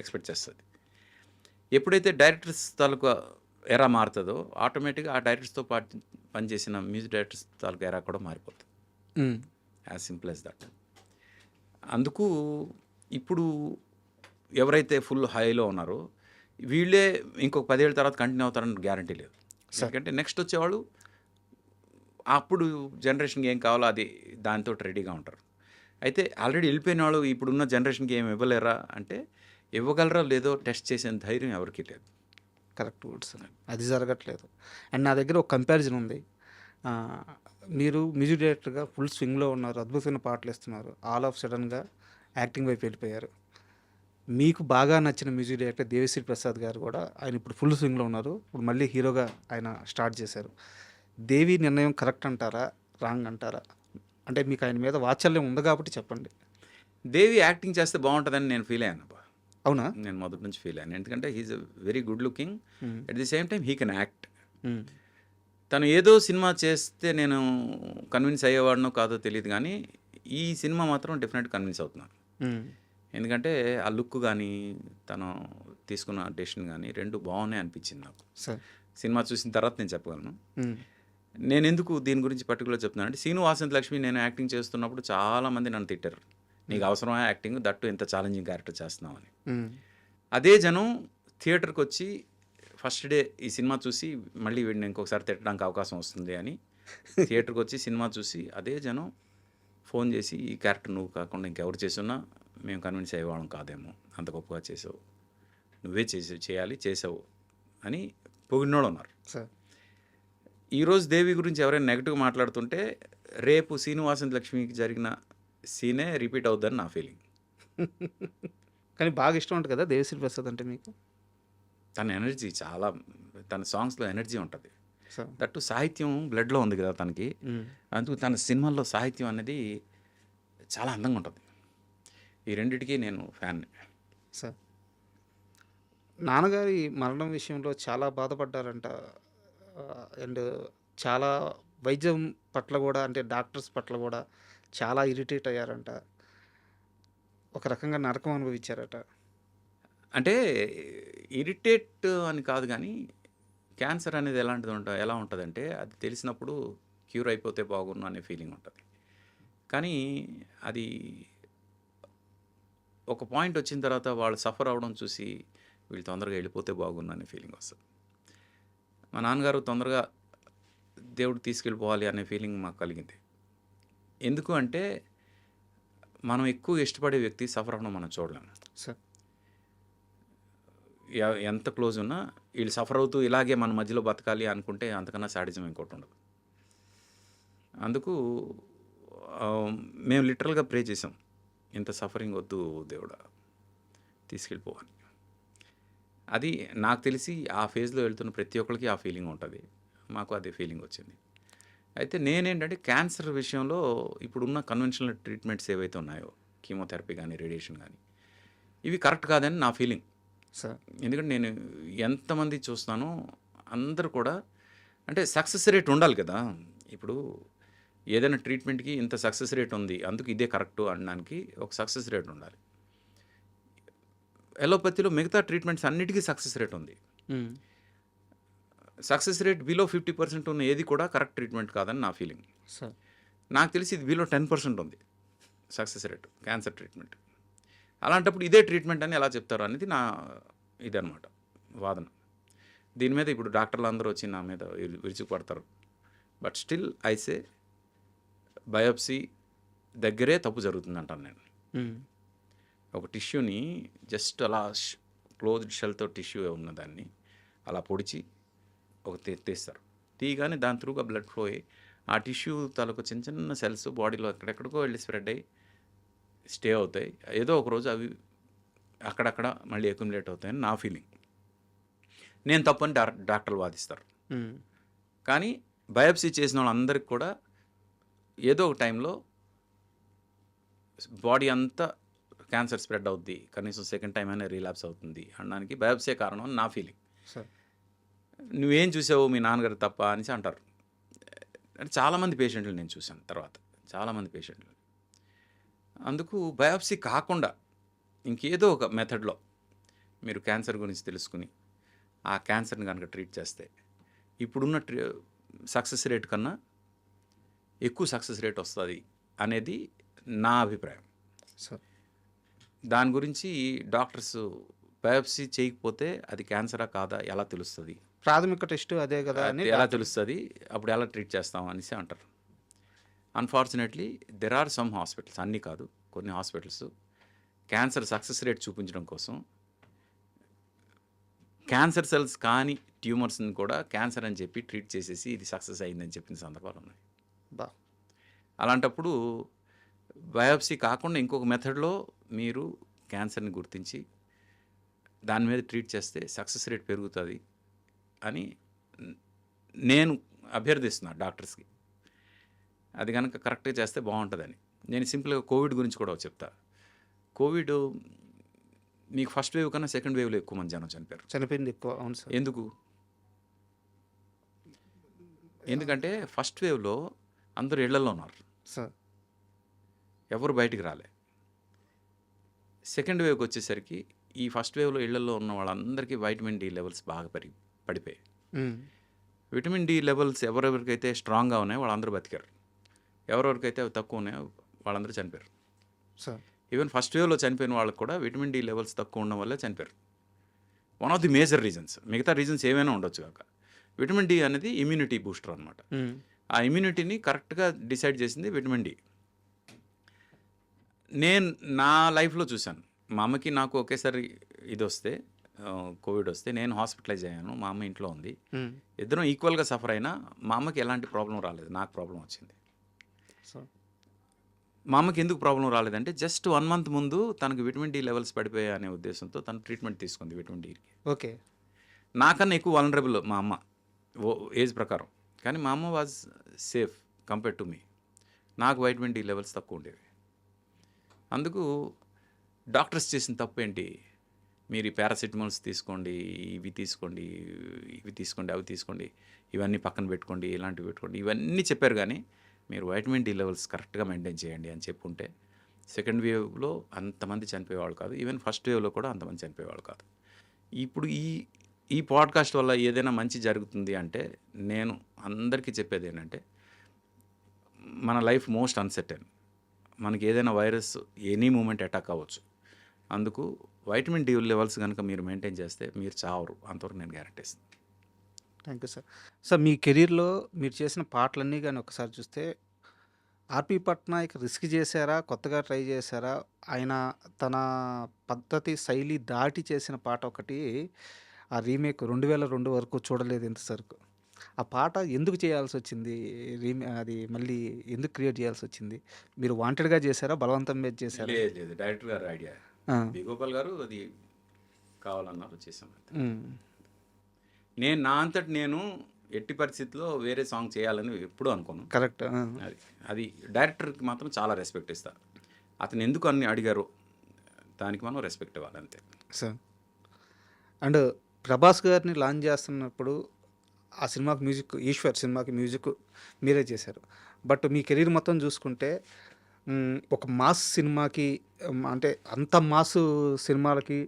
ఎక్స్పెక్ట్ చేస్తుంది. ఎప్పుడైతే డైరెక్టర్స్ తాలూకా ఎరా మారుతుందో ఆటోమేటిక్గా ఆ డైరెక్టర్స్తో పాటు పనిచేసిన మ్యూజిక్ డైరెక్టర్స్ తాలూకా ఎరా కూడా మారిపోతుంది. As simple as that. అందుకు ఇప్పుడు ఎవరైతే ఫుల్ హైలో ఉన్నారో వీళ్ళే ఇంకొక 10 ఏళ్ళ తర్వాత కంటిన్యూ అవుతారని గ్యారంటీ లేదు. ఎందుకంటే నెక్స్ట్ వచ్చేవాళ్ళు అప్పుడు జనరేషన్కి ఏం కావాలో అది దాంతో రెడీగా ఉంటారు. అయితే ఆల్రెడీ వెళ్ళిపోయిన వాళ్ళు ఇప్పుడున్న జనరేషన్కి ఏమి ఇవ్వలేరా అంటే, ఇవ్వగలరా లేదో టెస్ట్ చేసే ధైర్యం ఎవరికీ లేదు. కరెక్ట్ వర్డ్ సార్, అది జరగట్లేదు. అండ్ నా దగ్గర ఒక కంపారిజన్ ఉంది. మీరు మ్యూజిక్ డైరెక్టర్గా ఫుల్ స్వింగ్లో ఉన్నారు, అద్భుతమైన పాటలు ఇస్తున్నారు, ఆల్ ఆఫ్ సడన్గా యాక్టింగ్ వైపు వెళ్ళిపోయారు. మీకు బాగా నచ్చిన మ్యూజిక్ డైరెక్టర్ దేవిశ్రీ ప్రసాద్ గారు కూడా ఆయన ఇప్పుడు ఫుల్ స్వింగ్లో ఉన్నారు, ఇప్పుడు మళ్ళీ హీరోగా ఆయన స్టార్ట్ చేశారు. దేవి నిర్ణయం కరెక్ట్ అంటారా, రాంగ్ అంటారా? అంటే మీకు ఆయన మీద వాత్సల్యం ఉంది కాబట్టి చెప్పండి. దేవి యాక్టింగ్ చేస్తే బాగుంటుందని నేను ఫీల్ అయ్యాను. అవునా? నేను మొదటి నుంచి ఫీల్ అయ్యాను. ఎందుకంటే he's a very good looking. Hmm. At the same time he can act. Hmm. తను ఏదో సినిమా చేస్తే నేను కన్విన్స్ అయ్యేవాడినో కాదో తెలీదు గానీ, ఈ సినిమా మాత్రం డెఫినెట్‌గా కన్విన్స్ అవుతున్నాను. హ్మ్. ఎందుకంటే ఆ లుక్ గానీ, తను తీసుకున్న డెసిషన్ గానీ 2 బాగున్నాయి అనిపించింది నాకు. సార్. సినిమా చూసిన తర్వాత నేను చెప్పగలను. హ్మ్. నేనెందుకు దీని గురించి పర్టిక్యులర్‌గా చెప్తున్నానంటే, 'సీను వాసంతి లక్ష్మి' నేను యాక్టింగ్ చేస్తున్నప్పుడు చాలామంది నన్ను తిట్టారు. నీకు అవసరమా యాక్టింగ్? దట్టు ఇంత ఛాలెంజింగ్ క్యారెక్టర్ చేస్తున్నావు అని. హ్మ్. అదే జనం థియేటర్‌కొచ్చి ఫస్ట్ డే ఈ సినిమా చూసి మళ్ళీ వీడిని ఇంకొకసారి తిట్టడానికి అవకాశం వస్తుంది అని థియేటర్‌కొచ్చి సినిమా చూసి అదే జనం ఫోన్ చేసి, "ఈ క్యారెక్టర్ నువ్వు కాకుండా ఇంకెవరు చేసున్నా మేము కన్విన్స్ అయ్యేవాళ్ళం కాదేమో. అంత గొప్పగా చేసావు. నువ్వే చేయాలి చేసావు" అని పొగిడినోళ్ళున్నారు. సార్. ఈరోజు 'దేవి' గురించి ఎవరైనా నెగెటివ్‌గా మాట్లాడుతుంటే, రేపు 'సీను వాసంతి లక్ష్మికి' జరిగిన సీనే రిపీట్ అవుద్దని నా ఫీలింగ్. కానీ బాగా ఇష్టం ఉంటది కదా 'దేవిశ్రీ ప్రసాద్' అంటే మీకు? తన ఎనర్జీ చాలా, తన సాంగ్స్‌లో ఎనర్జీ ఉంటది. సార్. దట్టు సాహిత్యం బ్లడ్‌లో ఉంది కదా తనకి. హ్మ్. అందుకు తన సినిమాల్లో సాహిత్యం అనేది చాలా అందంగా ఉంటది. ఈ రెండిటికి నేను ఫ్యాన్‌ని. సార్. నాన్నగారి మరణం విషయంలో చాలా బాధపడ్డారంట. అండ్ చాలా వైద్యం పట్ల గూడా అంటే డాక్టర్స్ పట్ల గూడా చాలా ఇరిటేట్ అయ్యారంట. ఒక రకంగా నరకం అనుభవించారట. అంటే ఇరిటేట్ అని కాదు గానీ, క్యాన్సర్ అనేది ఎలా ఉంటదంటే, అది తెలిసినప్పుడు క్యూర్ అయిపోతే బాగున్ను అనే ఫీలింగ్ ఉంటది. కానీ అది ఒక పాయింట్ వచ్చిన తర్వాత వాళ్ళు సఫర్ అవ్వడం చూసి, వీళ్ళు తొందరగా వెళ్ళిపోతే బాగున్ను అనే ఫీలింగ్ వస్తది. మా నాన్నగారు తొందరగా దేవుడు తీసుకెళ్ళిపోవాలి అనే ఫీలింగ్ మాకు కలిగింది. ఎందుకు అంటే, మనం ఎక్కువ ఇష్టపడే వ్యక్తి సఫర్ అవ్వడం మనం చూడలేము. సార్. ఎంత క్లోజ్ ఉన్నా వీళ్ళు సఫర్ అవుతూ ఇలాగే మన మధ్యలో బతకాలి అనుకుంటే అంతకన్నా సాడిజం ఇంకోటి ఉండదు. అందుకు మేము లిటరల్‌గా ప్రే చేసాం. ఇంత సఫరింగ్ వద్దు దేవుడా, తీసుకెళ్ళిపో అని. అది నాకు తెలిసి ఆ ఫేజ్‌లో వెళ్తున్న ప్రతి ఒక్కళ్ళకి ఆ ఫీలింగ్ ఉంటది. మాకు అదే ఫీలింగ్ వచ్చింది. అయితే నేనేంటంటే క్యాన్సర్ విషయంలో ఇప్పుడున్న కన్వెన్షనల్ ట్రీట్మెంట్స్ ఏవైతే ఉన్నాయో, కీమోథెరపీ గానీ, రేడియేషన్ గానీ, ఇవి కరెక్ట్ కాదని నా ఫీలింగ్. సార్. ఎందుకంటే నేను ఎంతమంది చూస్తున్నానో అందరూ కూడా అంటే సక్సెస్ రేట్ ఉండాలి కదా. ఇప్పుడు ఏదైనా ట్రీట్మెంట్‌కి ఇంత సక్సెస్ రేట్ ఉంది, అందుకు ఇదే కరెక్టు అనడానికి ఒక సక్సెస్ రేట్ ఉండాలి. ఎలోపతిలో మిగతా ట్రీట్మెంట్స్ అన్నిటికీ సక్సెస్ రేట్ ఉంది. హ్మ్. సక్సెస్ రేట్ బిలో 50% ఉన్న ఏది కూడా కరెక్ట్ ట్రీట్మెంట్ కాదని నా ఫీలింగ్. సార్. నాకు తెలిసి ఇది బిలో 10% ఉంది సక్సెస్ రేట్ క్యాన్సర్ ట్రీట్మెంట్. అలాంటప్పుడు ఇదే ట్రీట్మెంట్ అని ఎలా చెప్తారు అనేది నా ఇదనమాట వాదన. దీని మీద ఇప్పుడు డాక్టర్లు అందరూ వచ్చి నా మీద విరుచుకుపడతారు. But still I say biopsy దగ్గరే తప్పు జరుగుతుందంటాను నేను. హ్మ్. ఒక టిష్యూని జస్ట్ అలా క్లోజ్డ్ షెల్తో టిష్యూ ఉన్నదాన్ని అలా పొడిచి ఒక తీస్తారు. తీయగానే దాని త్రూగా బ్లడ్ ఫ్లో అయ్యి ఆ టిష్యూ తాలూకు చిన్న చిన్న సెల్స్ బాడీలో ఎక్కడెక్కడికో వెళ్ళి స్ప్రెడ్ అయ్యి స్టే అవుతాయి. ఏదో ఒక రోజు అవి అక్కడక్కడ మళ్ళీ అక్యుములేట్ అవుతాయని నా ఫీలింగ్. నేను తప్పని డాక్టర్లు వాదిస్తారు. హ్మ్. కానీ బయాప్సీ చేసిన వాళ్ళందరికీ కూడా ఏదో ఒక టైంలో బాడీ అంతా క్యాన్సర్ స్ప్రెడ్ అవుద్ది, కనీసం సెకండ్ టైం అయినా రీలాప్స్ అవుతుంది అనడానికి బయాప్సీ కారణం అని నా ఫీలింగ్. సార్. నువ్వేం చూసావు మీ నాన్నగారు తప్ప అనేసి అంటారు. అంటే చాలామంది పేషెంట్లు నేను చూశాను తర్వాత, చాలామంది పేషెంట్లు. అందుకు బయాప్సీ కాకుండా ఇంకేదో ఒక మెథడ్లో మీరు క్యాన్సర్ గురించి తెలుసుకుని ఆ క్యాన్సర్ని కనుక ట్రీట్ చేస్తే ఇప్పుడున్న సక్సెస్ రేట్ కన్నా ఎక్కువ సక్సెస్ రేట్ వస్తుంది అనేది నా అభిప్రాయం. సార్. దాని గురించి డాక్టర్స్ బయాప్సీ చేయకపోతే అది క్యాన్సరా కాదా ఎలా తెలుస్తుంది, ప్రాథమిక టెస్ట్ అదే కదా అని అది ఎలా తెలుస్తుంది, అప్పుడు ఎలా ట్రీట్ చేస్తాం అనేసి అంటారు. Unfortunately there are some hospitals, అన్నీ కాదు కొన్ని హాస్పిటల్స్ క్యాన్సర్ సక్సెస్ రేట్ చూపించడం కోసం క్యాన్సర్ సెల్స్ కానీ ట్యూమర్స్ని కూడా క్యాన్సర్ అని చెప్పి ట్రీట్ చేసేసి ఇది సక్సెస్ అయిందని చెప్పిన సందర్భాలు ఉన్నాయి. బా. అలాంటప్పుడు బయాప్సీ కాకుండా ఇంకొక మెథడ్లో మీరు క్యాన్సర్ని గుర్తించి దాని మీద ట్రీట్ చేస్తే సక్సెస్ రేట్ పెరుగుతుంది అని నేను అభ్యర్థిస్తున్నాను డాక్టర్స్కి. అది కనుక కరెక్ట్గా చేస్తే బాగుంటుందని. నేను సింపుల్గా కోవిడ్ గురించి కూడా చెప్తా. కోవిడ్ మీకు ఫస్ట్ వేవ్ కన్నా సెకండ్ వేవ్లో ఎక్కువ మంది జనం చనిపోయారు. చనిపోయింది ఎక్కువ. అవును సార్. ఎందుకు? ఎందుకంటే ఫస్ట్ వేవ్లో అందరూ ఇళ్లలో ఉన్నారు, సార్. ఎవరు బయటికి రాలే. సెకండ్ వేవ్కి వచ్చేసరికి ఈ ఫస్ట్ వేవ్లో ఇళ్లలో ఉన్న వాళ్ళందరికీ వైటమిన్ డి లెవెల్స్ బాగా పడిపోయాయి. విటమిన్ డి లెవెల్స్ ఎవరెవరికైతే స్ట్రాంగ్గా ఉన్నాయో వాళ్ళందరూ బతికారు, ఎవరెవరికైతే అవి తక్కువ ఉన్నాయో వాళ్ళందరూ చనిపోయారు. సార్. ఈవెన్ ఫస్ట్ వేవ్లో చనిపోయిన వాళ్ళకి కూడా విటమిన్ డి లెవెల్స్ తక్కువ ఉండడం వల్లే చనిపోయారు. One of the major reasons. మిగతా రీజన్స్ ఏమైనా ఉండొచ్చు కాక, విటమిన్ డి అనేది ఇమ్యూనిటీ బూస్టర్ అనమాట. ఆ ఇమ్యూనిటీని కరెక్ట్గా డిసైడ్ చేసింది విటమిన్ డి. నేను నా లైఫ్లో చూశాను, మా అమ్మకి నాకు ఒకేసారి ఇది వస్తే, కోవిడ్ వస్తే నేను హాస్పిటలైజ్ అయ్యాను, మా అమ్మ ఇంట్లో ఉంది. ఇద్దరం ఈక్వల్గా సఫర్ అయినా మా అమ్మకి ఎలాంటి ప్రాబ్లం రాలేదు, నాకు ప్రాబ్లం వచ్చింది. మా అమ్మకి ఎందుకు ప్రాబ్లం రాలేదంటే జస్ట్ 1 month ముందు తనకు విటమిన్ డి లెవెల్స్ పడిపోయాయి అనే ఉద్దేశంతో తను ట్రీట్మెంట్ తీసుకుంది విటమిన్ డికి. ఓకే. నాకన్నా ఎక్కువ వలనరబుల్ మా అమ్మ ఏజ్ ప్రకారం, కానీ మా అమ్మ was safe compare to me. నాకు వైటమిన్ డి లెవెల్స్ తక్కువ ఉండేవి. అందుకు డాక్టర్స్ చేసిన తప్పు ఏంటి, మీరు ఈ పారాసిటమాల్స్ తీసుకోండి, ఇవి తీసుకోండి, అవి తీసుకోండి, ఇవన్నీ పక్కన పెట్టుకోండి, ఇలాంటివి పెట్టుకోండి, ఇవన్నీ చెప్పారు. కానీ మీరు వైటమిన్ డి లెవెల్స్ కరెక్ట్గా మెయింటైన్ చేయండి అని చెప్పుంటే సెకండ్ వేవ్లో అంతమంది చనిపోయేవాళ్ళు కాదు, ఈవెన్ ఫస్ట్ వేవ్లో కూడా అంతమంది చనిపోయేవాళ్ళు కాదు. ఇప్పుడు ఈ పాడ్కాస్ట్ వల్ల ఏదైనా మంచి జరుగుతుంది అంటే నేను అందరికీ చెప్పేది ఏంటంటే, మన లైఫ్ మోస్ట్ అన్సర్టెన్. మనకి ఏదైనా వైరస్ ఎనీ మూమెంట్ అటాక్ అవ్వచ్చు. అందుకు వైటమిన్ డి లెవెల్స్ కనుక మీరు మెయింటైన్ చేస్తే మీరు చావరు, అంతవరకు నేను గ్యారెంటీ ఇస్తాను. Thank you sir. సార్, మీ కెరీర్లో మీరు చేసిన పాటలన్నీ కానీ ఒకసారి చూస్తే ఆర్పి పట్నాయక్ రిస్క్ చేశారా, కొత్తగా ట్రై చేశారా? ఆయన తన పద్ధతి శైలి దాటి చేసిన పాట ఒకటి, ఆ రీమేక్ 2002 వరకు చూడలేదు ఇంతవరకు. ఆ పాట ఎందుకు చేయాల్సి వచ్చింది? అది మళ్ళీ ఎందుకు క్రియేట్ చేయాల్సి వచ్చింది? మీరు వాంటెడ్గా చేశారా, బలవంతం మీద చేశారా? లేదు, డైరెక్టర్ గారు ఐడియా, బి గోపాల్ గారు అది కావాలన్నారు, చేశాను. నేను నా అంతటి నేను ఎట్టి పరిస్థితిలో వేరే సాంగ్ చేయాలని ఎప్పుడూ అనుకోను. కరెక్ట్. అది డైరెక్టర్కి మాత్రం చాలా రెస్పెక్ట్ ఇస్తారు. అతను ఎందుకు అన్ని అడిగారో దానికి మనం రెస్పెక్ట్ ఇవ్వాలి, అంతే సార్. అండ్ ప్రభాస్ గారిని లాంచ్ చేస్తున్నప్పుడు ఆ సినిమాకి మ్యూజిక్, ఈశ్వర్ సినిమాకి మ్యూజిక్ మీరే చేశారు. బట్ మీ కెరీర్ మొత్తం చూసుకుంటే ఒక మాస్ సినిమాకి, అంటే అంత మాస్ సినిమాలకి,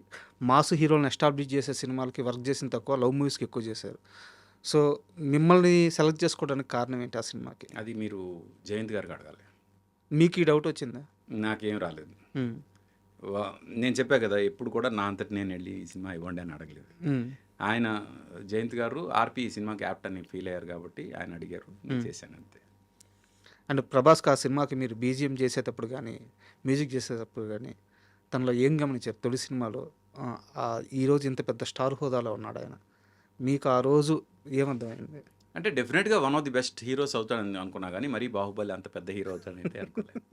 మాస్ హీరోలను ఎస్టాబ్లిష్ చేసే సినిమాలకి వర్క్ చేసిన తక్కువ, లవ్ మూవీస్కి ఎక్కువ చేశారు. సో మిమ్మల్ని సెలెక్ట్ చేసుకోవడానికి కారణం ఏంటి ఆ సినిమాకి? అది మీరు జయంత్ గారికి అడగాలి. మీకు ఈ డౌట్ వచ్చిందా? నాకేం రాలేదు. నేను చెప్పా కదా, ఎప్పుడు కూడా నా అంతటి నేను వెళ్ళి ఈ సినిమా ఇవ్వండి అని అడగలేదు. ఆయన జయంత్ గారు ఆర్పి ఈ సినిమాకి యాప్ట్ అని ఫీల్ అయ్యారు కాబట్టి ఆయన అడిగారు, నేను చేశాను, అంతే. అండ్ ప్రభాస్కి ఆ సినిమాకి మీరు బీజిఎం చేసేటప్పుడు కానీ, మ్యూజిక్ చేసేటప్పుడు కానీ తనలో ఏం గమనించారు? తొలి సినిమాలో ఈరోజు ఇంత పెద్ద స్టార్ హోదాలో ఉన్నాడు ఆయన, మీకు ఆ రోజు ఏమర్థమైంది? అంటే డెఫినెట్గా one of the best heroes అవుతాడని అనుకున్నా, కానీ మరీ బాహుబలి అంత పెద్ద హీరో అవుతాడంటే అనుకోలేదు.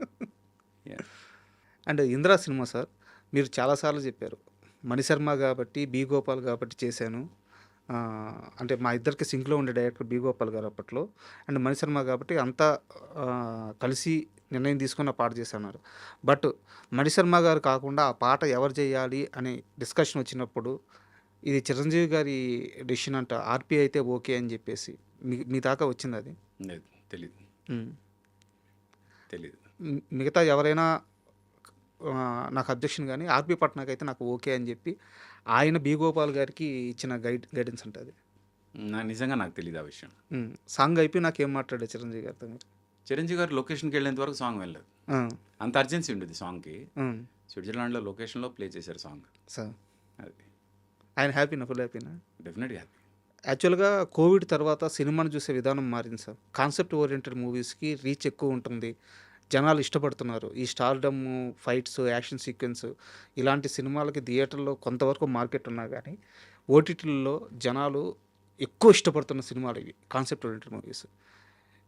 అండ్ ఇంద్రా సినిమా సార్, మీరు చాలాసార్లు చెప్పారు, మణిశర్మ కాబట్టి, బి గోపాల్ కాబట్టి చేశాను. అంటే మా ఇద్దరికి సింక్లో ఉండే డైరెక్టర్ బి గోపాల్ గారు అప్పట్లో, అండ్ మణిశర్మ కాబట్టి అంతా కలిసి నిర్ణయం తీసుకుని ఆ పాట చేస్తున్నారు. బట్ మణిశర్మ గారు కాకుండా ఆ పాట ఎవరు చేయాలి అనే డిస్కషన్ వచ్చినప్పుడు ఇది చిరంజీవి గారి డెసిషన్ అంట, ఆర్పి అయితే ఓకే అని చెప్పేసి మీ దాకా వచ్చింది అది? తెలీదు. మిగతా ఎవరైనా నాకు అబ్జెక్షన్, కానీ ఆర్పి పట్నాయక్ అయితే నాకు ఓకే అని చెప్పి ఆయన బి గోపాల్ గారికి ఇచ్చిన గైడెన్స్ ఉంటుంది. నిజంగా నాకు తెలియదు ఆ విషయం. సాంగ్ అయిపోయి నాకు ఏం మాట్లాడారు చిరంజీవి గారితో? మీరు చిరంజీవి గారు లొకేషన్కి వెళ్ళేంత వరకు సాంగ్ వెళ్ళలేదు, అంత అర్జెన్సీ ఉండేది సాంగ్కి. స్విట్జర్లాండ్లో లొకేషన్లో ప్లే చేశారు సాంగ్. సార్, అది ఆయన హ్యాపీనా? ఫుల్ హ్యాపీనా? డెఫినెట్గా హ్యాపీ. యాక్చువల్గా కోవిడ్ తర్వాత సినిమాను చూసే విధానం మారింది సార్. కాన్సెప్ట్ ఓరియంటెడ్ మూవీస్కి రీచ్ ఎక్కువ ఉంటుంది, జనాలు ఇష్టపడుతున్నారు. ఈ స్టార్డమ్, ఫైట్స్, యాక్షన్ సీక్వెన్స్ ఇలాంటి సినిమాలకి థియేటర్లో కొంతవరకు మార్కెట్ ఉన్నా కానీ ఓటీటీల్లో జనాలు ఎక్కువ ఇష్టపడుతున్న సినిమాలు ఇవి, కాన్సెప్ట్ ఓరియంటెడ్ మూవీస్.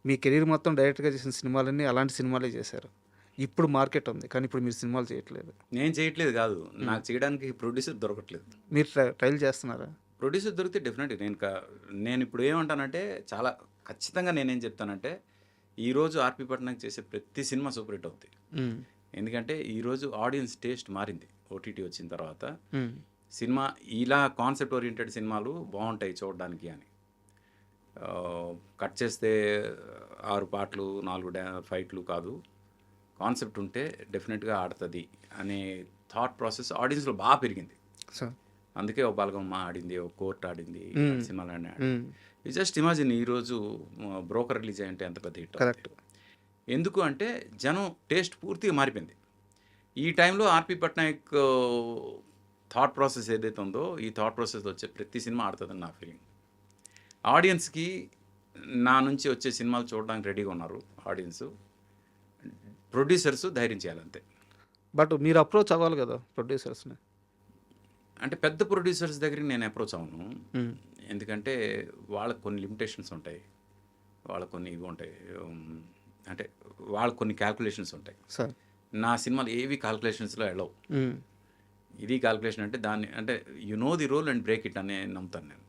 మీ కెరీర్ మొత్తం డైరెక్ట్గా చేసిన సినిమాలన్నీ అలాంటి సినిమాలే చేశారు. ఇప్పుడు మార్కెట్ ఉంది, కానీ ఇప్పుడు మీరు సినిమాలు చేయట్లేదు. నేను చేయట్లేదు కాదు, నాకు చేయడానికి ప్రొడ్యూసర్ దొరకట్లేదు. మీరు ట్రైల్ చేస్తున్నారా? ప్రొడ్యూసర్ దొరికితే డెఫినెట్గా నేను ఇప్పుడు ఏమంటానంటే, చాలా ఖచ్చితంగా నేనేం చెప్తానంటే, ఈరోజు ఆర్పి పట్నాయక్ చేసే ప్రతి సినిమా సూపర్ హిట్ అవుతాయి. ఎందుకంటే ఈరోజు ఆడియన్స్ టేస్ట్ మారింది. ఓటీటీ వచ్చిన తర్వాత మ్మ్. సినిమా ఇలా కాన్సెప్ట్ ఓరియంటెడ్ సినిమాలు బాగుంటాయి చూడడానికి అని. కట్ చేస్తే 6 పాటలు 4 ఫైట్లు కాదు, కాన్సెప్ట్ ఉంటే డెఫినెట్గా ఆడుతుంది అనే థాట్ ప్రాసెస్ ఆడియన్స్లో బాగా పెరిగింది. సార్. అందుకే ఓ బలగమ్మ ఆడింది, ఓ కోర్ట్ ఆడింది, సినిమాలన్నీ మ్మ్. జస్ట్ ఇమాజిన్ ఈరోజు బ్రోకర్ రిలీజ్ అయ్యంటే ఎంత పెద్ద హిట్. కరెక్ట్. ఎందుకు అంటే జనం టేస్ట్ పూర్తిగా మారిపోయింది. ఈ టైంలో ఆర్పి పట్నాయక్ థాట్ ప్రాసెస్ ఏదైతే ఉందో, ఈ థాట్ ప్రాసెస్ వచ్చే ప్రతి సినిమా ఆడుతుందని నా ఫీలింగ్. ఆడియన్స్కి నా నుంచి వచ్చే సినిమాలు చూడడానికి రెడీగా ఉన్నారు ఆడియన్స్. ప్రొడ్యూసర్స్ ధైర్యం చేయాలంతే. బట్ మీరు అప్రోచ్ అవ్వాలి కదా ప్రొడ్యూసర్స్ని. అంటే పెద్ద ప్రొడ్యూసర్స్ దగ్గరికి నేను అప్రోచ్ అవ్వను. ఎందుకంటే వాళ్ళకి కొన్ని లిమిటేషన్స్ ఉంటాయి, వాళ్ళకి కొన్ని ఇవి ఉంటాయి, అంటే వాళ్ళకి కొన్ని క్యాల్కులేషన్స్ ఉంటాయి. సార్. నా సినిమాలు ఏవి క్యాల్కులేషన్స్లో వెళ్ళవు. ఇది క్యాల్కులేషన్ అంటే దాన్ని అంటే you know the role and break it అనే నమ్ముతాను నేను.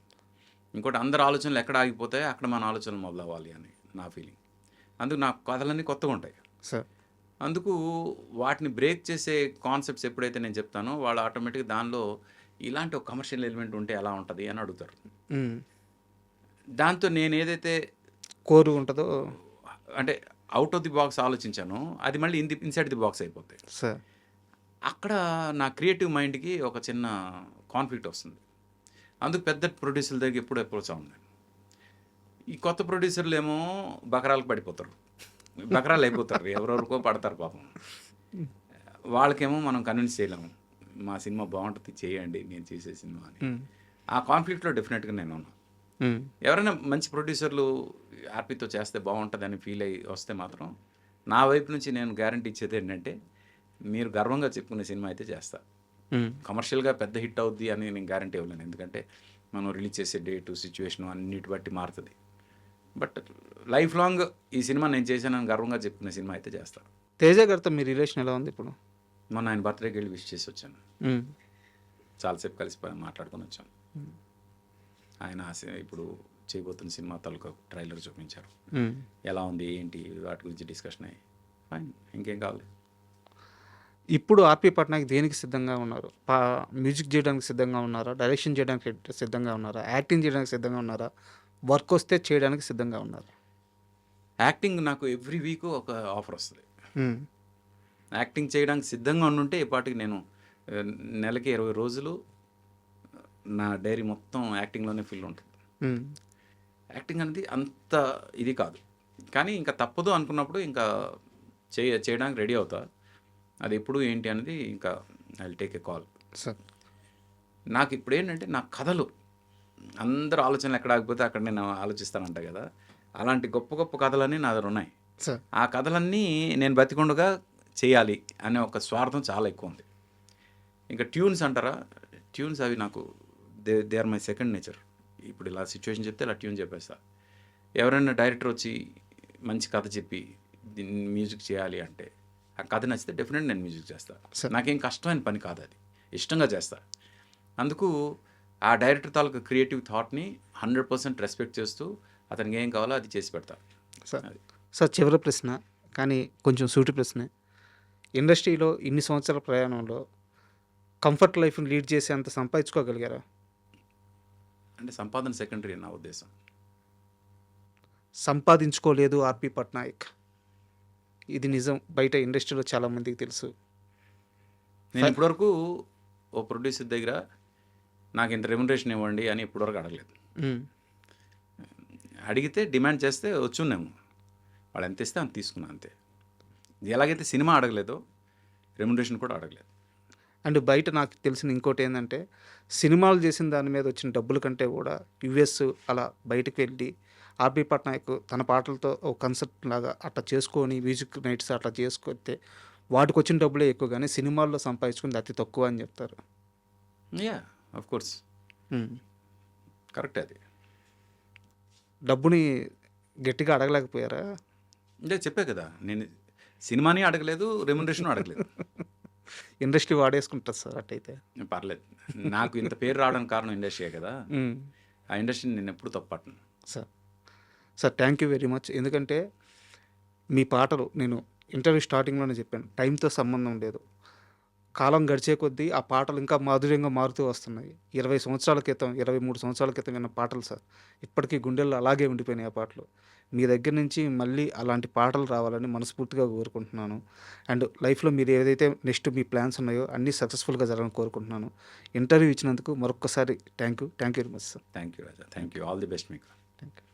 ఇంకోటి అందరు ఆలోచనలు ఎక్కడ ఆగిపోతాయి అక్కడ మన ఆలోచనలు మొదలవ్వాలి అని నా ఫీలింగ్. అందుకు నా కథలన్నీ కొత్తగా ఉంటాయి. సార్. అందుకు వాటిని బ్రేక్ చేసే కాన్సెప్ట్స్ ఎప్పుడైతే నేను చెప్తానో వాళ్ళు ఆటోమేటిక్గా దానిలో ఇలాంటి ఒక కమర్షియల్ ఎలిమెంట్ ఉంటే ఎలా ఉంటుంది అని అడుగుతారు. దాంతో నేను ఏదైతే కోరు ఉంటుందో అంటే అవుట్ ఆఫ్ ది బాక్స్ ఆలోచించానో అది మళ్ళీ ఇన్సైడ్ ది బాక్స్ అయిపోతాయి. సార్. అక్కడ నా క్రియేటివ్ మైండ్కి ఒక చిన్న కాన్ఫ్లిక్ట్ వస్తుంది. అందుకు పెద్ద ప్రొడ్యూసర్ల దగ్గర ఎప్పుడు అప్రోచ్ అవ్వను నేను. ఈ కొత్త ప్రొడ్యూసర్లు ఏమో బకరాలకు పడిపోతారు, బకరాలు అయిపోతారు, ఎవరెవరికో పడతారు పాపం. వాళ్ళకేమో మనం కన్విన్స్ చేయలేము, మా సినిమా బాగుంటుంది చేయండి నేను చేసే సినిమా అని. ఆ కాన్ఫ్లిక్ట్లో డెఫినెట్గా నేను ఉన్నాను. ఎవరైనా మంచి ప్రొడ్యూసర్లు ఆర్పీతో చేస్తే బాగుంటుందని ఫీల్ అయ్యి వస్తే మాత్రం నా వైపు నుంచి నేను గ్యారంటీ ఇచ్చేది ఏంటంటే మీరు గర్వంగా చెప్పుకునే సినిమా అయితే చేస్తా. కమర్షియల్గా పెద్ద హిట్ అవుద్ది అని నేను గ్యారంటీ ఇవ్వలేను, ఎందుకంటే మనం రిలీజ్ చేసే డేటు సిచ్యువేషన్ అన్నిటి బట్టి మారుతుంది. బట్ లైఫ్ లాంగ్ ఈ సినిమా నేను చేశానని గర్వంగా చెప్పుకునే సినిమా అయితే చేస్తా. తేజ గారితో మీ రిలేషన్ ఎలా ఉంది ఇప్పుడు? మొన్న ఆయన బర్త్డేకి వెళ్ళి విష్ చేసి వచ్చాను, చాలాసేపు కలిసి మాట్లాడుకొని వచ్చాను. ఆయన ఇప్పుడు చేయబోతున్న సినిమా తాలూకా ట్రైలర్ చూపించారు, ఎలా ఉంది ఏంటి వాటి గురించి డిస్కషన్ అయ్యి ఫైన్, ఇంకేం కావాలి. ఇప్పుడు ఆర్పి పట్నాయక్ దేనికి సిద్ధంగా ఉన్నారు? మ్యూజిక్ చేయడానికి సిద్ధంగా ఉన్నారా? డైరెక్షన్ చేయడానికి సిద్ధంగా ఉన్నారా? యాక్టింగ్ చేయడానికి సిద్ధంగా ఉన్నారా? వర్క్ వస్తే చేయడానికి సిద్ధంగా ఉన్నారా? యాక్టింగ్ నాకు ఎవ్రీ వీక్ ఒక ఆఫర్ వస్తుంది. యాక్టింగ్ చేయడానికి సిద్ధంగా ఉండుంటే ఇప్పటికి నేను నెలకి 20 రోజులు నా డైరీ మొత్తం యాక్టింగ్లోనే ఫిల్ ఉంటుంది. యాక్టింగ్ అనేది అంత ఇది కాదు, కానీ ఇంకా తప్పదు అనుకున్నప్పుడు ఇంకా చేయడానికి రెడీ అవుతా. అది ఎప్పుడు ఏంటి అనేది ఇంకా I will take a call. Sir. నాకు ఇప్పుడు ఏంటంటే నా కథలు అందరు ఆలోచనలు ఎక్కడ ఆగిపోతే అక్కడ నేను ఆలోచిస్తానంట కదా, అలాంటి గొప్ప గొప్ప కథలన్నీ నా దగ్గర ఉన్నాయి. సార్. ఆ కథలన్నీ నేను బతికొండగా చేయాలి అనే ఒక స్వార్థం చాలా ఎక్కువ ఉంది. ఇంకా ట్యూన్స్ అంటారా, ట్యూన్స్ అవి నాకు they are my second nature. ఇప్పుడు ఇలా సిచ్యువేషన్ చెప్తే ఇలా ట్యూన్ చెప్పేస్తా. ఎవరైనా డైరెక్టర్ వచ్చి మంచి కథ చెప్పి దీన్ని మ్యూజిక్ చేయాలి అంటే ఆ కథ నచ్చితే డెఫినెట్ నేను మ్యూజిక్ చేస్తాను. నాకేం కష్టమైన పని కాదు, అది ఇష్టంగా చేస్తా. అందుకు ఆ డైరెక్టర్ తాలూకు క్రియేటివ్ థాట్ని 100% రెస్పెక్ట్ చేస్తూ అతనికి ఏం కావాలో అది చేసి పెడతా. సార్ చివరి ప్రశ్న, కానీ కొంచెం సూటి ప్రశ్నే. ఇండస్ట్రీలో ఇన్ని సంవత్సరాల ప్రయాణంలో కంఫర్ట్ లైఫ్ని లీడ్ చేసి అంత సంపాదించుకోగలిగారా? అంటే సంపాదన సెకండరీ నా ఉద్దేశం. సంపాదించుకోలేదు ఆర్పి పట్నాయక్, ఇది నిజం. బయట ఇండస్ట్రీలో చాలామందికి తెలుసు. నేను ఇప్పటివరకు ఓ ప్రొడ్యూసర్ దగ్గర నాకు ఇంత రెమ్యునరేషన్ ఇవ్వండి అని ఇప్పటివరకు అడగలేదు. అడిగితే డిమాండ్ చేస్తే వచ్చున్నాము, వాళ్ళు ఎంత ఇస్తే అంత తీసుకున్నా అంతే. ఎలాగైతే సినిమా అడగలేదో రెమ్యునరేషన్ కూడా అడగలేదు. అండ్ బయట నాకు తెలిసిన ఇంకోటి ఏంటంటే, సినిమాలు చేసిన దాని మీద వచ్చిన డబ్బుల కంటే కూడా యుఎస్ అలా బయటకు వెళ్ళి ఆర్పి పట్నాయక్ తన పాటలతో ఒక కన్సర్ట్ లాగా అట్లా చేసుకొని మ్యూజిక్ నైట్స్ అట్లా చేసుకొస్తే వాటికి వచ్చిన డబ్బులే ఎక్కువ, కానీ సినిమాల్లో సంపాదించుకుంది అతి తక్కువ అని చెప్తారు. Yeah of course correct. అది డబ్బుని గట్టిగా అడగలేకపోయారా? అంటే చెప్పే కదా, నేను సినిమాని అడగలేదు, రెమ్యునరేషన్ అడగలేదు. ఇండస్ట్రీ వాడేసుకుంటుంది సార్ అట్టయితే. పర్లేదు, నాకు ఇంత పేరు రావడానికి కారణం ఇండస్ట్రీయే కదా. ఆ ఇండస్ట్రీని నేను ఎప్పుడు తప్పట్ను. Sir thank you very much. ఎందుకంటే మీ పాటలు నేను ఇంటర్వ్యూ స్టార్టింగ్లోనే చెప్పాను, టైంతో సంబంధం లేదు. కాలం గడిచే కొద్దీ ఆ పాటలు ఇంకా మాధుర్యంగా మారుతూ వస్తున్నాయి. 20 సంవత్సరాల క్రితం, 23 సంవత్సరాల క్రితం విన్న పాటలు సార్. ఇప్పటికీ గుండెల్లో అలాగే ఉండిపోయినాయి ఆ పాటలు. మీ దగ్గర నుంచి మళ్ళీ అలాంటి పాటలు రావాలని మనస్ఫూర్తిగా కోరుకుంటున్నాను. అండ్ లైఫ్‌లో మీరు ఏదైతే నెక్స్ట్ మీ ప్లాన్స్ ఉన్నాయో అన్నీ సక్సెస్‌ఫుల్‌గా జరగాలని కోరుకుంటున్నాను. ఇంటర్వ్యూ ఇచ్చినందుకు మరొక్కసారి thank you. Thank you very much sir. Thank you Raja. Thank you. All the best మీకు. Thank you.